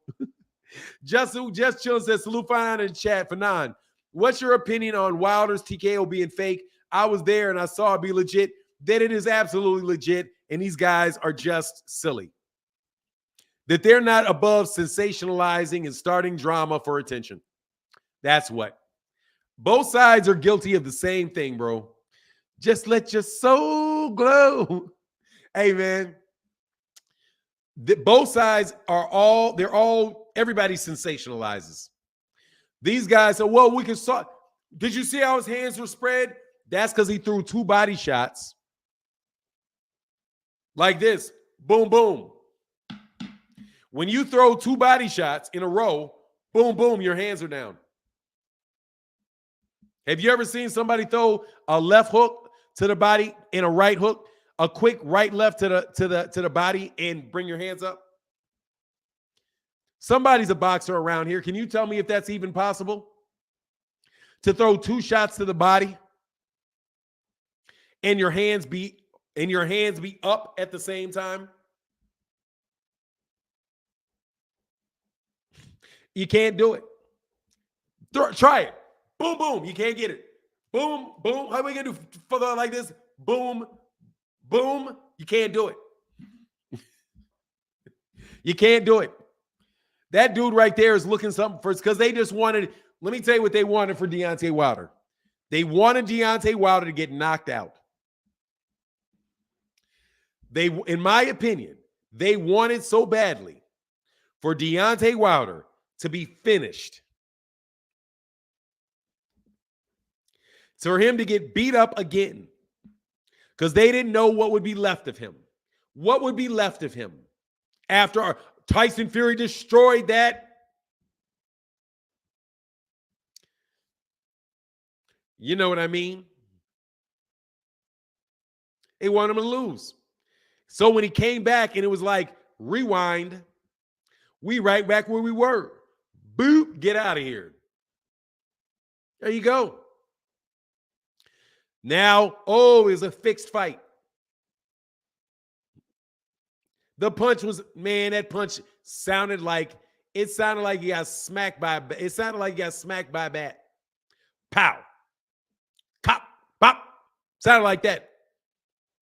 Just Chill says, salute fine in the chat for none. What's your opinion on Wilder's TKO being fake? I was there and I saw it be legit. That it is absolutely legit, and these guys are just silly. That they're not above sensationalizing and starting drama for attention. That's what. Both sides are guilty of the same thing, bro. Just let your soul glow. Hey, man. Both sides are everybody sensationalizes. These guys say, well, we can start. Did you see how his hands were spread? That's because he threw 2 body shots. Like this. Boom, boom. When you throw 2 body shots in a row, boom, boom, your hands are down. Have you ever seen somebody throw a left hook to the body and a right hook, a quick right left to the body, and bring your hands up? Somebody's a boxer around here. Can you tell me if that's even possible? To throw 2 shots to the body and your hands be up at the same time? You can't do it. Try it. Boom, boom. You can't get it. Boom, boom. How are we going to do for the like this? Boom, boom. You can't do it. You can't do it. That dude right there is looking something for us because they just wanted, let me tell you what they wanted for Deontay Wilder. They wanted Deontay Wilder to get knocked out. They, in my opinion, they wanted so badly for Deontay Wilder to be finished. For him to get beat up again. Because they didn't know what would be left of him. What would be left of him after Tyson Fury destroyed that? You know what I mean? They want him to lose. So when he came back and it was like, rewind, we right back where we were. Boop, get out of here. There you go. Now, it was a fixed fight. The punch was, man, that punch sounded like he got smacked by a bat. Pow. Cop, pop. Sounded like that.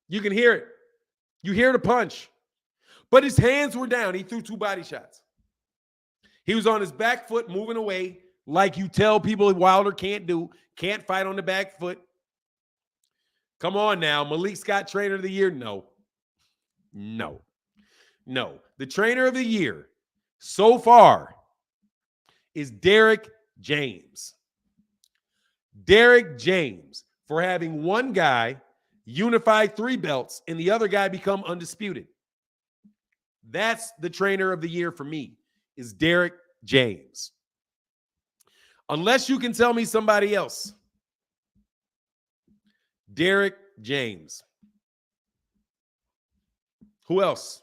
You can hear it. You hear the punch. But his hands were down. He threw 2 body shots. He was on his back foot moving away like you tell people Wilder can't do. Can't fight on the back foot. Come on now. Malik Scott, Trainer of the Year? No. The Trainer of the Year so far is Derek James. Derek James, for having one guy unify 3 belts and the other guy become undisputed. That's the Trainer of the Year for me, is Derek James. Unless you can tell me somebody else. Derek James. Who else?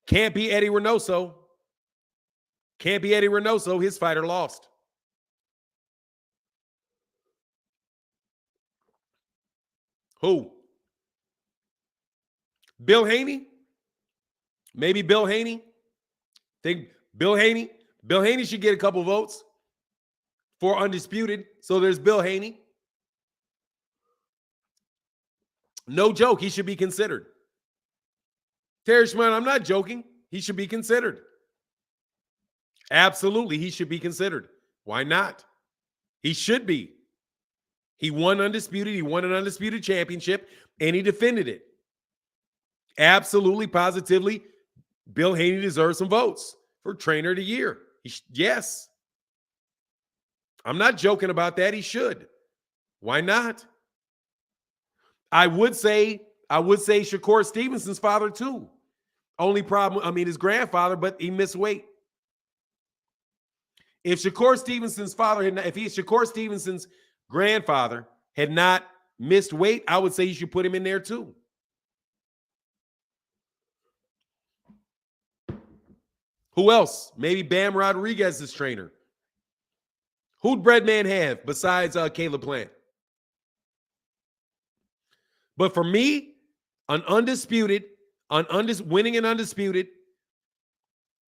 Can't be Eddie Reynoso. Can't be Eddie Reynoso. His fighter lost. Who? Bill Haney? Maybe Bill Haney? Think Bill Haney? Bill Haney should get a couple votes for undisputed. So there's Bill Haney. No joke, he should be considered. Terry Schmidt, I'm not joking. He should be considered. Absolutely, he should be considered. Why not? He should be. He won undisputed. He won an undisputed championship, and he defended it. Absolutely, positively, Bill Haney deserves some votes for Trainer of the Year. Yes. I'm not joking about that. He should. Why not? I would say Shakur Stevenson's father too. Only problem, his grandfather, but he missed weight. If Shakur Stevenson's grandfather had not missed weight, I would say you should put him in there too. Who else? Maybe Bam Rodriguez's trainer. Who'd Breadman have besides Caleb Plant? But for me, winning an undisputed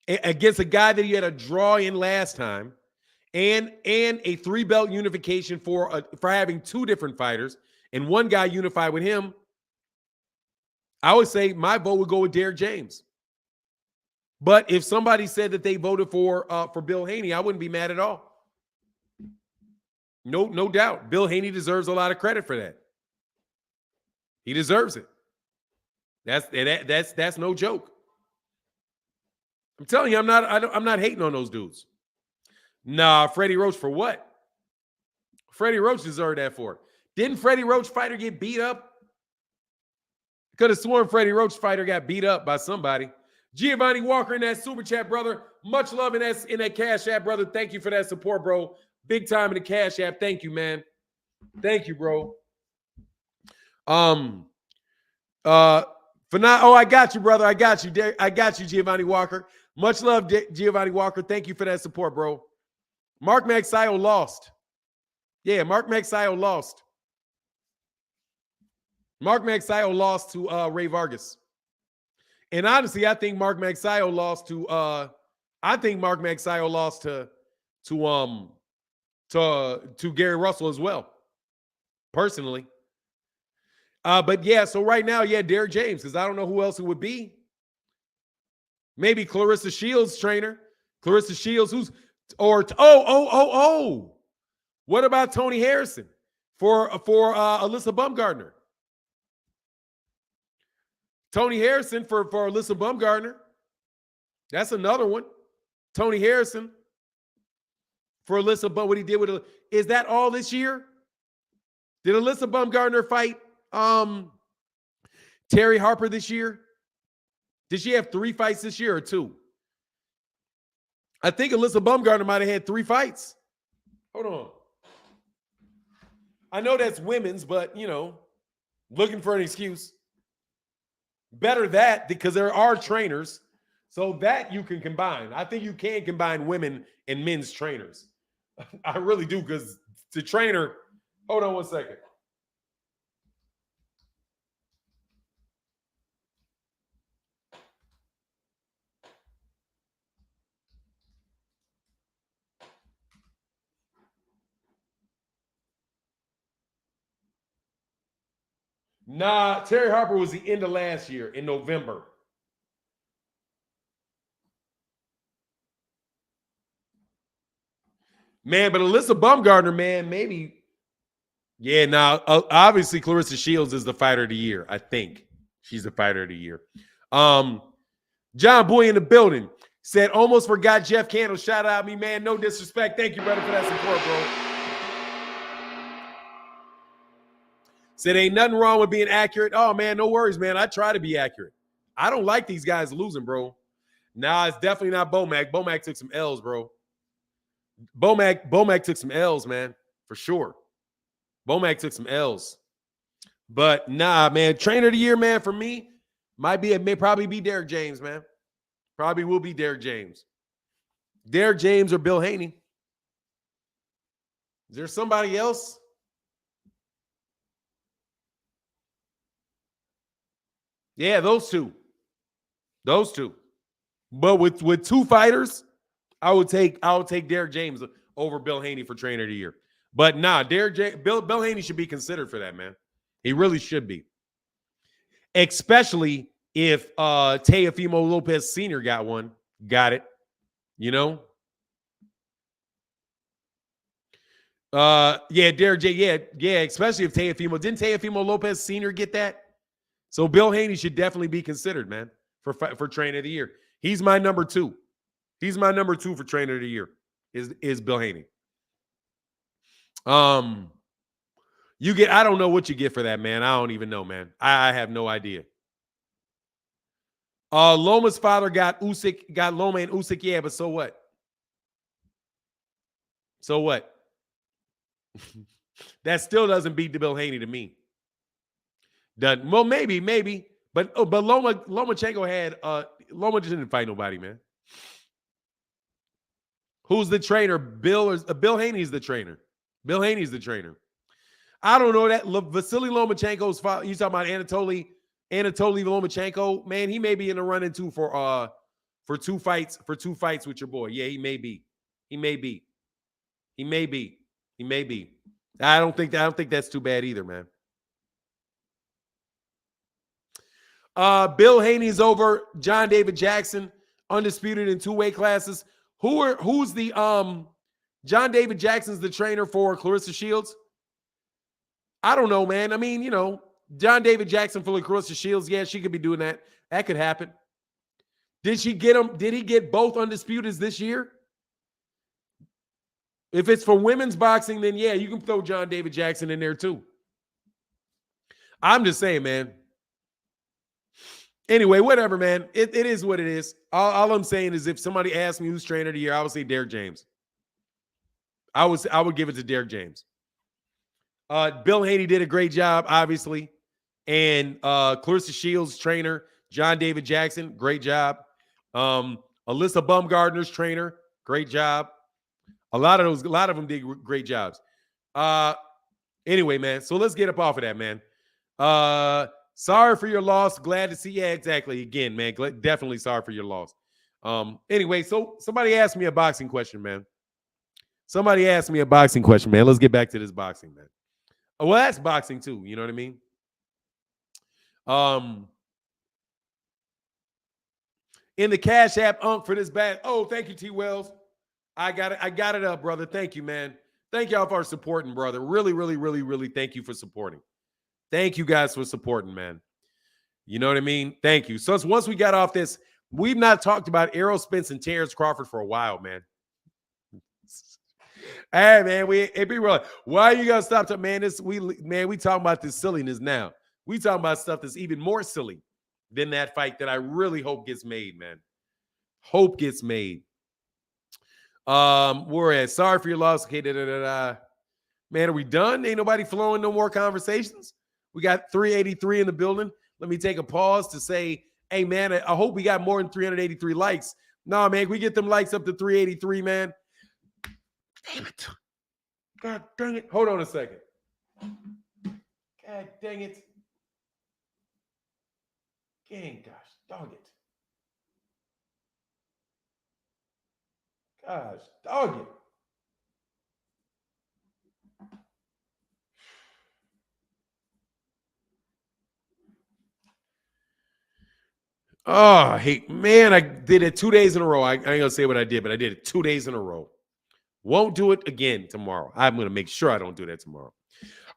against a guy that you had a draw in last time, and a 3-belt unification for having 2 different fighters and one guy unified with him, I would say my vote would go with Derek James. But if somebody said that they voted for Bill Haney, I wouldn't be mad at all. No doubt. Bill Haney deserves a lot of credit for that. He deserves it. That's no joke. I'm telling you, I'm not hating on those dudes. Nah, Freddie Roach for what? Freddie Roach deserved that for. Didn't Freddie Roach fighter get beat up? Could have sworn Freddie Roach fighter got beat up by somebody. Giovanni Walker in that super chat, brother. Much love in that Cash App, brother. Thank you for that support, bro. Big time in the Cash App. Thank you, man. Thank you, bro. I got you, brother. I got you, Giovanni Walker. Much love, Giovanni Walker. Thank you for that support, bro. Mark Magsayo lost. Yeah, Mark Magsayo lost. Mark Magsayo lost to Ray Vargas. And honestly, I think Mark Magsayo lost to Gary Russell as well. Personally. But yeah, so right now, yeah, Derek James, because I don't know who else it would be. Maybe Clarissa Shields' trainer. Clarissa Shields, what about Tony Harrison for Alyssa Bumgardner? Tony Harrison for Alyssa Bumgardner. That's another one. Tony Harrison for Alyssa Bum. What he did with is that all this year? Did Alyssa Bumgardner fight Terry Harper this year? Did she have 3 fights this year or 2? I think Alyssa Bumgardner might have had 3 fights. Hold on. I know that's women's, but, looking for an excuse. Better that, because there are trainers, so that you can combine. I think you can combine women and men's trainers. I really do, because the trainer, hold on one second. Nah, Terry Harper was the end of last year in November. Man, but Alyssa Bumgardner, man, maybe. Yeah, now, obviously Clarissa Shields is the fighter of the year. I think she's the fighter of the year. John Boy in the building said, almost forgot Jeff Candle. Shout out me, man. No disrespect. Thank you, brother, for that support, bro. Said, ain't nothing wrong with being accurate. Oh, man, no worries, man. I try to be accurate. I don't like these guys losing, bro. Nah, it's definitely not Bomac. Bomac took some L's, bro. Bomac took some L's, man, for sure. Bomac took some L's. But, nah, man, trainer of the year, man, for me, may probably be Derek James, man. Probably will be Derek James. Derek James or Bill Haney. Is there somebody else? Yeah, those two. Those two. But with 2 fighters, I would take Derek James over Bill Haney for trainer of the year. But nah, Bill Haney should be considered for that, man. He really should be. Especially if Teofimo Lopez Sr. got it. Yeah, Derek J. Yeah, especially if didn't Teofimo Lopez Sr. get that? So Bill Haney should definitely be considered, man, for trainer of the year. He's my number 2. He's my number 2 for trainer of the year. Is Bill Haney. I don't know what you get for that, man. I don't even know, man. I have no idea. Loma's father got Loma and Usyk, yeah, but so what? So what? That still doesn't beat the Bill Haney to me. Well, maybe, but Lomachenko had Loma didn't fight nobody, man. Who's the trainer? Bill Haney's the trainer. Bill Haney's the trainer. I don't know that Vasily Lomachenko's father. You talking about Anatoly Lomachenko? Man, he may be in the running too for 2 fights with your boy. Yeah, he may be. I don't think that's too bad either, man. Bill Haney's over John David Jackson, undisputed in 2 weight classes. Who's the John David Jackson's the trainer for Clarissa Shields. I don't know, man. I mean, John David Jackson for Clarissa Shields. Yeah, she could be doing that. That could happen. Did she get him? Did he get both Undisputeds this year? If it's for women's boxing, then yeah, you can throw John David Jackson in there too. I'm just saying, man. Anyway, whatever, man. It is what it is. All I'm saying is if somebody asked me who's trainer of the year, I would say Derek James. I would give it to Derek James. Bill Haney did a great job, obviously. And Clarissa Shields' trainer, John David Jackson, great job. Alyssa Baumgardner's trainer, great job. A lot of them did great jobs. Anyway, man, so let's get up off of that, man. Sorry for your loss. Glad to see you. Yeah, exactly. Again, man, definitely sorry for your loss. Anyway, so somebody asked me a boxing question, man. Let's get back to this boxing, man. Well, that's boxing too. You know what I mean? In the Cash App, for this bag. Oh, thank you, T. Wells. I got it up, brother. Thank you, man. Thank y'all for supporting, brother. Really, really, really, really thank you for supporting. Thank you guys for supporting, man. You know what I mean? Thank you. So once we got off this, we've not talked about Errol Spence and Terence Crawford for a while, man. Hey, man, people are like, why you gotta stop talking, man? We talking about this silliness now. We talking about stuff that's even more silly than that fight that I really hope gets made, man. Hope gets made. We're at sorry for your loss. Okay, man, are we done? Ain't nobody flowing no more conversations. We got 383 in the building. Let me take a pause to say, hey, man, I hope we got more than 383 likes. Nah, man, we get them likes up to 383, man. Damn it. God dang it. Hold on a second. God dang it. Dang, gosh, dog it. Gosh, dog it. Oh, hey, man, I did it 2 days in a row. I ain't going to say what I did, but I did it 2 days in a row. Won't do it again tomorrow. I'm going to make sure I don't do that tomorrow.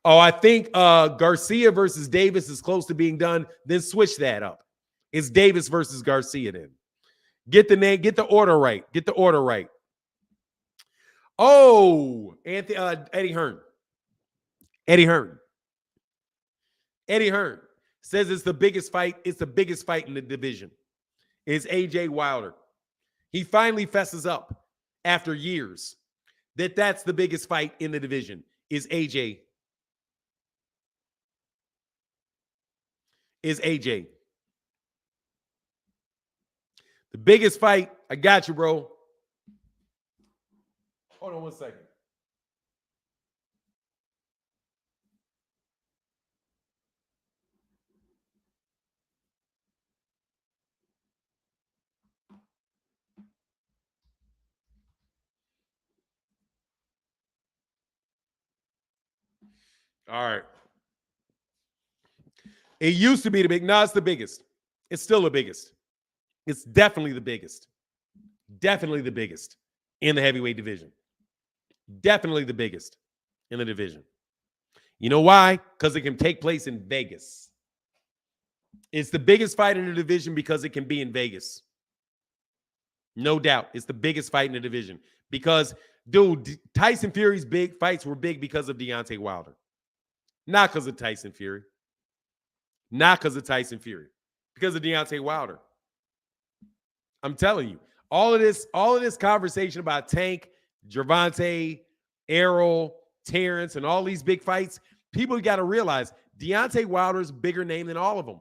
Oh, I think Garcia versus Davis is close to being done. Then switch that up. It's Davis versus Garcia then. Get the name, get the order right. Get the order right. Oh, Eddie Hearn. Eddie Hearn says it's the biggest fight. It's the biggest fight in the division. It's AJ Wilder. He finally fesses up after years that that's the biggest fight in the division is AJ. The biggest fight. I got you, bro. Hold on 1 second. All right. It used to be the big. No, it's the biggest. It's still the biggest. It's definitely the biggest. Definitely the biggest in the heavyweight division. Definitely the biggest in the division. You know why? Because it can take place in Vegas. It's the biggest fight in the division because it can be in Vegas. No doubt. It's the biggest fight in the division. Because, dude, Tyson Fury's big fights were big because of Deontay Wilder. Not because of Tyson Fury. Not because of Tyson Fury. Because of Deontay Wilder. I'm telling you. All of this conversation about Tank, Gervonta, Errol, Terence, and all these big fights, people got to realize Deontay Wilder's a bigger name than all of them.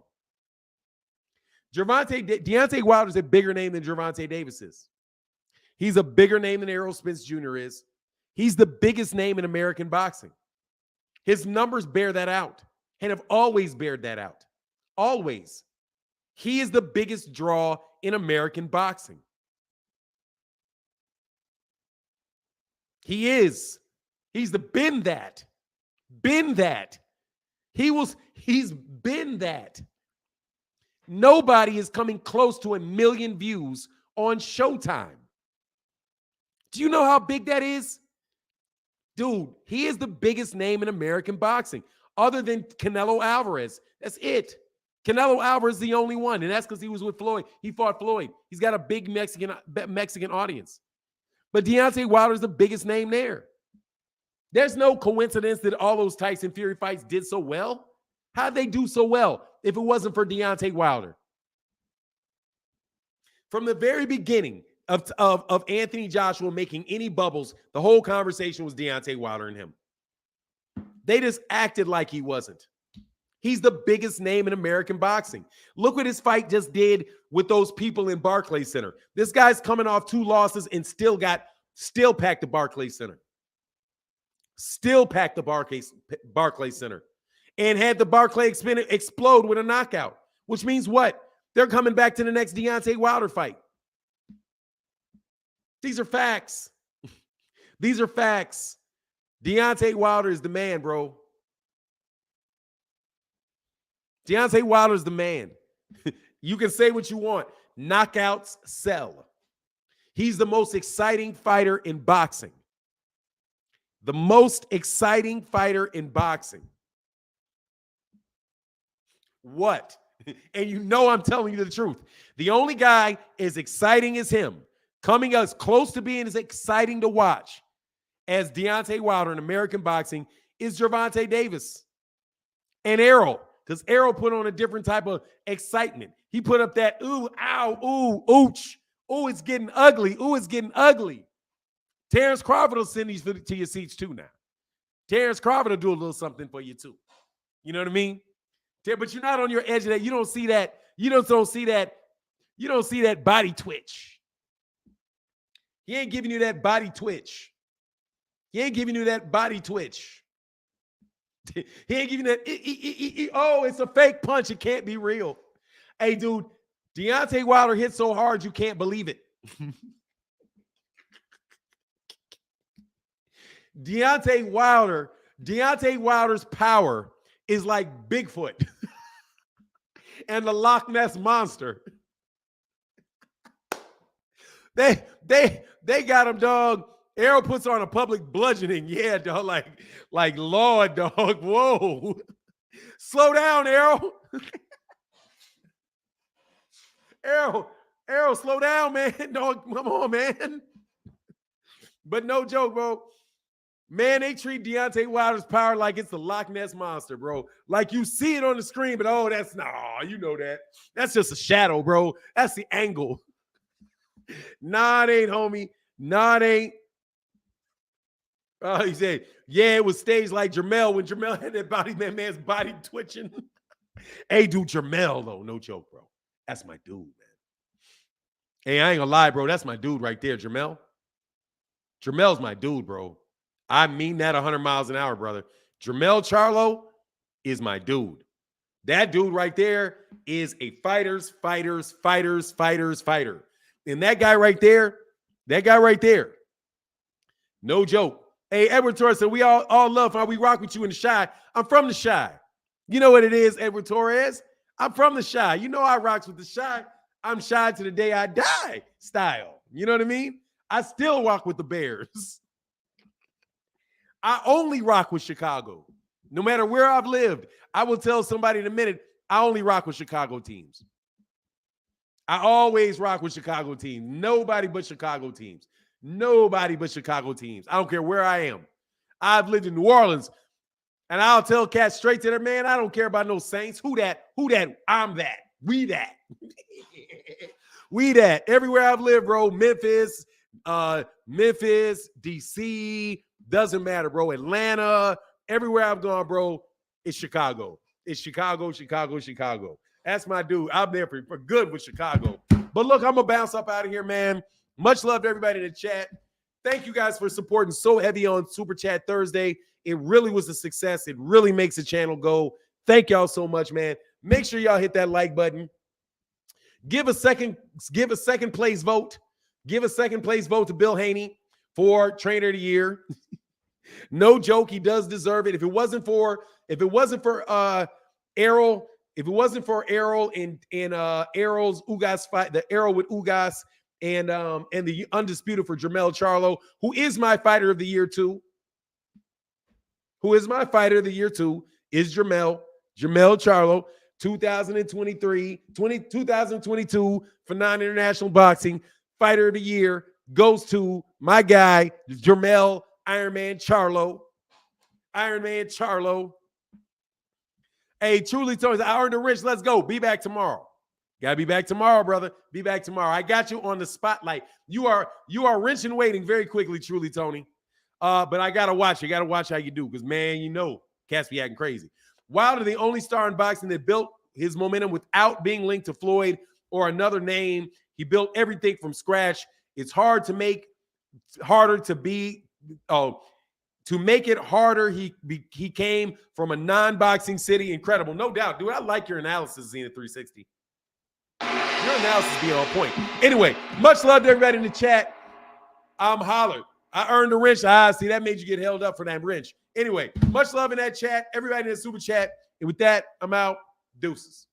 Deontay Wilder's a bigger name than Gervonta Davis is. He's a bigger name than Errol Spence Jr. is. He's the biggest name in American boxing. His numbers bear that out and have always bared that out. Always. He is the biggest draw in American boxing. He is. He's been that. Been that. He's been that. Nobody is coming close to 1 million views on Showtime. Do you know how big that is? Dude, he is the biggest name in American boxing other than Canelo Alvarez. That's it. Canelo Alvarez is the only one, and that's because he was with Floyd. He fought Floyd. He's got a big Mexican audience. But Deontay Wilder is the biggest name there. There's no coincidence that all those Tyson Fury fights did so well. How'd they do so well if it wasn't for Deontay Wilder? From the very beginning of Anthony Joshua making any bubbles, the whole conversation was Deontay Wilder and him. They just acted like he wasn't. He's the biggest name in American boxing. Look what his fight just did with those people in Barclays Center. This guy's coming off 2 losses and still packed the Barclays Center. Still packed the Barclays Center. And had the Barclays explode with a knockout. Which means what? They're coming back to the next Deontay Wilder fight. These are facts. These are facts. Deontay Wilder is the man, bro. Deontay Wilder is the man. You can say what you want. Knockouts sell. He's the most exciting fighter in boxing. The most exciting fighter in boxing. What? And you know I'm telling you the truth. The only guy as exciting as him, coming as close to being as exciting to watch as Deontay Wilder in American boxing, is Gervonta Davis and Errol. Because Errol put on a different type of excitement. He put up that, ooh, ow, ooh, ooch. Ooh, it's getting ugly. Ooh, it's getting ugly. Terence Crawford will send these to your seats too now. Terence Crawford will do a little something for you too. You know what I mean? But you're not on your edge of that. You don't see that. You don't see that. You don't see that body twitch. He ain't giving you that body twitch. He ain't giving you that body twitch. He ain't giving you that. Oh, it's a fake punch. It can't be real. Hey, dude, Deontay Wilder hit so hard you can't believe it. Deontay Wilder's power is like Bigfoot and the Loch Ness Monster. They got him, dog. Errol puts on a public bludgeoning. Yeah, dog. Like Lord, dog. Whoa. Slow down, Errol. Errol, slow down, man. Dog, come on, man. But no joke, bro. Man, they treat Deontay Wilder's power like it's the Loch Ness Monster, bro. Like you see it on the screen, but oh, you know that. That's just a shadow, bro. That's the angle. Nah, it ain't, homie. Nah, it ain't. He said, yeah, it was staged like Jermell when Jermell had that man's body twitching. Hey, dude, Jermell, though, no joke, bro. That's my dude, man. Hey, I ain't gonna lie, bro. That's my dude right there, Jermell. Jermell's my dude, bro. I mean that 100 miles an hour, brother. Jermell Charlo is my dude. That dude right there is a fighter. And that guy right there, no joke. Hey, Edward Torres said, we all love how we rock with you in the Shy. I'm from the Shy. You know what it is, Edward Torres? I'm from the Shy. You know I rocks with the Shy. I'm shy to the day I die style. You know what I mean? I still rock with the Bears. I only rock with Chicago. No matter where I've lived, I will tell somebody in a minute, I only rock with Chicago teams. I always rock with Chicago teams. Nobody but Chicago teams. Nobody but Chicago teams. I don't care where I am. I've lived in New Orleans, and I'll tell cats straight to their man, I don't care about no Saints. Who that? I'm that. We that. We that. Everywhere I've lived, bro, Memphis, DC, doesn't matter, bro. Atlanta, everywhere I've gone, bro, it's Chicago. It's Chicago. That's my dude. I'm there for good with Chicago. But look, I'm going to bounce up out of here, man. Much love to everybody in the chat. Thank you guys for supporting so heavy on Super Chat Thursday. It really was a success. It really makes the channel go. Thank y'all so much, man. Make sure y'all hit that like button. Give a second place vote. Give a second place vote to Bill Haney for Trainer of the Year. No joke, he does deserve it. If it wasn't for Errol, in Errol's Ugas fight, the Errol with Ugas and the undisputed for Jermell Charlo, who is my fighter of the year too. who is my fighter of the year too, is Jermell Charlo, 2022 for non-international boxing. Fighter of the year goes to my guy, Jermell Iron Man Charlo. Hey, truly, Tony, I earned a wrench. Let's go. Be back tomorrow. Gotta be back tomorrow, brother. Be back tomorrow. I got you on the spotlight. You are wrenching waiting very quickly, truly, Tony. But I gotta watch. You gotta watch how you do, because man, you know, cats be acting crazy. Wilder, the only star in boxing that built his momentum without being linked to Floyd or another name. He built everything from scratch. It's hard to make harder to be. To make it harder, he came from a non-boxing city. Incredible, no doubt, dude. I like your analysis, Zenith 360. Your analysis being on point. Anyway, much love to everybody in the chat. I'm hollered. I earned a wrench. See, that made you get held up for that wrench. Anyway, much love in that chat. Everybody in the super chat. And with that, I'm out. Deuces.